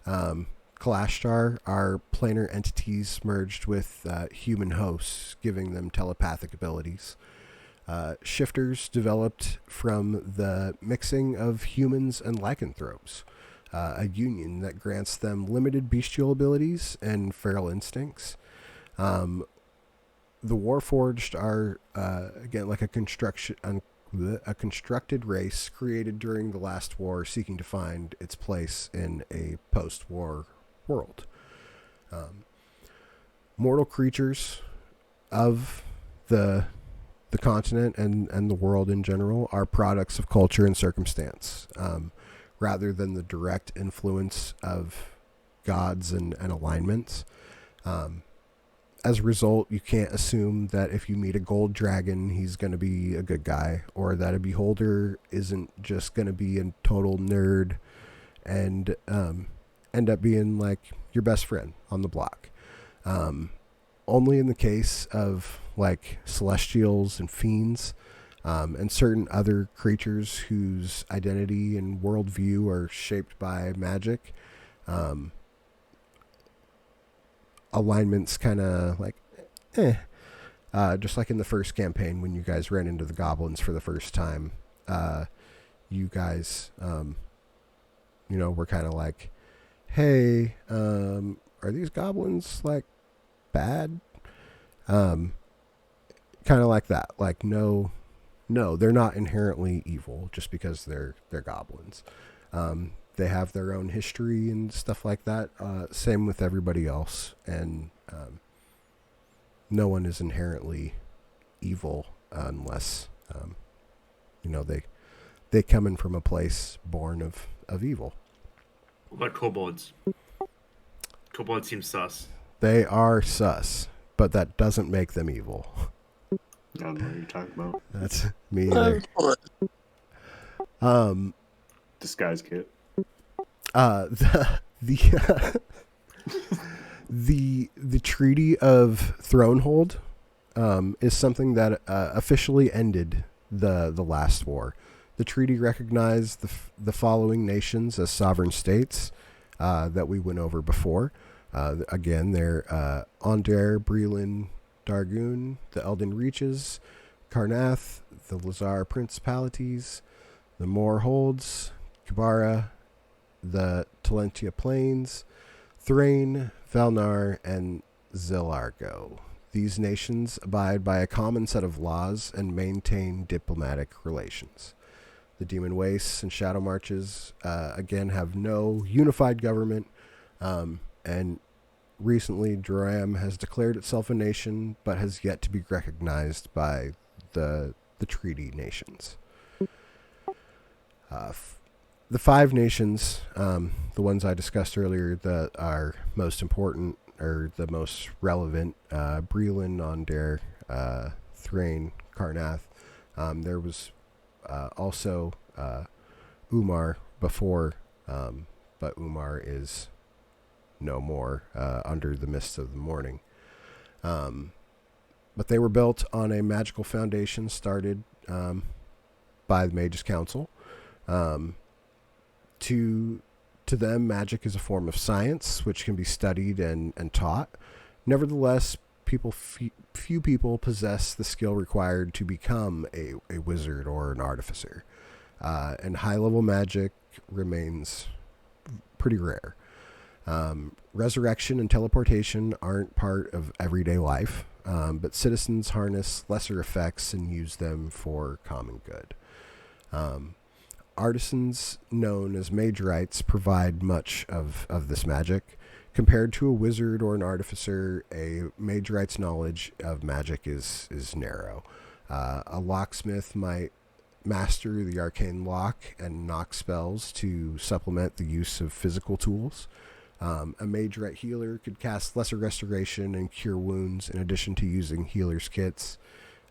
Kalastar are planar entities merged with human hosts, giving them telepathic abilities. Shifters developed from the mixing of humans and lycanthropes, a union that grants them limited bestial abilities and feral instincts. The Warforged are again like a constructed race created during the last war, seeking to find its place in a post-war world. Mortal creatures of the continent and the world in general are products of culture and circumstance, rather than the direct influence of gods and alignments. As a result, you can't assume that if you meet a gold dragon, he's going to be a good guy, or that a beholder isn't just going to be a total nerd and end up being like your best friend on the block. Only in the case of like celestials and fiends, and certain other creatures whose identity and worldview are shaped by magic, alignments kind of like just like in the first campaign when you guys ran into the goblins for the first time, you guys were kind of like, hey, are these goblins like bad? Kind of like that, like no, they're not inherently evil just because they're goblins. They have their own history and stuff like that. Same with everybody else. And no one is inherently evil unless, they come in from a place born of evil. What about kobolds? Kobolds seem sus. They are sus, but that doesn't make them evil. I don't know what you're talking about. That's me either. Disguise kit. The Treaty of Thronehold is something that officially ended the last war. The treaty recognized the following nations as sovereign states that we went over before. Again, they're Onder, Breland, Dargoon, the Elden Reaches, Karnath, the Lazar Principalities, the Moorholds, Kibara, the Talentia Plains, Thrain, Velnar, and Zilargo, These nations abide by a common set of laws and maintain diplomatic relations. The Demon Wastes and Shadow Marches, again, have no unified government, and recently Dram has declared itself a nation, but has yet to be recognized by the treaty nations. The five nations, the ones I discussed earlier that are most important or the most relevant, Breland, Ondare, Thrain, Karnath. There was also Umar before, but Umar is no more under the mist of the Mourning. But they were built on a magical foundation started by the Mages Council. To them, magic is a form of science which can be studied and taught. Nevertheless, few people possess the skill required to become a wizard or an artificer. And high-level magic remains pretty rare. Resurrection and teleportation aren't part of everyday life, but citizens harness lesser effects and use them for common good. Artisans known as Magerites provide much of this magic. Compared to a wizard or an artificer, a Magerite's knowledge of magic is narrow. A locksmith might master the arcane lock and knock spells to supplement the use of physical tools. A Magerite healer could cast lesser restoration and cure wounds in addition to using healer's kits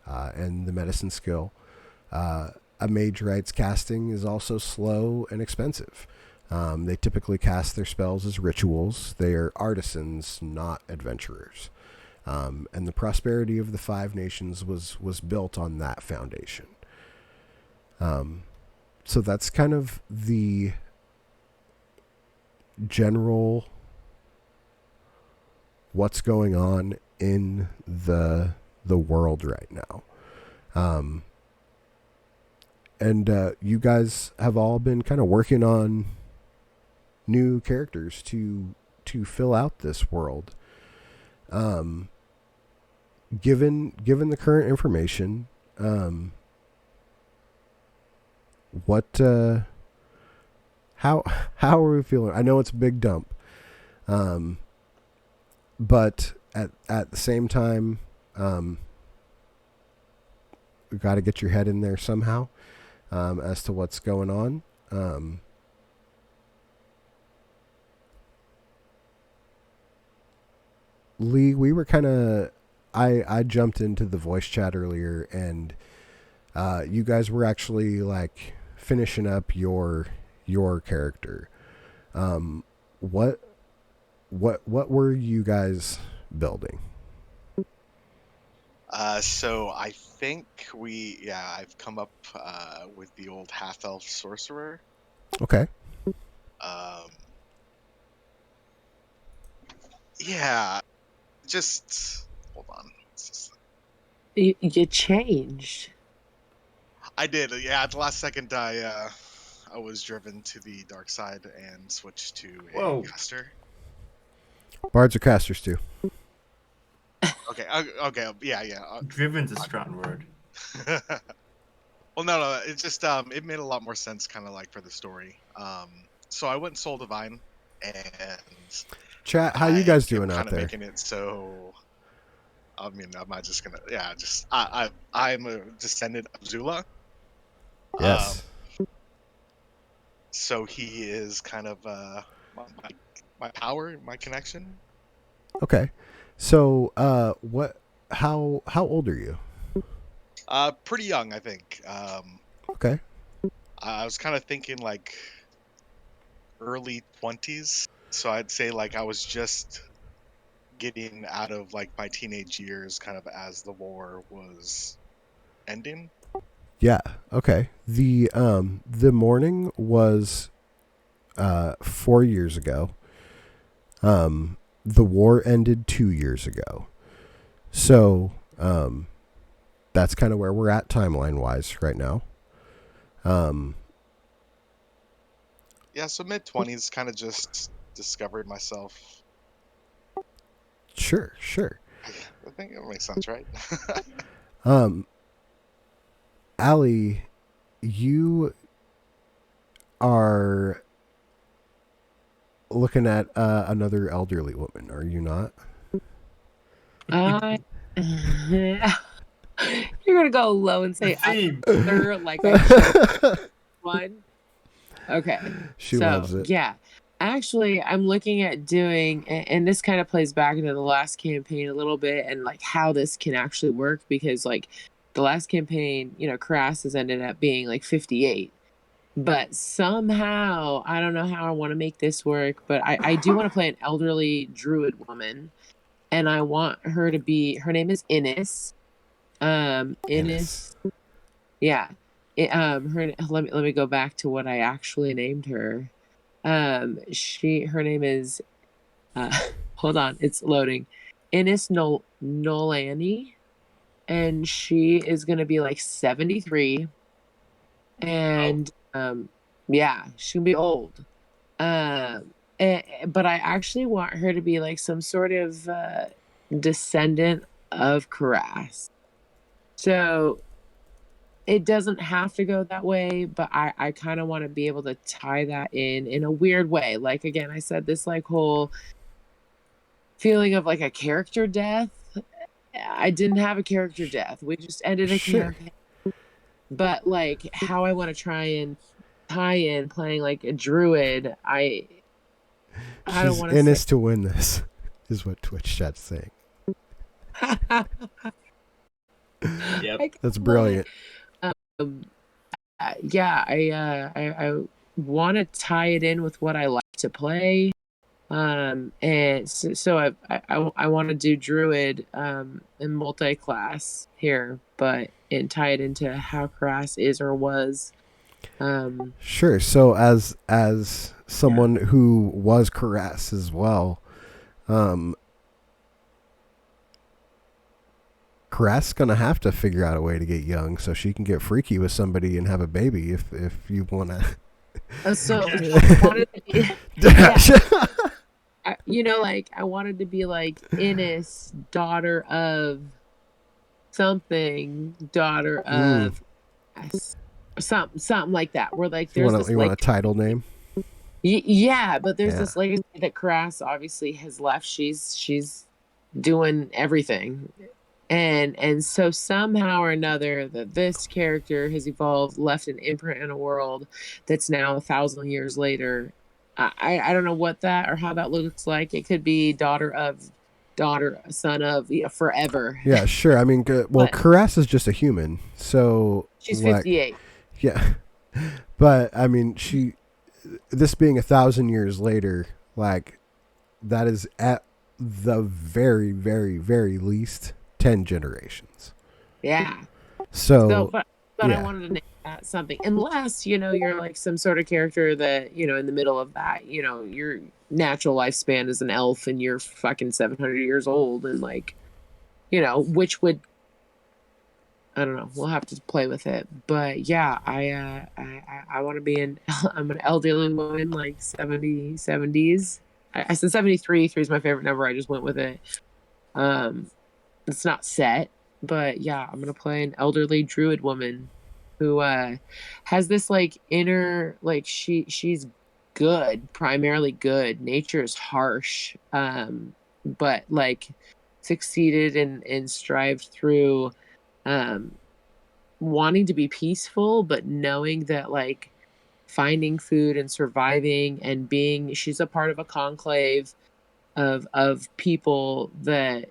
and the medicine skill. A Magerite's casting is also slow and expensive. They typically cast their spells as rituals. They are artisans, not adventurers. And the prosperity of the five nations was built on that foundation. So that's kind of the general what's going on in the world right now. And you guys have all been kind of working on new characters to fill out this world. Given the current information, how are we feeling? I know it's a big dump, but at the same time, we got to get your head in there somehow. As to what's going on. Lee, we were kind of... I jumped into the voice chat earlier, and you guys were actually, like, finishing up your character. What were you guys building? So I think I've come up with the old half-elf sorcerer. Okay. Yeah, just hold on. You changed. I did. Yeah, at the last second, I was driven to the dark side and switched to a caster. Bards are casters too. Okay. Yeah. Driven's a strong word. Well, no. It just it made a lot more sense, kind of like for the story. So I went Soul Divine, and Chat, how you guys doing out kind of there? making it so. I mean, I'm not just gonna. Yeah, just I'm a descendant of Zula. Yes. So he is kind of my power, my connection. Okay. So, how old are you? Pretty young, I think. Okay. I was kind of thinking like early 20s. So I'd say like I was just getting out of like my teenage years, kind of as the war was ending. Yeah. Okay. The Mourning was 4 years ago. The war ended 2 years ago. So, that's kind of where we're at timeline-wise right now. Yeah, so mid-20s, kind of just discovered myself. Sure. I think it makes sense, right? Allie, you are looking at another elderly woman, are you not? You're gonna go low and say Theme. other like I chose one. Okay, She so loves it. yeah, actually, I'm looking at doing, and this kind of plays back into the last campaign a little bit, and like how this can actually work because like the last campaign, Crass has ended up being like 58. But somehow, I don't know how I want to make this work, but I do want to play an elderly druid woman, and I want her to be, her name is Innis. Innis, yeah. Let me go back to what I actually named her. Her name is, hold on, it's loading. Innis Nolani, and she is gonna be like 73, and yeah, she's gonna be old. But I actually want her to be like some sort of descendant of Karas. So it doesn't have to go that way, but I kind of want to be able to tie that in a weird way. Like again, I said this like whole feeling of like a character death. I didn't have a character death. We just ended a Sure. campaign. But like how I want to try and tie in playing like a druid, I don't She's want in to us to win this, is what Twitch chat's saying. say. Yep. That's brilliant. Um, yeah, I want to tie it in with what I like to play. And so I want to do druid in multi-class here, but and tie it into how Crass is or was. Sure. So as someone who was Caress as well, Caress gonna have to figure out a way to get young so she can get freaky with somebody and have a baby if you wanna. So Yeah. I wanted yeah, I wanted to be like Innis, daughter of something, daughter of something like that. Where like You there's want this a title name? yeah, but there's Yeah. this legacy that Crass obviously has left. She's doing everything. And so somehow or another that this character has evolved, left an imprint in a world that's now 1,000 years later. I don't know what that or how that looks like. It could be son of, forever. Yeah, sure. I mean, well, But Caress is just a human, so she's like, 58. yeah. But I mean, this being 1,000 years later, like that is at the very, very, very least 10 generations. Yeah. So But yeah. I wanted to name that something. Unless, you're like some sort of character that, in the middle of that, your natural lifespan is an elf and you're fucking 700 years old and like, which would, I don't know, we'll have to play with it. But yeah, I want to be I'm an elderly woman, like 70s. I said 73. 3 is my favorite number. I just went with it. It's not set, but yeah, I'm gonna play an elderly druid woman who has this like inner, like she's good, primarily good. Nature is harsh, but like succeeded and strived through wanting to be peaceful, but knowing that like finding food and surviving and being, she's a part of a conclave of people that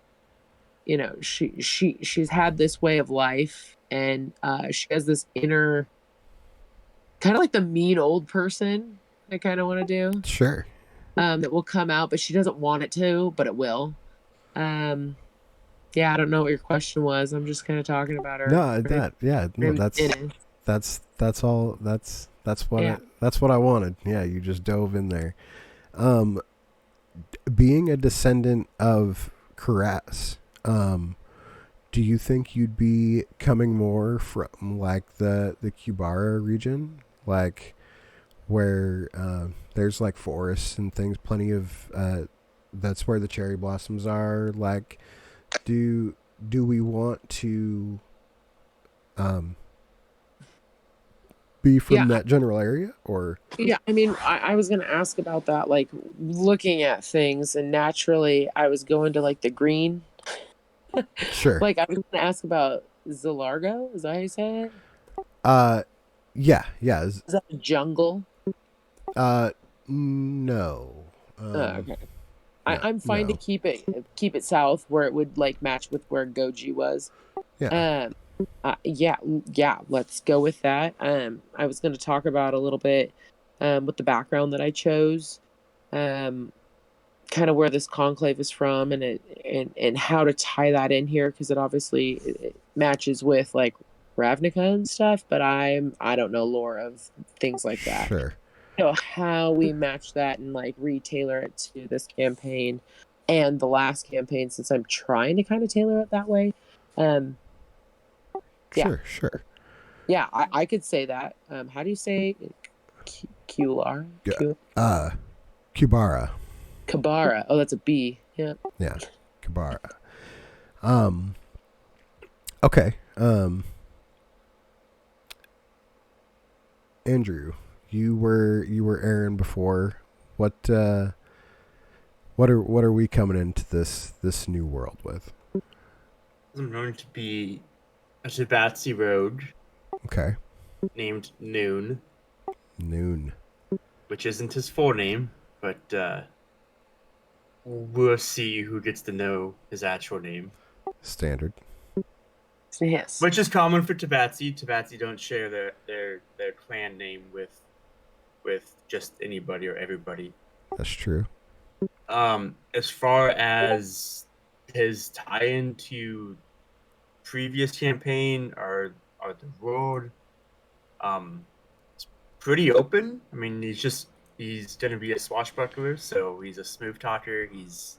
she's had this way of life, and she has this inner kind of like the mean old person I kind of want to do, Sure. that will come out, but she doesn't want it to, but it will. Yeah, I don't know what your question was. I'm just kind of talking about her. No, that's all. That's what I wanted. Yeah, you just dove in there. Being a descendant of Caress, do you think you'd be coming more from like the Kubara region, like where there's like forests and things, plenty of that's where the cherry blossoms are, like do we want to be from that general area, or? Yeah, I mean, I was gonna ask about that, like looking at things, and naturally, I was going to like the green. Sure. Like I was gonna ask about Zalargo. Is that how you say it? Yeah. Is that a jungle? No. Okay. No, I'm fine to no. keep it south where it would like match with where Goji was. Yeah. Yeah, let's go with that. I was going to talk about a little bit with the background that I chose, kind of where this conclave is from, and how to tie that in here because it matches with like Ravnica and stuff. But I don't know lore of things like that. Sure. So how we match that and like retailor it to this campaign and the last campaign, since I'm trying to kind of tailor it that way. Yeah. Sure. Yeah, I could say that. How do you say Kular? Kubara. Kabara. Oh, that's a B. Yeah. Yeah. Kubara. Okay. Andrew, you were Aaron before. What are we coming into this new world with? I'm going to be a Tabaxi rogue. Okay. Named Noon. Noon. Which isn't his full name, but we'll see who gets to know his actual name. Standard. Yes. Which is common for Tabaxi. Tabaxi don't share their clan name with just anybody or everybody. That's true. As far as his tie-in to previous campaign or the road, it's pretty open. I mean, he's gonna be a swashbuckler, so he's a smooth talker. He's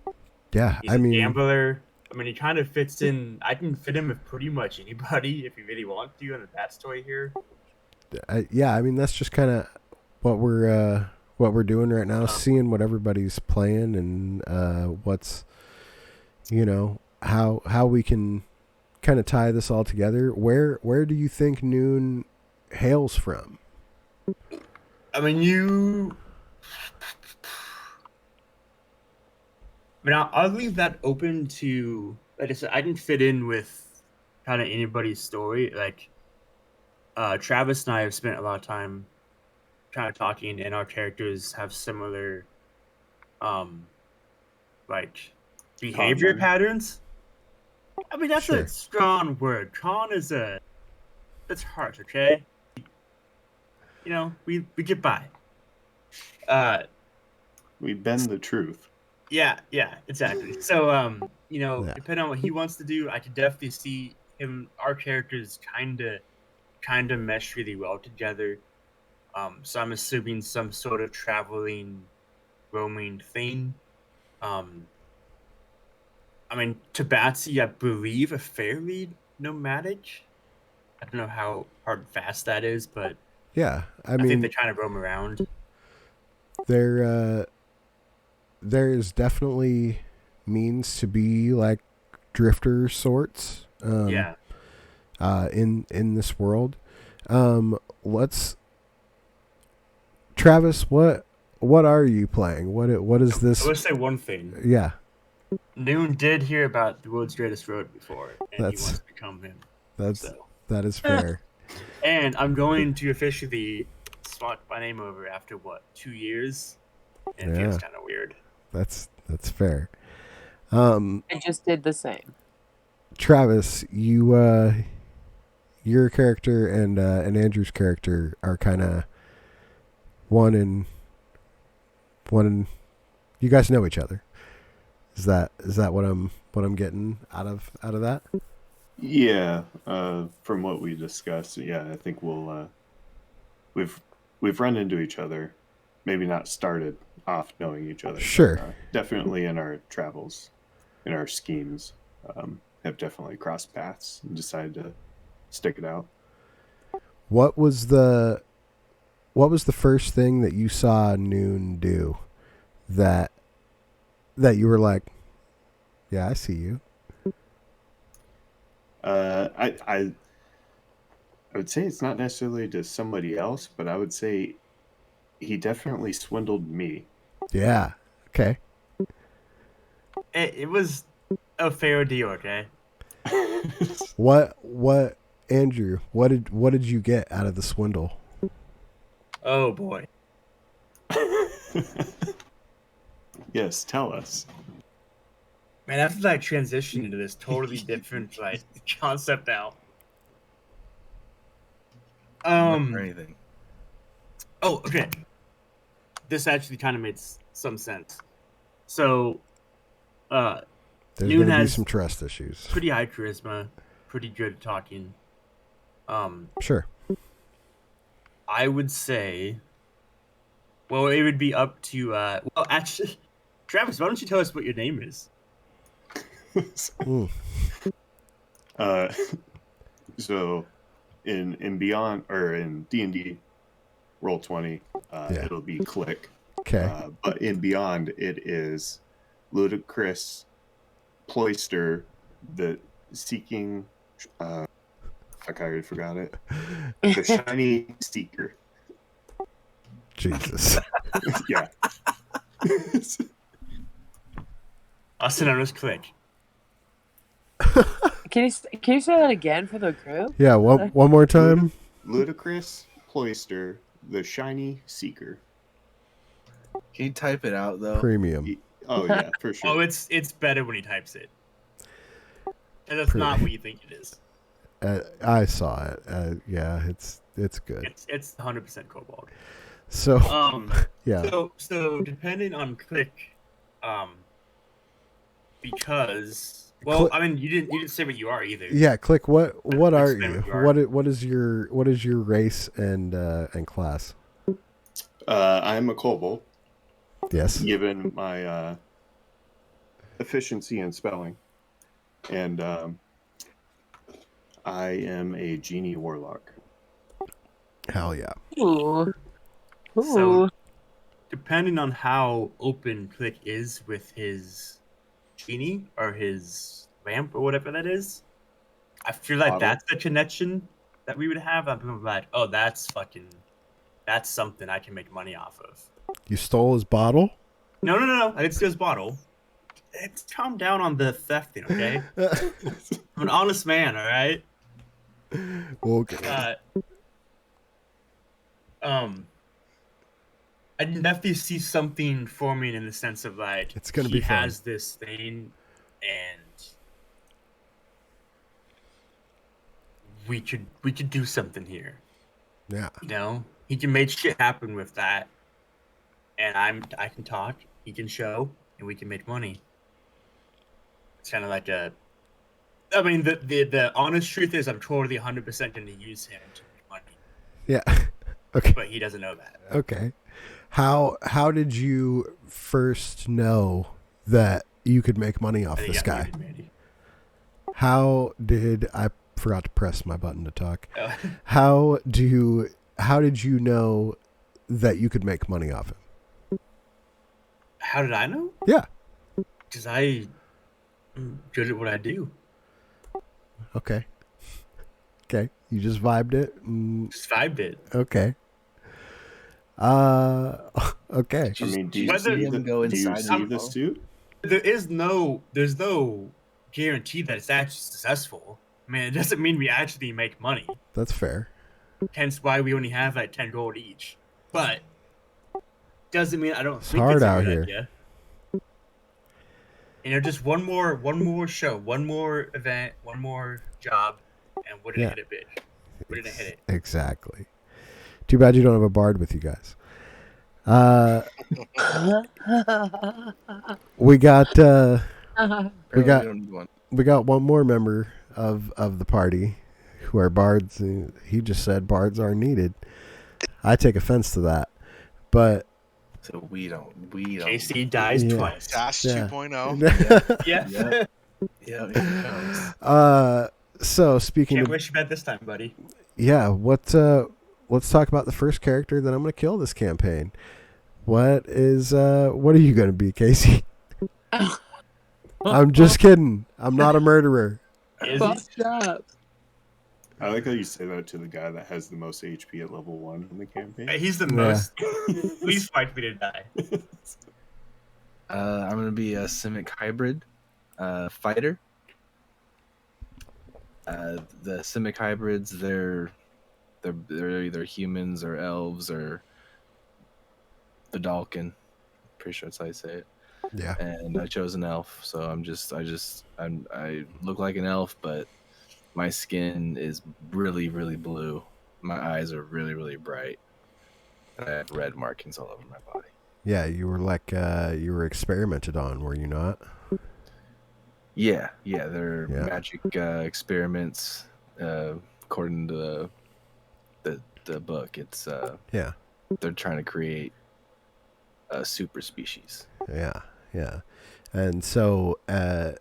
a gambler. I mean, he kind of fits in. I can fit him with pretty much anybody if you really want to in the backstory here. Yeah, I mean that's just kind of what we're doing right now, seeing what everybody's playing and what's how we can kind of tie this all together. Where do you think Noon hails from? I mean, I'll leave that open to. Like I said, I didn't fit in with kind of anybody's story. Like, Travis and I have spent a lot of time kind of talking, and our characters have similar, like, behavior patterns. I mean, that's a strong word. Con is that's harsh, okay? We get by. We bend the truth. Yeah, exactly. So, depending on what he wants to do, I could definitely see our characters kind of mesh really well together. So I'm assuming some sort of traveling, roaming thing. I mean, Tabaxi, I believe, a fairly nomadic. I don't know how hard and fast that is, but yeah, I think they kind of roam around. There's definitely means to be like drifter sorts. In this world. Travis, what are you playing? What is this? I would say one thing. Yeah. Noon did hear about the world's greatest road before, and he wants to become him. That is fair. And I'm going to officially swap my name over after 2 years? And it feels kind of weird. That's fair. I just did the same. Travis, your character and Andrew's character are kind of one and you guys know each other. Is that what I'm getting out of that? Yeah, from what we discussed, I think we've run into each other. Maybe not started off knowing each other. Sure. But, definitely in our travels, in our schemes, have definitely crossed paths and decided to stick it out. What was the first thing that you saw Noon do that you were like, yeah, I see you? I would say it's not necessarily to somebody else, but I would say he definitely swindled me. Yeah. Okay. It was a fair deal, okay? What Andrew, what did you get out of the swindle? Oh boy. Yes, tell us. Man, after I transitioned into this totally different like concept now. Or anything. Oh, okay. This actually kind of made some sense. So, There's Noon going to be has some trust issues. pretty high charisma, pretty good at talking. Sure. I would say, well, it would be up to, well, actually, Travis, why don't you tell us what your name is? Mm. So in Beyond or in D&D Roll20, it'll be Click. Okay. But in Beyond, it is Ludicrous Ployster, the Seeking. Fuck, I already forgot it. The Shiny Seeker. Jesus. Yeah. Austin, I was Click. Can you say that again for the group? Yeah. One more time. Ludicrous Ployster, the Shiny Seeker. Can you type it out though? Premium. Oh yeah, for sure. Oh, it's better when he types it. And that's not what you think it is. I saw it. Yeah, it's good. It's 100% Cobalt. So yeah. So depending on Click, because I mean you didn't say what you are either. Yeah, Click. What are Explain you? what you are. What is your race and class? I'm a kobold. Yes. Given my efficiency in spelling, and I am a genie warlock. Hell yeah. Ooh. So depending on how open Click is with his genie or his lamp or whatever that is, I feel like that's the connection that we would have. I'm like, oh, that's something I can make money off of. You stole his bottle? No. I didn't steal his bottle. It's calm down on the thefting, okay? I'm an honest man, all right? Okay. I definitely see something forming in the sense of like It's gonna he be fun. has this thing, and we could do something here. Yeah. You know, he can make shit happen with that, and I can talk, he can show, and we can make money. It's kind of like I mean, the honest truth is, I'm totally 100% going to use him to make money. Yeah. Okay. But he doesn't know that. Okay. How did you first know that you could make money off this guy? How did I forgot to press my button to talk? Oh. How did you know that you could make money off him? How did I know? Yeah. Because I'm good at what I do. Okay. You just vibed it. Just vibed it. Okay. Okay. I mean, do you Whether- see the suit? There's no guarantee that it's actually successful. I mean, it doesn't mean we actually make money. That's fair. Hence why we only have like 10 gold each. But doesn't mean I don't It's think hard it's a out good here. idea. You know, just one more show, one more event, one more job, and we're gonna hit it big. We're gonna hit it. Exactly. Too bad you don't have a bard with you guys. We got one more member of the party who are bards. He just said bards are needed. I take offense to that, but so we don't. Casey dies twice. Dash Yeah. 2.0. Yeah. Yeah, here it comes. So speaking Can't of, wish you bad this time, buddy. yeah, let's talk about the first character that I'm going to kill this campaign. What are you going to be, Casey? I'm just kidding. I'm not a murderer. Is Fucked up. I like how you say that to the guy that has the most HP at level 1 in the campaign. He's the Yeah. most. Please fight me to die. I'm gonna be a Simic hybrid fighter. The Simic hybrids, they're either humans or elves or the Dalkin. Pretty sure that's how you say it. Yeah. And I chose an elf, so I look like an elf, but my skin is really, really blue. My eyes are really, really bright. And I have red markings all over my body. Yeah, you were like you were experimented on, were you not? Yeah, they're Yeah. magic experiments. According to the book, it's Yeah. they're trying to create a super species. Yeah. Yeah. And so at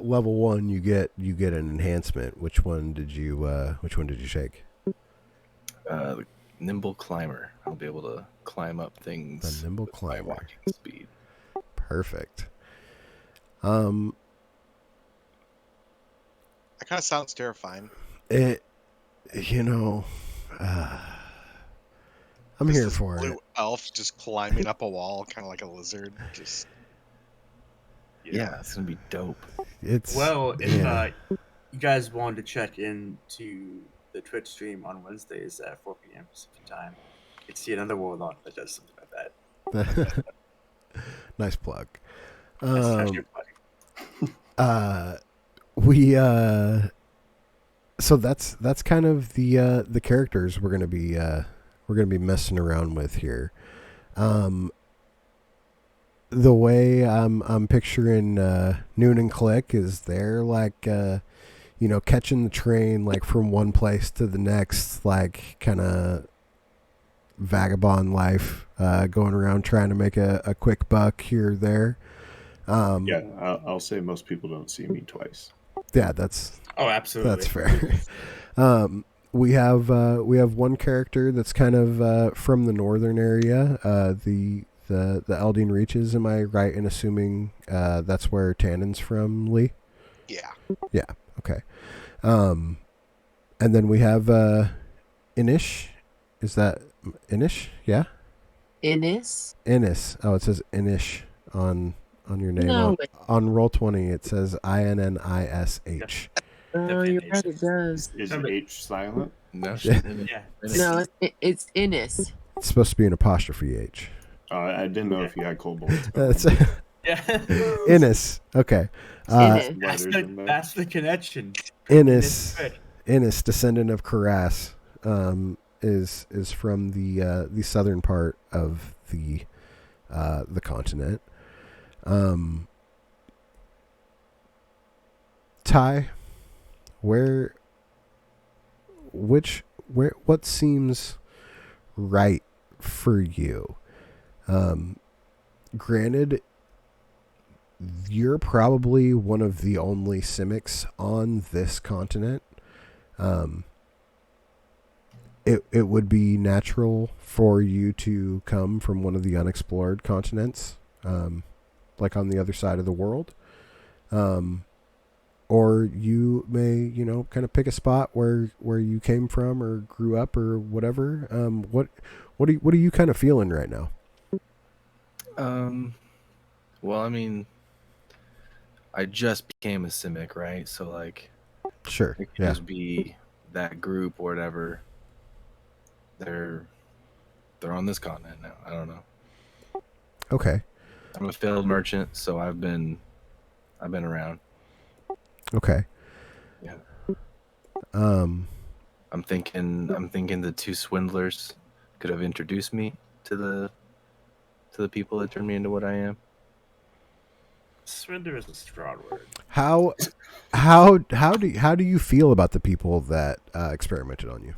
level 1 you get an enhancement. Which one did you shake? Nimble climber. I'll be able to climb up things. The nimble with my climber. walking speed. Perfect. That kind of sounds terrifying. It you know I'm Just here this for blue it. elf just climbing up a wall, kind of like a lizard. Just Yeah, it's gonna be dope. It's Well, if yeah. you guys wanted to check into the Twitch stream on Wednesdays at 4 p.m. Pacific time, you can see another warlock that does something like that. Nice plug. That's actually funny. We so that's kind of the characters we're gonna be messing around with here. The way I'm picturing Noon and Click is they're like catching the train like from one place to the next, like kind of vagabond life, going around trying to make a quick buck here or there. Yeah, I'll say most people don't see me twice. Yeah, that's Absolutely. That's fair. We have one character that's kind of from the northern area, the Eldine Reaches. Am I right in assuming that's where Tannen's from, Lee? yeah. Yeah. Okay. And then we have Inish. Is that Inish? Yeah. Innis? Innis. Oh, it says Inish on your name. No. On Roll20, it says INNISH. Oh, you're right. It does. Is H silent? No, Yeah. Yeah. No, it's Innis. It's supposed to be an apostrophe H. I didn't know if you had cold bullets. That's Yeah. Innis. Okay. Innis. That's the connection. Innis, Good. Innis, descendant of Karas, is from the southern part of the continent. Ty, what seems right for you? Granted, you're probably one of the only Simics on this continent. It would be natural for you to come from one of the unexplored continents, like on the other side of the world. Or you may, kind of pick a spot where you came from or grew up or whatever. What are you kind of feeling right now? Well, I mean, I just became a Simic, right? So like, Sure. it could Yeah. just be that group or whatever. They're on this continent now. I don't know. Okay. I'm a failed merchant, so I've been around. Okay. Yeah. Um. I'm thinking the two swindlers could have introduced me to the people that turned me into what I am. Swindler is a strong word. How do you feel about the people that experimented on you?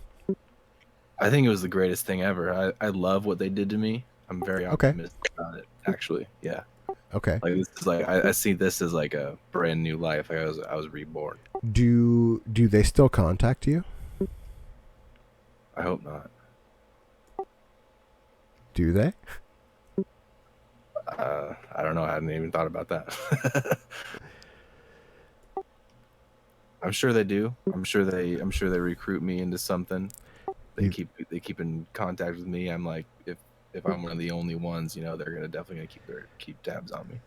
I think it was the greatest thing ever. I love what they did to me. I'm very Okay. optimistic about it. Actually, yeah. Okay. Like this is like I see this as like a brand new life. Like I was reborn. Do they still contact you? I hope not. Do they? I don't know. I hadn't even thought about that. I'm sure they do. I'm sure they recruit me into something. They You- keep in contact with me. I'm like, if I'm one of the only ones, they're definitely gonna keep tabs on me.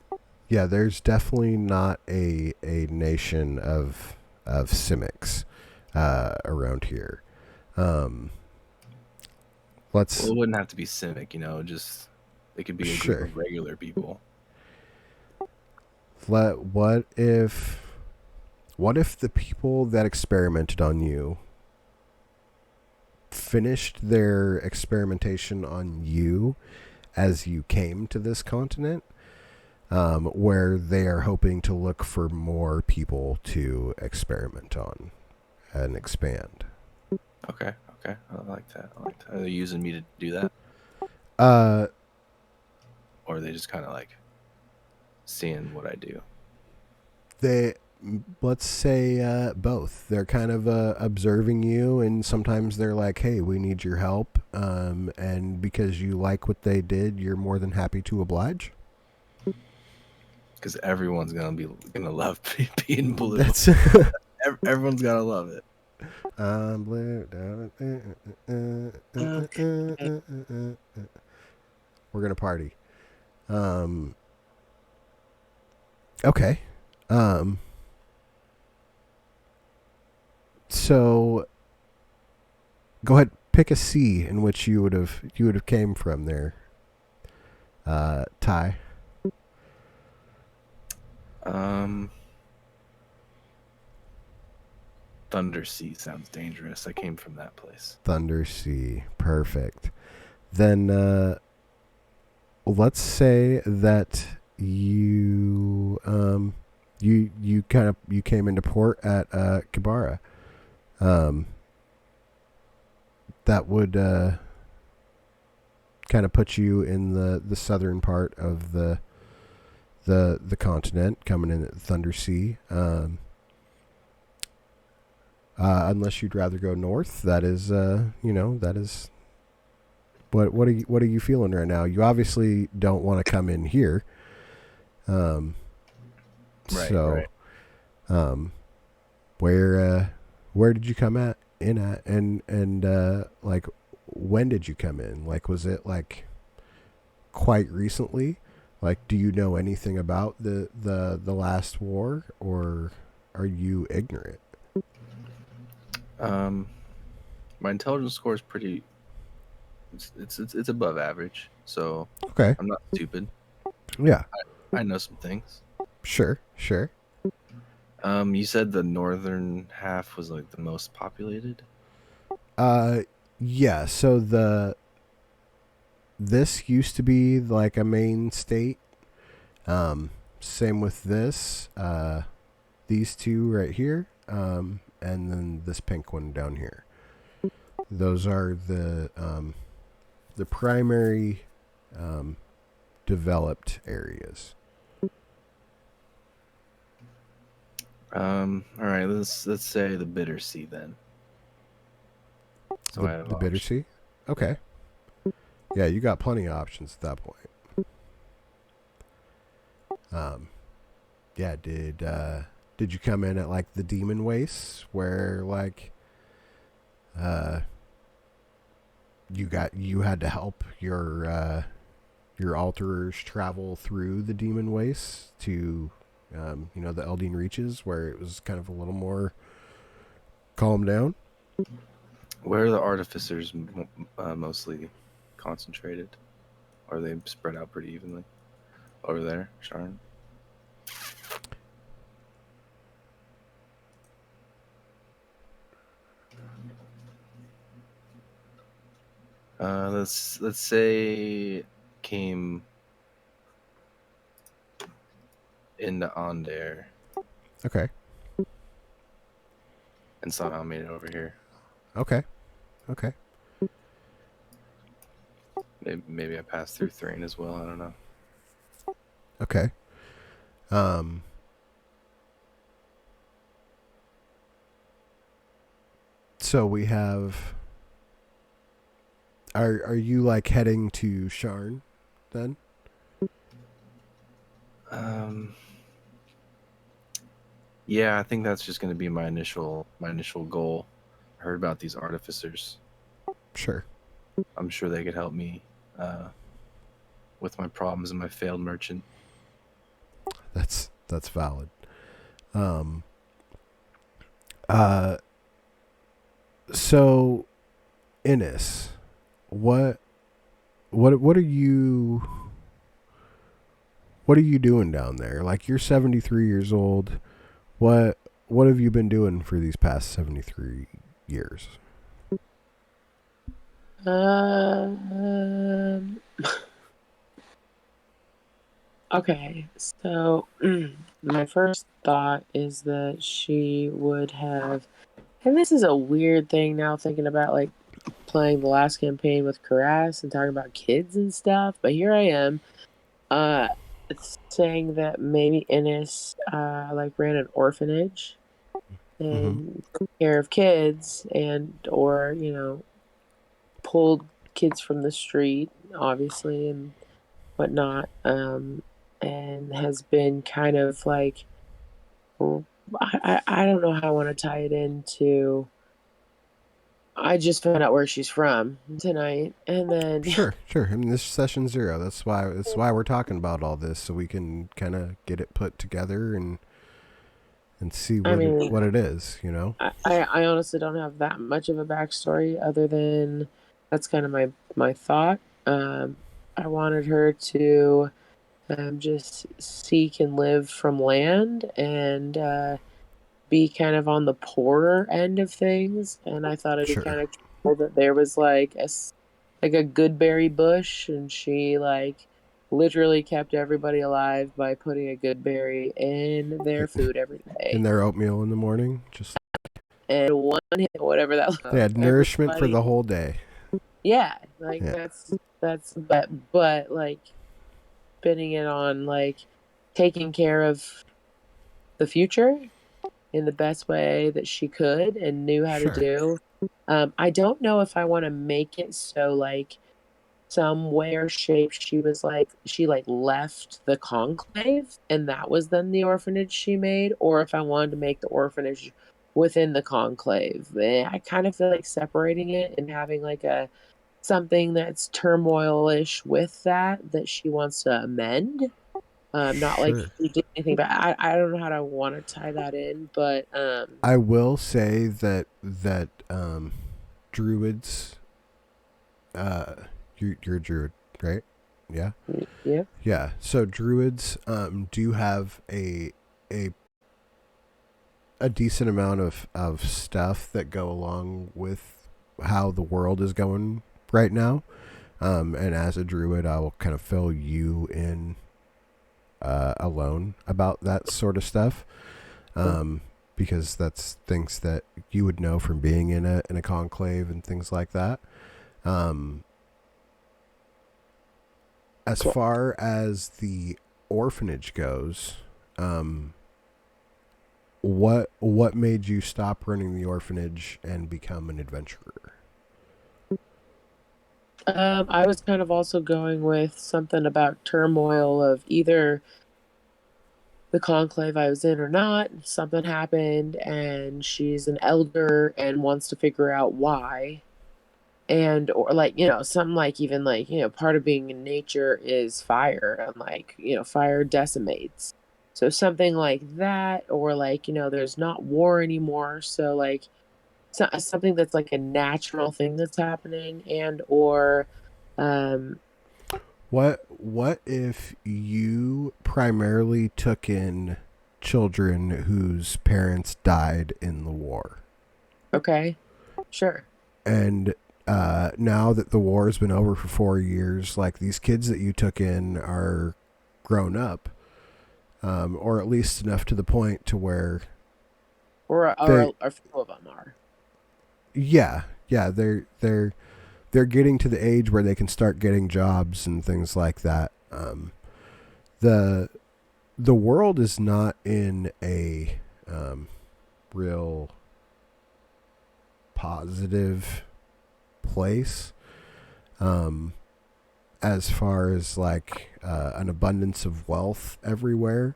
Yeah, there's definitely not a nation of Simics around here. Let's Well, it wouldn't have to be Simic, just it could be a group Sure. of regular people. what if the people that experimented on you finished their experimentation on you as you came to this continent, where they are hoping to look for more people to experiment on and expand. Okay, I like that. Are they using me to do that, Uh, or are they just kind of like seeing what I do? they let's say both. They're kind of observing you, and sometimes they're like, "Hey, we need your help," and because you like what they did, you're more than happy to oblige. Because everyone's gonna love being blue. That's Everyone's gotta love it. I'm blue. We're gonna party. Okay. So go ahead, pick a C in which you would have came from there. Ty. Thunder Sea sounds dangerous. I came from that place. Thunder Sea. Perfect. Then let's say that you you came into port at Kibara. That would kind of put you in the southern part of the continent, coming in at Thunder Sea. Unless you'd rather go north, that is that is what are you feeling right now? You obviously don't want to come in here. Right. Where did you come in at, and like when did you come in? Like, was it like quite recently? Like, do you know anything about the last war, or are you ignorant? My intelligence score is pretty. It's above average, so Okay. I'm not stupid. Yeah. I know some things. Sure. You said the northern half was like the most populated. Yeah. So this used to be like a main state. Same with this. These two right here. And then this pink one down here. Those are the primary developed areas. All right, let's say the Bitter Sea then. So I have The Bitter options. Sea? Okay. Yeah, you got plenty of options at that point. Yeah, did you come in at like the Demon Wastes where like you had to help your alterers travel through the Demon Wastes to the Eldine Reaches, where it was kind of a little more calmed down? Where are the artificers mostly concentrated? Or are they spread out pretty evenly? Over there, Sharon? Let's say came into Onder Okay. and somehow made it over here. Okay. Maybe I passed through Thrain as well. I don't know. Okay. So we have. Are you like heading to Sharn then? Yeah, I think that's just going to be my initial goal. I heard about these artificers. Sure. I'm sure they could help me with my problems and my failed merchant. That's valid. Uh so Innis, what are you doing down there? Like, you're 73 years old. What have you been doing for these past 73 years? Okay, so my first thought is that she would have, and this is a weird thing now thinking about like playing the last campaign with Karas and talking about kids and stuff, but here I am, uh, saying that maybe Innis like ran an orphanage and took care of kids and or pulled kids from the street, obviously, and whatnot, and has been kind of like, I don't know how I want to tie it into. I just found out where she's from tonight, and then Sure. I mean, this is session 0. That's why we're talking about all this, so we can kind of get it put together and see I mean, what it is, you know? I honestly don't have that much of a backstory other than that's kind of my thought. I wanted her to just seek and live from land and be kind of on the poorer end of things, and I thought it'd be Sure. kind of cool that there was like like a good berry bush, and she like literally kept everybody alive by putting a good berry in their food every day. In their oatmeal in the morning, just And one hit, whatever that was, they had nourishment for everybody- the whole day. Yeah, like Yeah. that's but like spinning it on like taking care of the future in the best way that she could and knew how Sure. to do. I don't know if I want to make it so like some way or shape she like left the conclave and that was then the orphanage she made, or if I wanted to make the orphanage within the conclave. I kind of feel like separating it and having like a something that's turmoil-ish with that she wants to amend. Not like Sure. she did anything, but I don't know how to want to tie that in, but I will say that druids, you're a druid, right? Yeah. yeah. Yeah. So druids do have a decent amount of stuff that go along with how the world is going right now. And as a druid, I will kind of fill you in alone about that sort of stuff. Because that's things that you would know from being in a conclave and things like that. As far as the orphanage goes, what made you stop running the orphanage and become an adventurer? I was kind of also going with something about turmoil of either the conclave I was in or not. Something happened, and she's an elder and wants to figure out why. And or like something like even like part of being in nature is fire, and like fire decimates, so something like that, or like there's not war anymore, so like something that's like a natural thing that's happening, and or What if you primarily took in children whose parents died in the war? okay, sure. And now that the war has been over for 4 years, like, these kids that you took in are grown up, or at least enough to the point to where, Or a few of them are. yeah, they're getting to the age where they can start getting jobs and things like that. The world is not in a real positive place, as far as like an abundance of wealth everywhere.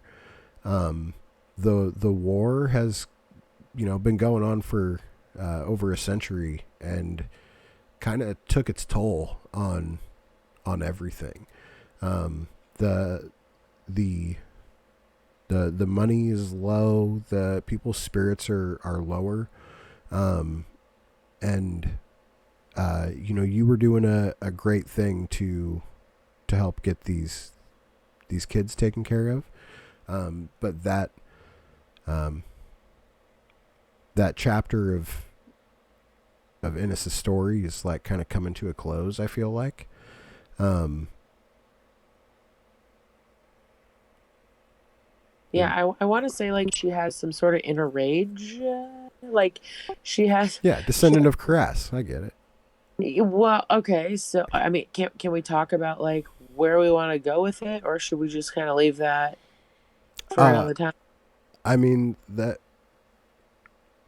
the war has, been going on for over a century and kind of took its toll on everything. The the the money is low. The people's spirits are lower, and you were doing a great thing to help get these kids taken care of. But that chapter of Innes' story is like kind of coming to a close, I feel like. Yeah, I want to say like she has some sort of inner rage, like she has. Yeah, descendant of Karas. I get it. Well, okay, so I mean, can we talk about like where we want to go with it, or should we just kind of leave that for another time? I mean, that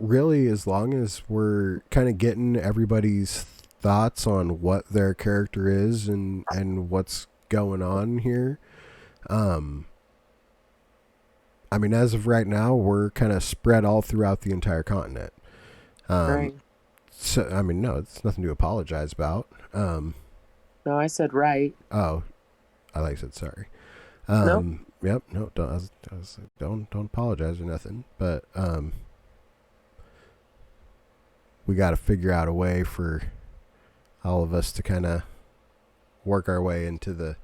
really, as long as we're kind of getting everybody's thoughts on what their character is and what's going on here. I mean, as of right now, we're kind of spread all throughout the entire continent. Right. So, I mean, no, it's nothing to apologize about. No, I said right. Oh, I said sorry. Nope. Yep. No, don't apologize or nothing. But we got to figure out a way for all of us to kind of work our way into the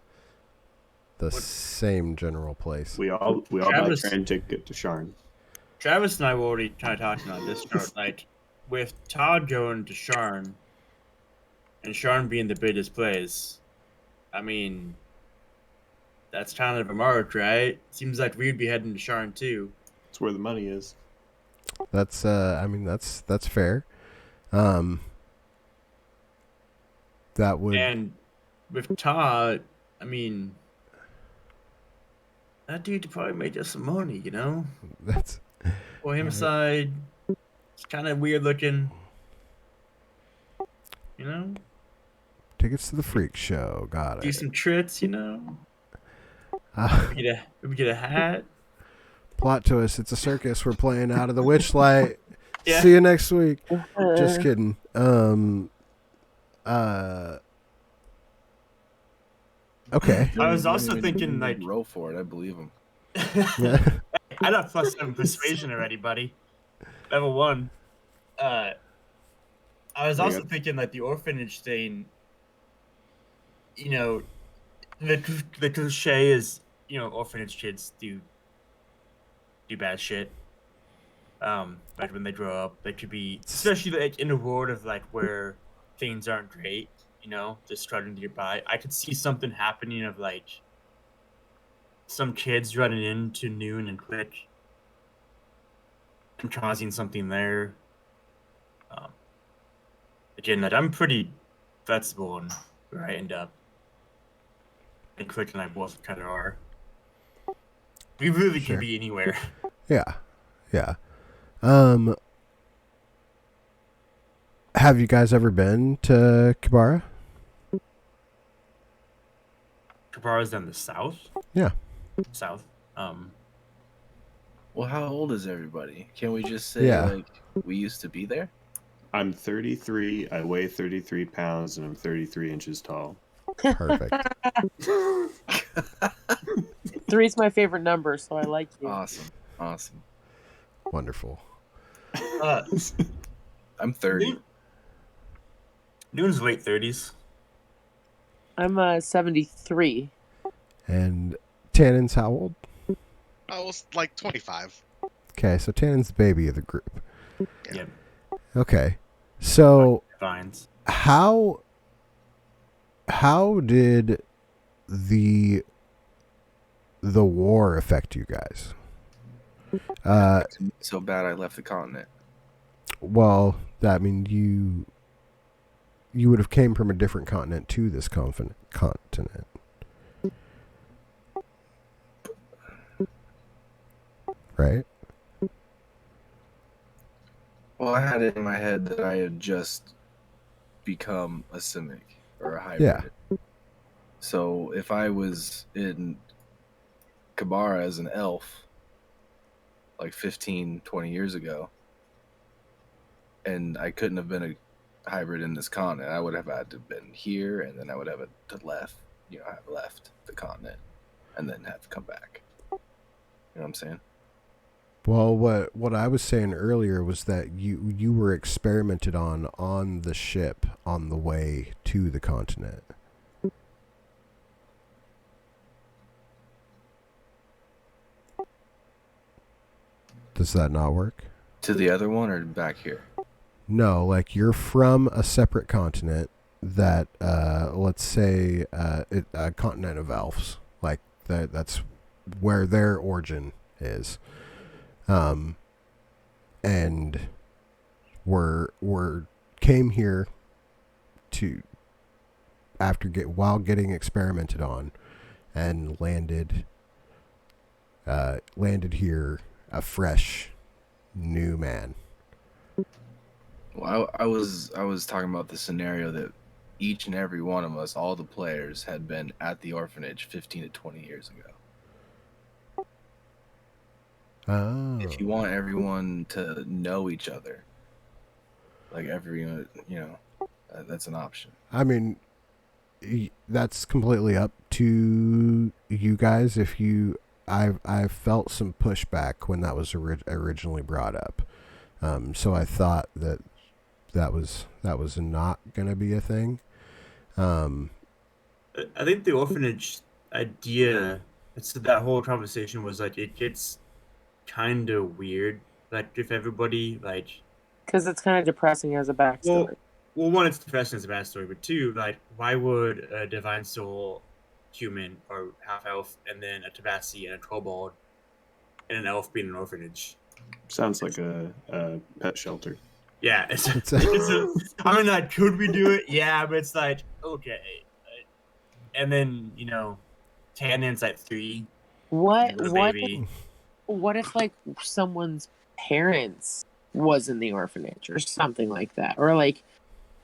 same general place. We all buy a train ticket to Sharn. Travis and I were already kind of talking on Discord, like with Todd going to Sharn and Sharn being the biggest place. I mean, that's kind of a mark, right? Seems like we'd be heading to Sharn too. That's where the money is. That's I mean that's fair. That would, and with Todd, I mean, that dude probably made us some money, you know. That's Pull him aside. It's kind of weird looking, you know. Tickets to the freak show. Got it. Do some tricks, you know. We get a hat. Plot twist: it's a circus. We're playing Out of the Witchlight. Yeah. See you next week. Just kidding. Okay. I was also thinking like roll for it. I believe him. Yeah. I got +7 persuasion already, buddy. Level 1. I was also thinking like the orphanage thing. You know, the cliche is, you know, orphanage kids do bad shit. Like when they grow up, they could be, especially like in a world of like where things aren't great, you know, just struggling to get by. I could see something happening of like some kids running into Noon and Click and causing something there. Again, that I'm pretty flexible on where I end up. And Click and I both kind of are. We really can be anywhere. Yeah. Yeah. Have you guys ever been to Kibara? Kibara's down the south? Yeah. South. Well, how old is everybody? Can we just say like we used to be there? I'm 33. I weigh 33 pounds, and I'm 33 inches tall. Perfect. 3 is my favorite number, so I like you. Awesome. Wonderful. I'm 30. Noon's late 30s. I'm 73. And Tannen's how old? I was like 25. Okay, so Tannen's the baby of the group. Yep. Okay. So Fines. how did the war affect you guys? So bad I left the continent. Well, I mean, you would have came from a different continent to this continent. Right? Well, I had it in my head that I had just become a Simic or a hybrid. Yeah. So if I was in Kibara as an elf, like 15, 20 years ago, and I couldn't have been a hybrid in this continent. I would have had to have been here, and then I would have have left the continent, and then have to come back. You know what I'm saying? Well, what I was saying earlier was that you were experimented on the ship on the way to the continent. Does that not work? To the other one or back here? No, like you're from a separate continent that, let's say, a continent of elves. Like that's where their origin is. And we're came here to while getting experimented on, and landed here a fresh new man. Well, I was talking about the scenario that each and every one of us, all the players, had been at the orphanage 15 to 20 years ago. Oh. If you want everyone to know each other, like everyone, that's an option. I mean, that's completely up to you guys. I felt some pushback when that was originally brought up, so I thought that was not going to be a thing. I think the orphanage idea, that whole conversation was like, it gets kind of weird, like if everybody because it's kind of depressing as a backstory. Well, one, it's depressing as a backstory, but two, like, why would a divine soul human or half elf and then a Tabassi and a kobold and an elf being an orphanage? Sounds like a pet shelter. Yeah, I mean, like, could we do it? Yeah, but it's like, okay. And then, Tannen's like 3. What if like someone's parents was in the orphanage or something like that, or like,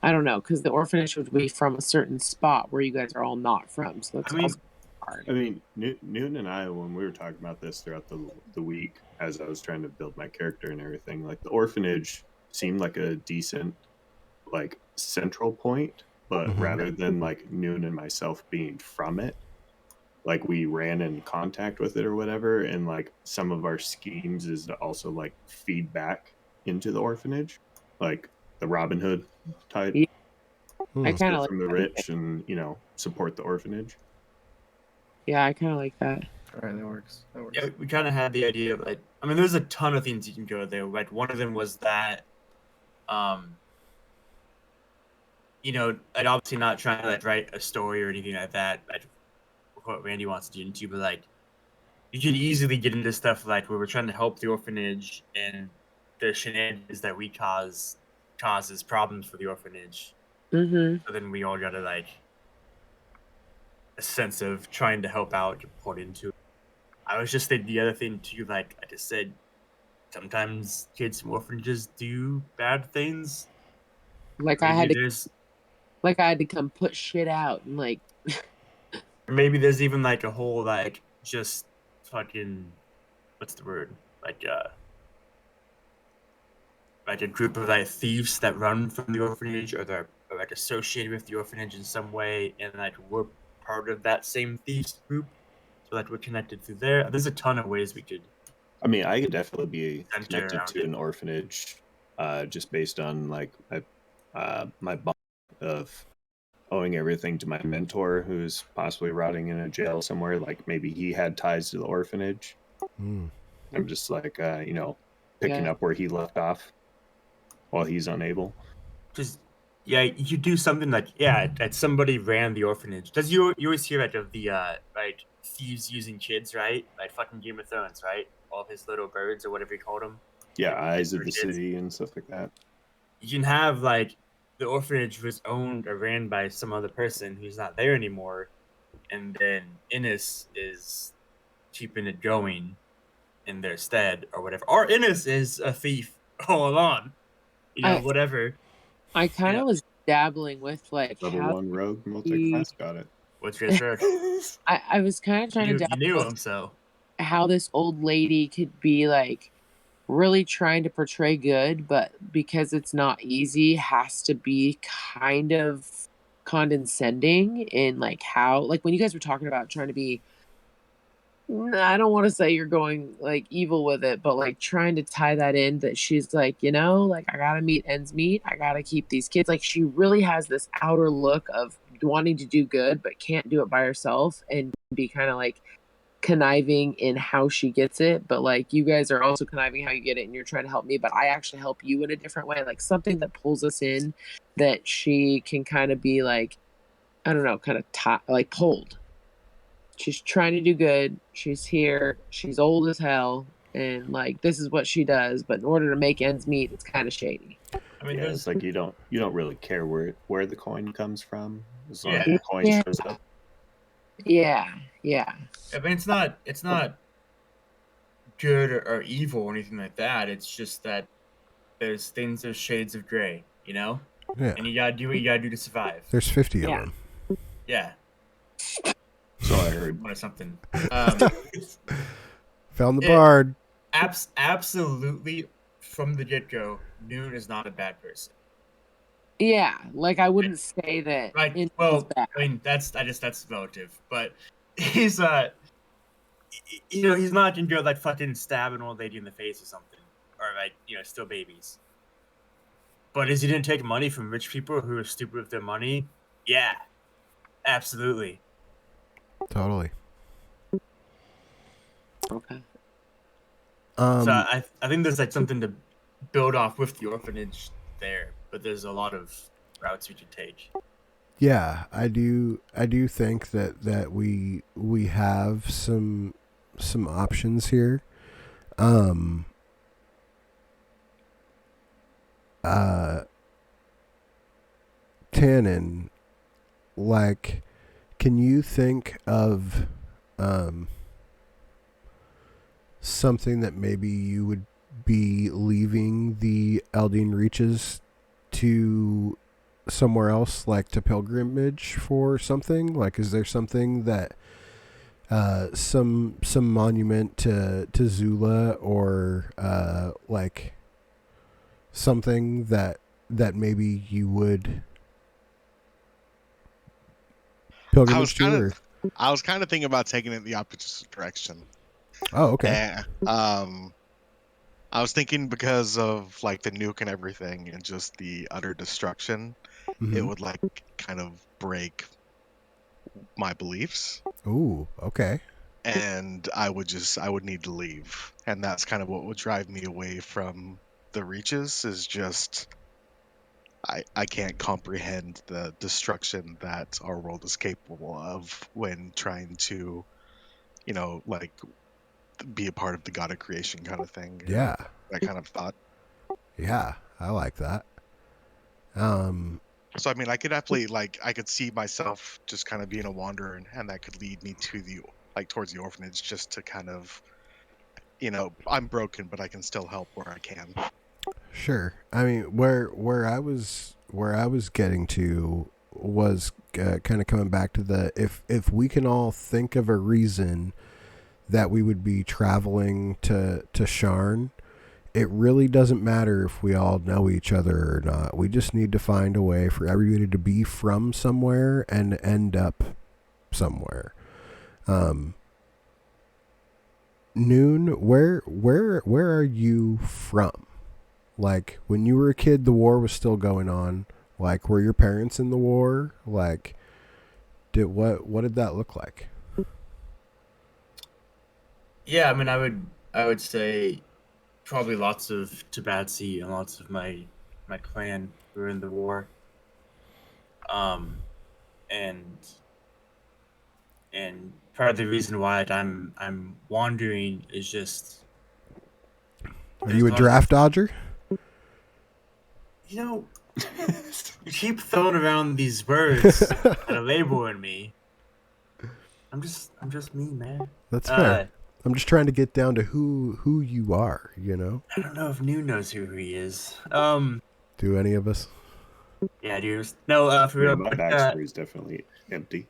I don't know, because the orphanage would be from a certain spot where you guys are all not from, so that's also hard. I mean, Newton and I, when we were talking about this throughout the week, as I was trying to build my character and everything, like the orphanage seemed like a decent, like, central point, but rather than like Newton and myself being from it, like we ran in contact with it or whatever, and like some of our schemes is to also like feed back into the orphanage, like the Robin Hood type. Yeah. I kind of like from the rich and support the orphanage. Yeah, I kind of like that. All right, that works. Yeah, we kind of had the idea of like, I mean, there's a ton of things you can go there. Like one of them was that, I'd obviously not trying to like write a story or anything like that. Like what Randy wants to get into, but like you could easily get into stuff like where we're trying to help the orphanage and the shenanigans that we causes problems for the orphanage. Mm-hmm. So then we all got to like a sense of trying to help out, to put into it. I was just thinking the other thing too, like I just said, sometimes kids from orphanages do bad things. Like I had to come put shit out and like. Maybe there's even like a whole like just fucking, what's the word, like a group of like thieves that run from the orphanage, or they're like associated with the orphanage in some way, and like we're part of that same thieves group, so that we're connected through there. There's a ton of ways we could. I mean, I could definitely be connected to an orphanage, just based on like my bond of owing everything to my mentor, who's possibly rotting in a jail somewhere. Like maybe he had ties to the orphanage. I'm just like picking up where he left off while he's unable. Just you do something like that somebody ran the orphanage. Does you always hear like of the like thieves using kids, right? Like fucking Game of Thrones, right? All his little birds or whatever you called them. Yeah, Eyes of the City and stuff like that. You can have like the orphanage was owned or ran by some other person who's not there anymore, and then Innis is keeping it going in their stead or whatever. Or Innis is a thief all along. Whatever. I kind of was dabbling with like level 1 rogue multi-class. Got it. What's your search? I was kind of trying to dabble you knew him, so how this old lady could be like really trying to portray good, but because it's not easy, has to be kind of condescending in like how, like when you guys were talking about trying to be, I don't want to say you're going like evil with it, but like trying to tie that in that she's like, like I gotta meet ends meet. I gotta keep these kids. Like she really has this outer look of wanting to do good, but can't do it by herself and be kind of like conniving in how she gets it. But like you guys are also conniving how you get it and you're trying to help me, but I actually help you in a different way. Like something that pulls us in that she can kind of be like, I don't know, kind of like pulled. She's trying to do good. She's here. She's old as hell. And like this is what she does, but in order to make ends meet, it's kind of shady. I mean, Yeah, it's like you don't really care where the coin comes from as long Yeah. as the coin Yeah. shows up. Yeah. I mean, it's not good or evil or anything like that. It's just that there's shades of gray, Yeah. and you gotta do what you gotta do to survive. There's 50 of Yeah. them. Yeah, So I heard. or something. Found the bard. Absolutely, from the get go, Noon is not a bad person. Yeah. Like I wouldn't say that. Right. It's Well, bad. I mean, that's relative, but he's he's not gonna go like fucking stab an old lady in the face or something, or like steal babies. But is he didn't take money from rich people who are stupid with their money? Yeah, absolutely. Totally. Okay. So I think there's like something to build off with the orphanage there, but there's a lot of routes we could take. Yeah, I do think that we have some options here. Tannen, like, can you think of something that maybe you would be leaving the Eldine Reaches to somewhere else, like to pilgrimage for something? Like, is there something that some monument to Zula, or like something that maybe you would pilgrimage to? I was kind of thinking about taking it the opposite direction. Oh, okay. And, I was thinking because of like the nuke and everything and just the utter destruction, it would like kind of break my beliefs. Ooh, okay. And I would need to leave. And that's kind of what would drive me away from the Reaches, is just I can't comprehend the destruction that our world is capable of when trying to, like be a part of the God of creation kind of thing. Yeah. That kind of thought. Yeah, I like that. So I mean, I could definitely I could see myself just kind of being a wanderer, and that could lead me to towards the orphanage, just to kind of, I'm broken, but I can still help where I can. Sure. I mean, where I was getting to was kind of coming back to the if we can all think of a reason that we would be traveling to Sharn, it really doesn't matter if we all know each other or not. We just need to find a way for everybody to be from somewhere and end up somewhere. Noon, where are you from? Like, when you were a kid, the war was still going on. Like, were your parents in the war? Like, what did that look like? Yeah, I mean, I would say probably lots of Tabaxi and lots of my clan were in the war. And part of the reason why I'm wandering is just. Are you a draft dodger? You keep throwing around these words that are labeling me. I'm just me, man. That's fair. I'm just trying to get down to who you are, I don't know if New knows who he is. Do any of us? Yeah, dude. No, for real. My backstory is definitely empty.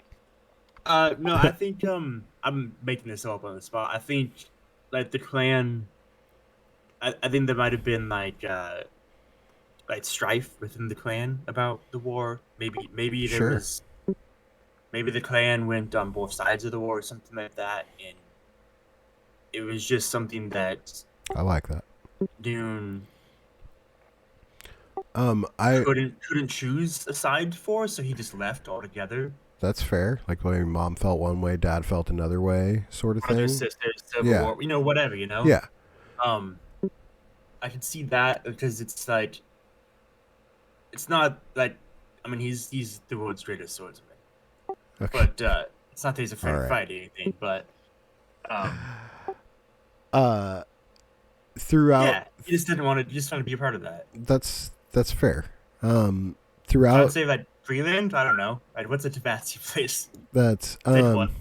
No, I think I'm making this all up on the spot. I think like the clan I think there might have been like strife within the clan about the war. Maybe there Sure. was maybe the clan went on both sides of the war or something like that, and it was just something that I like that. Dune I couldn't choose a side for, so he just left altogether. That's fair. Like when mom felt one way, dad felt another way, sort of Brothers, thing. sisters, civil Yeah. war, whatever, Yeah. I could see that because it's like, it's not like, I mean, he's the world's greatest swordsman, Okay. but it's not that he's afraid All to right. fight or anything. But Throughout. yeah, he just didn't want to. He just wanted to be a part of that. That's fair. I Throughout. would say like Greenland. I don't know. Like, what's a fancy place? That's Take one.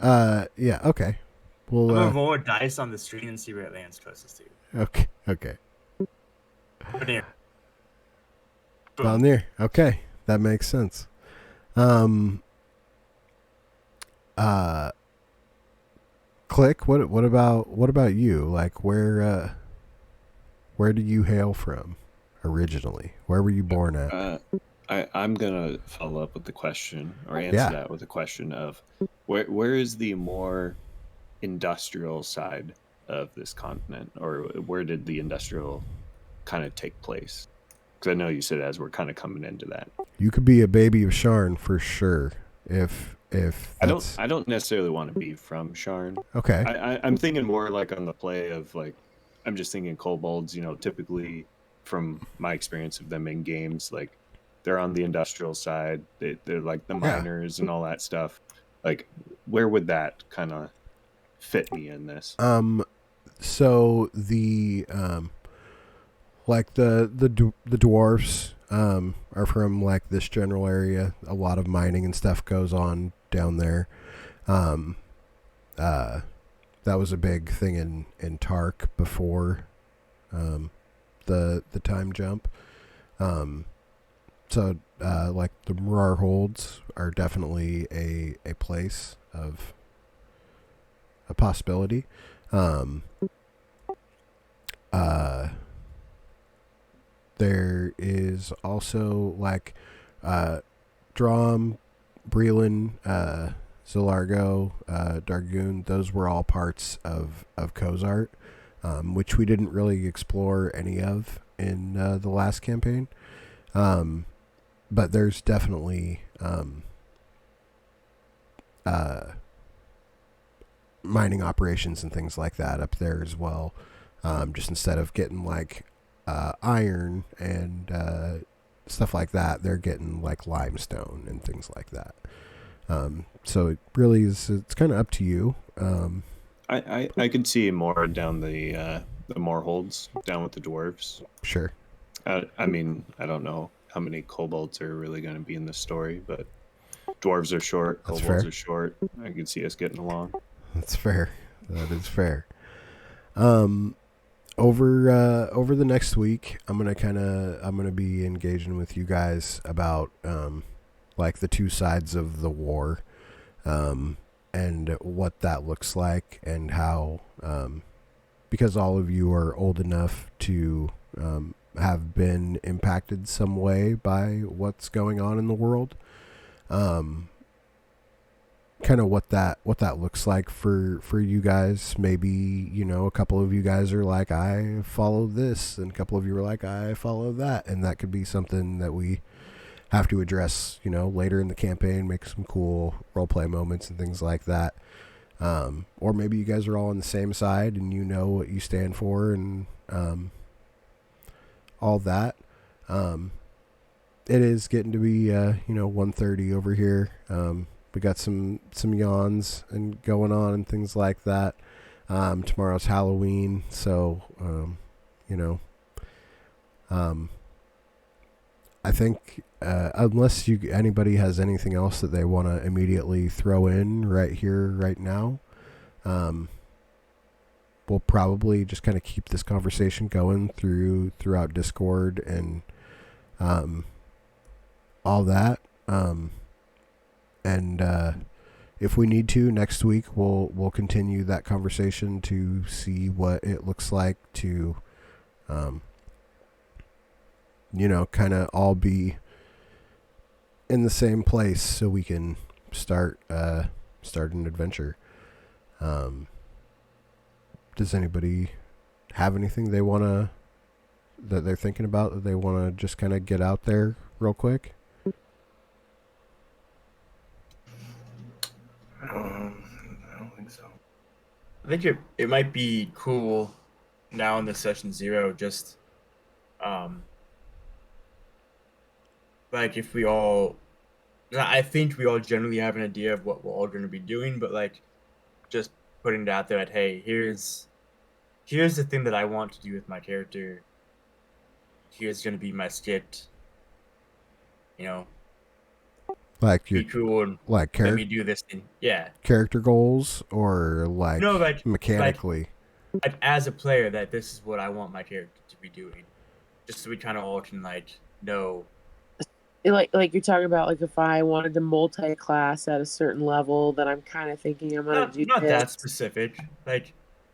Yeah. Okay. I'm Well. gonna roll a dice on the screen and see where it lands closest to you. Okay. Okay. But near. Boom. Down there. Okay, that makes sense. Click. What about you? Like where do you hail from originally? Where were you born at? I'm gonna follow up with the question, or answer Yeah. that with a question of where is the more industrial side of this continent, or where did the industrial kind of take place? Because I know you said as we're kind of coming into that. You could be a baby of Sharn for sure. If that's... I don't necessarily want to be from Sharn. Okay. I'm thinking more like on the play of like, I'm just thinking kobolds. Typically from my experience of them in games, like they're on the industrial side. They're like the miners and all that stuff. Like, where would that kind of fit me in this? So the like the dwarfs are from like this general area. A lot of mining and stuff goes on down there. That was a big thing in Tark before the time jump. So like the Murar holds are definitely a place of a possibility. There is also like Drom, Breland, Zilargo, Dargoon. Those were all parts of Kozart, which we didn't really explore any of in the last campaign. But there's definitely mining operations and things like that up there as well. Just instead of getting like iron and stuff like that, they're getting like limestone and things like that. So it really is, it's kind of up to you. I could see more down the Moorholds, down with the dwarves. Sure. I mean, I don't know how many kobolds are really going to be in this story, but dwarves are short, That's kobolds fair. are short. I could see us getting along. That's fair. That is fair. Over the next week, I'm gonna be engaging with you guys about like the two sides of the war, and what that looks like, and how because all of you are old enough to have been impacted some way by what's going on in the world. Kind of what that looks like for you guys. Maybe, a couple of you guys are like, I follow this, and a couple of you are like, I follow that, and that could be something that we have to address, later in the campaign, make some cool roleplay moments and things like that. Or maybe you guys are all on the same side and you know what you stand for, and all that. It is getting to be 1:30 over here. We got some yawns and going on and things like that. Tomorrow's Halloween, so I think unless anybody has anything else that they want to immediately throw in right here, right now, we'll probably just kind of keep this conversation going throughout Discord and all that. And if we need to next week, we'll continue that conversation to see what it looks like to, kind of all be in the same place so we can start an adventure. Does anybody have anything that they're thinking about that they want to just kind of get out there real quick? I don't think so. I think it might be cool now in the session 0, just like if we all, I think we all generally have an idea of what we're all going to be doing, but like just putting it out there that, hey, here's the thing that I want to do with my character. Here's going to be my skit. Like be cool and like let me do this thing. Yeah. Character goals or like mechanically? Like as a player, that this is what I want my character to be doing. Just so we kind of all can know. Like you're talking about, like if I wanted to multi-class at a certain level, then I'm kind of thinking I'm gonna do not this. that specific. Like,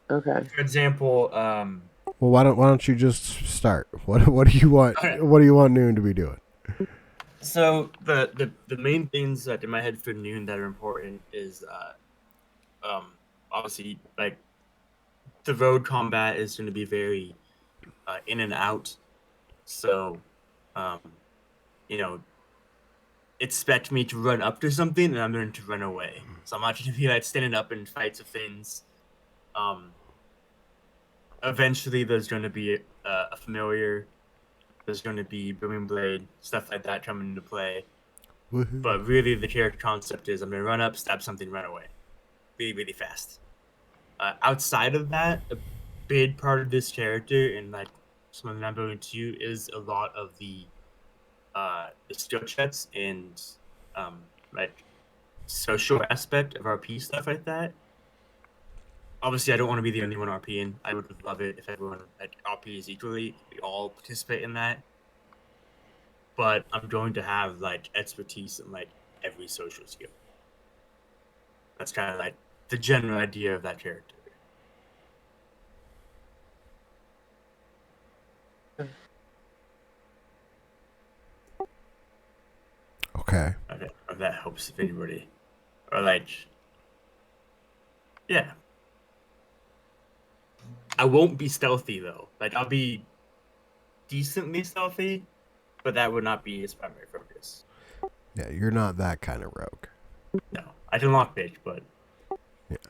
okay. For example, well, why don't you just start? What do you want? Okay. What do you want Noon to be doing? So the main things that in my head for Noon that are important is obviously like the road combat is going to be very in and out. So expect me to run up to something and I'm going to run away. So I'm not going to be like standing up in fights of things. Eventually there's going to be a familiar. There's going to be Booming Blade, stuff like that coming into play. Woohoo. But really the character concept is I'm going to run up, stab something, run away. Really, really fast. Outside of that, a big part of this character and like something I'm going to is a lot of the skill checks and like social aspect of RP, stuff like that. Obviously, I don't want to be the only one RPing. I would love it if everyone RPs equally. We all participate in that. But I'm going to have like expertise in like every social skill. That's kind of like the general idea of that character. Okay. If that helps if anybody. Or like, yeah. I won't be stealthy though. Like I'll be decently stealthy, but that would not be his primary focus. Yeah, you're not that kind of rogue. No, I can lockpick, but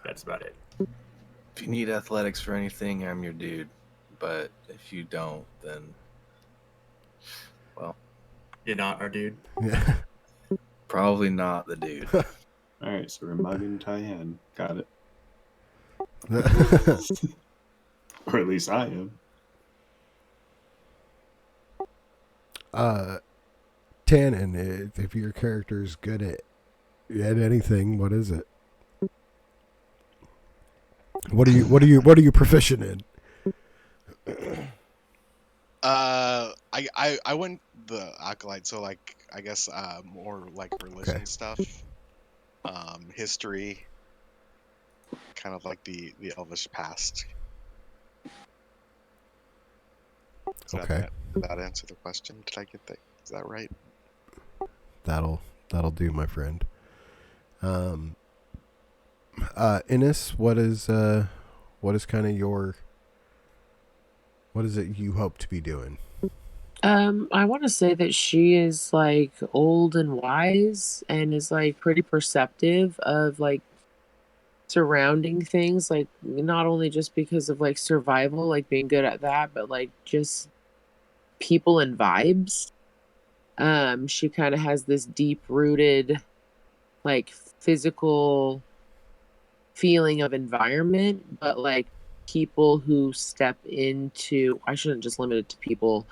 that's about it. If you need athletics for anything, I'm your dude. But if you don't, then well, you're not our dude. Yeah. Probably not the dude. All right, so Remagen Taihan, got it. Or at least I am. Tannen, if your character is good at anything, what is it? What are you proficient in? I went the acolyte, so like I guess more like religion stuff, history, kind of like the Elvish past. Okay. Did that answer the question? Did I get that? Is that right? That'll do, my friend. Innes, what is kind of what is it you hope to be doing? I want to say that she is like old and wise and is like pretty perceptive of like surrounding things, like not only just because of like survival, like being good at that, but like just people and vibes. She kind of has this deep rooted like physical feeling of environment, but like people who step into, I shouldn't just limit it to people,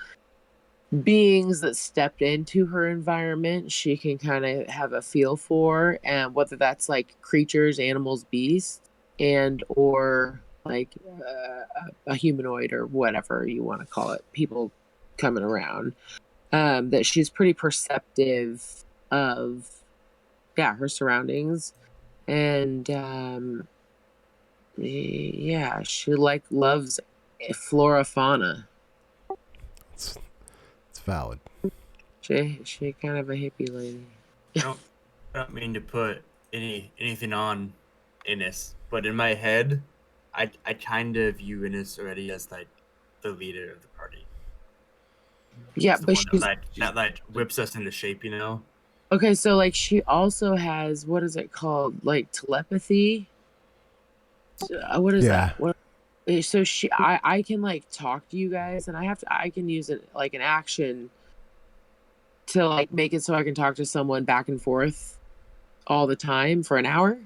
beings that stepped into her environment, she can kind of have a feel for, and whether that's creatures, animals, beasts, and or a humanoid or whatever you want to call it, people coming around, that she's pretty perceptive of her surroundings, and yeah, she like loves flora fauna. It's valid. She kind of a hippie lady. I don't mean to put anything on Innes, but in my head, I kind of view Innes already as like the leader of the party. Yeah, It's the but one she's that like whips us into shape, you know. okay. So like, she also has, what is it called? Like telepathy. What is Yeah. that? What? So I can like talk to you guys, and I can use it like an action to like make it so I can talk to someone back and forth all the time for an hour.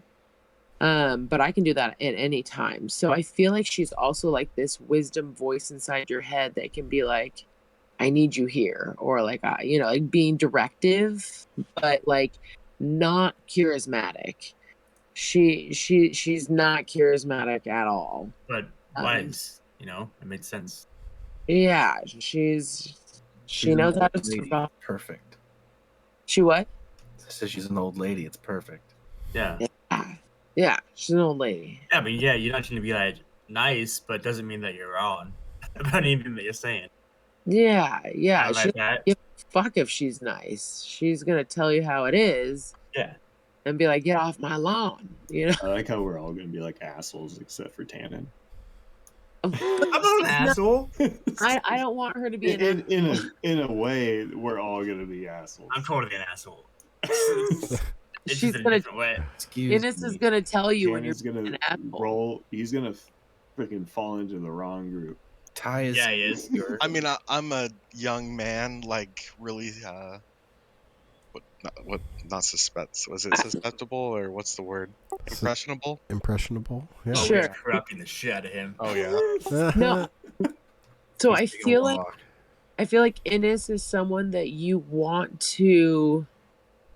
But I can do that at any time. So I feel like she's also like this wisdom voice inside your head that can be like, I need you here, or like, like being directive, but like not charismatic. She's not charismatic at all. But wives, it makes sense. Yeah, She's she an knows how old to lady. survive. Perfect. She what? I said she's an old lady. It's perfect. Yeah. Yeah, she's an old lady. Yeah, but yeah, you're not going to be like nice, but doesn't mean that you're wrong about anything that you're saying. Yeah. I She like doesn't that. give a fuck if she's nice. She's gonna tell you how it is. Yeah. And be like, get off my lawn. I like how we're all gonna be like assholes except for Tannen. I'm not an asshole. I don't want her to be an asshole. In a way, we're all gonna be assholes. I'm totally an asshole. It's She's just in a gonna. different way. Innes is gonna tell you when you're Tannen's gonna an asshole. roll. He's gonna freaking fall into the wrong group. Ty is. Yeah, he is. I mean, I'm a young man, like really. What? Not suspense. Was it susceptible or what's the word? Impressionable. Impressionable. Yeah. Oh, Sure. we're corrupting the shit out of him. Oh yeah. No. So I He's taking feel a like walk. Innes is someone that you want to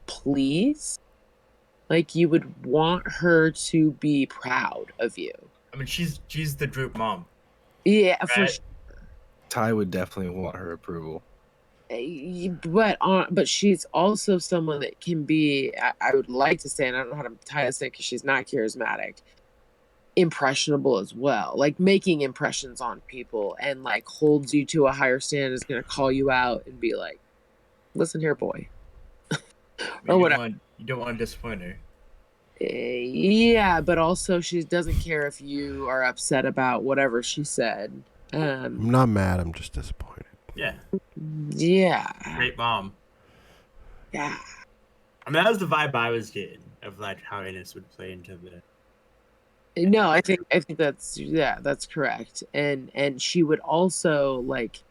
please. Like you would want her to be proud of you. I mean, she's the group mom. Yeah, for Right? sure. Ty would definitely want her approval. But she's also someone that can be, I would like to say, and I don't know how to tie this in because she's not charismatic, impressionable as well, like making impressions on people, and like holds you to a higher standard, is going to call you out and be like, listen here, boy. Or whatever. You don't want to disappoint her. Yeah, but also she doesn't care if you are upset about whatever she said. I'm not mad. I'm just disappointed. Yeah. Yeah. Great mom. Yeah. I mean, that was the vibe I was getting of like how Innes would play into the. No, I think that's correct. And she would also like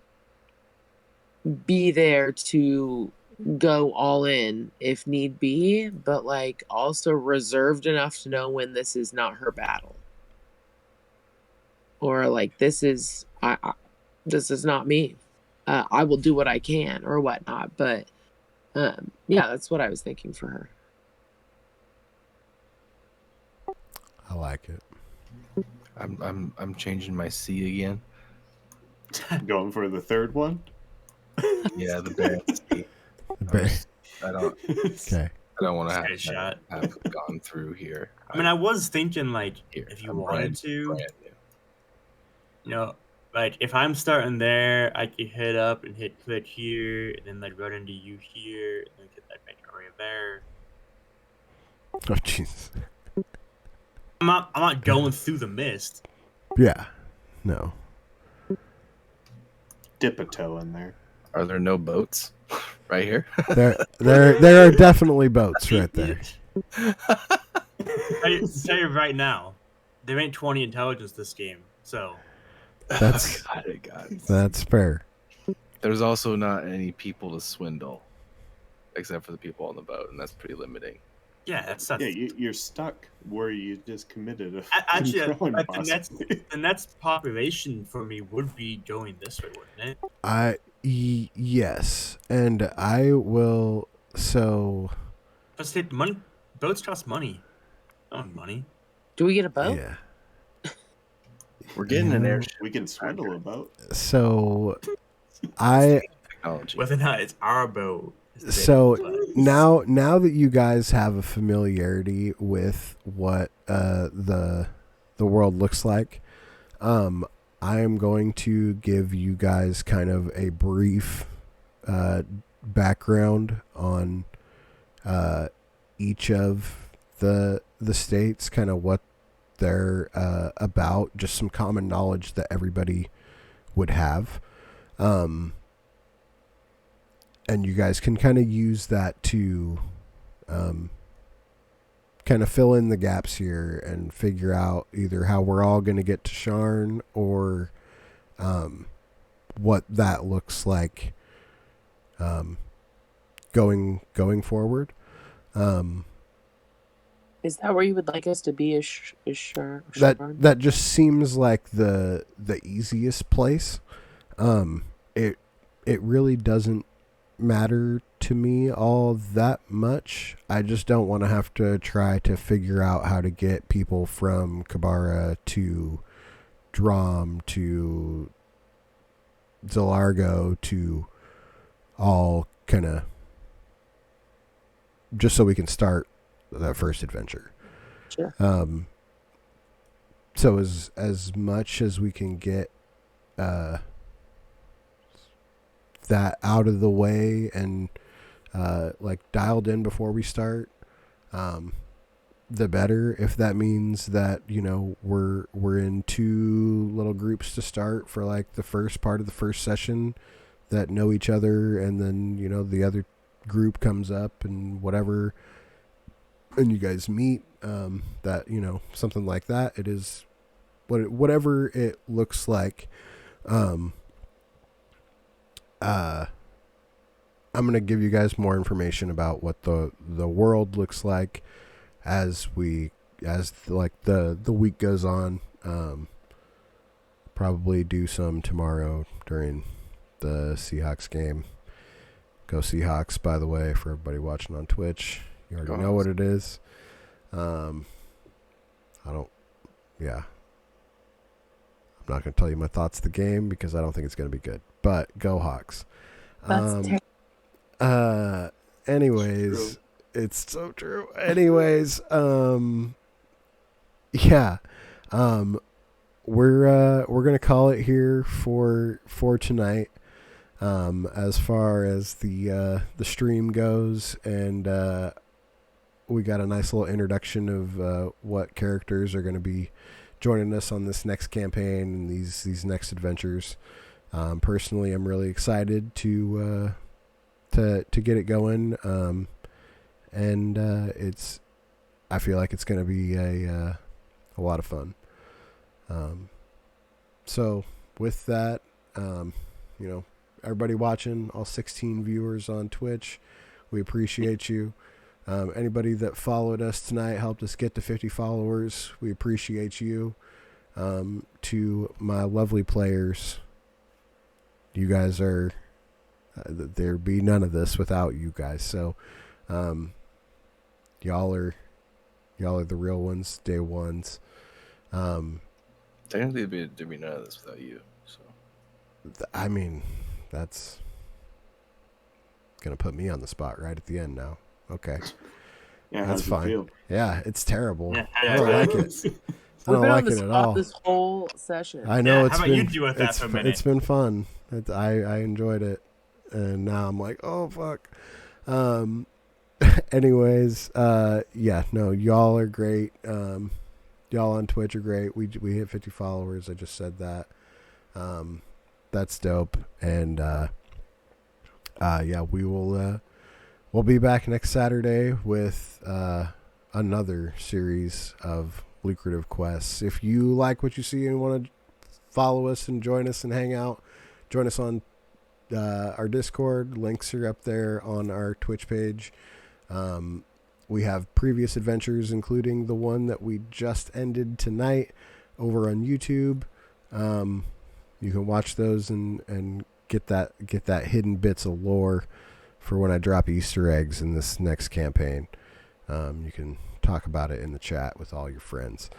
be there to go all in if need be, but like also reserved enough to know when this is not her battle. Or like this is not me. I will do what I can or whatnot, but yeah, that's what I was thinking for her. I like it. I'm changing my C again. Going for the third one. Yeah, the band C. I don't. Okay. I don't want to Straight shot. have gone through here. I mean, I was thinking like Here, if you I'm wanted to, brand new. like if I'm starting there, I could hit up and hit click here, and then like run into you here, and then get that back area there. Oh jeez. I'm not going through the mist. Yeah. No. Dip a toe in there. Are there no boats right here? There are definitely boats right there. I tell you right now, there ain't 20 intelligence this game, so That's Got it, guys. that's fair. There's also not any people to swindle, except for the people on the boat, and that's pretty limiting. yeah, that's Yeah, you're stuck where you just committed a actually crime, the possibly. next population for me would be going this way, wouldn't it? Yes, and I will. So Let's take money. Boats cost money. I don't have money. Do we get a boat? yeah. We're getting an airship We can swindle a boat. So I technology. Whether or not it's our boat So now that you guys have a familiarity with what the world looks like, I am going to give you guys kind of a brief background on each of the states, kind of what they're about, just some common knowledge that everybody would have. And you guys can kind of use that to kind of fill in the gaps here and figure out either how we're all going to get to Sharn or what that looks like going forward. Is that where you would like us to be? Is sure? That just seems like the easiest place. It really doesn't matter to me all that much. I just don't want to have to try to figure out how to get people from Kabara to Drom to Zelargo to all kind of just so we can start that first adventure. Sure. So as much as we can get that out of the way and like dialed in before we start, the better. If that means that, you know, we're in two little groups to start for like the first part of the first session that know each other, and then, you know, the other group comes up and whatever, and you guys meet, that, you know, something like that. It is whatever it looks like. I'm going to give you guys more information about what the world looks like as the week goes on. Probably do some tomorrow during the Seahawks game. Go Seahawks, by the way, for everybody watching on Twitch. You already know what it is. I'm not going to tell you my thoughts of the game because I don't think it's going to be good. But go Hawks. Anyways, it's so true. Anyways, yeah. We're going to call it here for tonight. As far as the stream goes, and we got a nice little introduction of what characters are going to be joining us on this next campaign and these next adventures. Personally, I'm really excited to get it going, and I feel like it's going to be a lot of fun. So with that, you know, everybody watching, all 16 viewers on Twitch, we appreciate you. Anybody that followed us tonight, helped us get to 50 followers, we appreciate you. To my lovely players, you guys are, there'd be none of this without you guys. So, y'all are the real ones, day ones. Technically, there'd be none of this without you. So, I mean, that's gonna put me on the spot right at the end now. Okay, Yeah, that's fine. Feel? Yeah, it's terrible. Yeah, I don't like it. I don't like it at all. This whole session. I know. Yeah, it's how about been, you do with that for a minute? It's been fun. I enjoyed it, and now I'm like, oh fuck. Anyways, yeah, no, y'all are great. Y'all on Twitch are great. We hit 50 followers. I just said that. That's dope. And yeah, we'll be back next Saturday with another series of lucrative quests. If you like what you see and want to follow us and join us and hang out, join us on our Discord. Links are up there on our Twitch page. We have previous adventures, including the one that we just ended tonight, over on YouTube. You can watch those and get that hidden bits of lore for when I drop Easter eggs in this next campaign. You can talk about it in the chat with all your friends.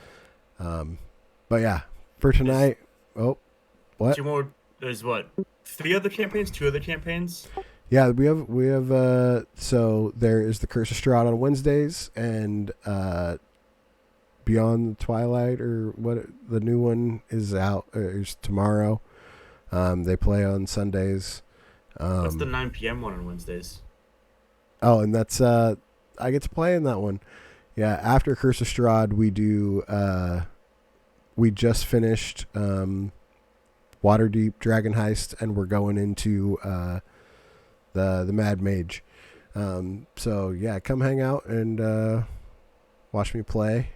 But yeah, for tonight, what? There's what? 3 other campaigns? 2 other campaigns? Yeah, we have so there is the Curse of Strahd on Wednesdays and Beyond the Twilight, or what the new one is out is tomorrow. They play on Sundays. That's the 9 p.m. one on Wednesdays. Oh, and that's I get to play in that one. Yeah, after Curse of Strahd, we do. We just finished Waterdeep Dragon Heist, and we're going into the Mad Mage. So yeah, come hang out and watch me play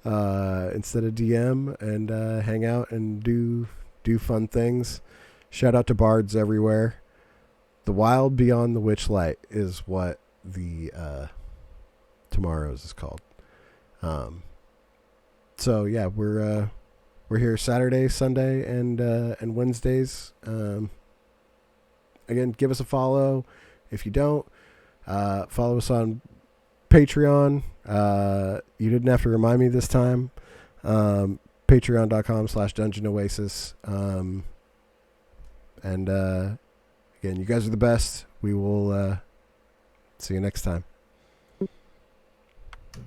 instead of DM, and hang out and do fun things. Shout out to bards everywhere. The Wild Beyond the Witchlight is what the tomorrow's is called. So yeah, we're here Saturday, Sunday, and Wednesdays. Again, give us a follow. If you don't, follow us on Patreon. You didn't have to remind me this time. Patreon.com/Dungeon Oasis. And again, you guys are the best. We will see you next time.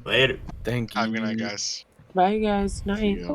Later. Thank you. Have a good night, guys. Bye, guys. See Night. ya.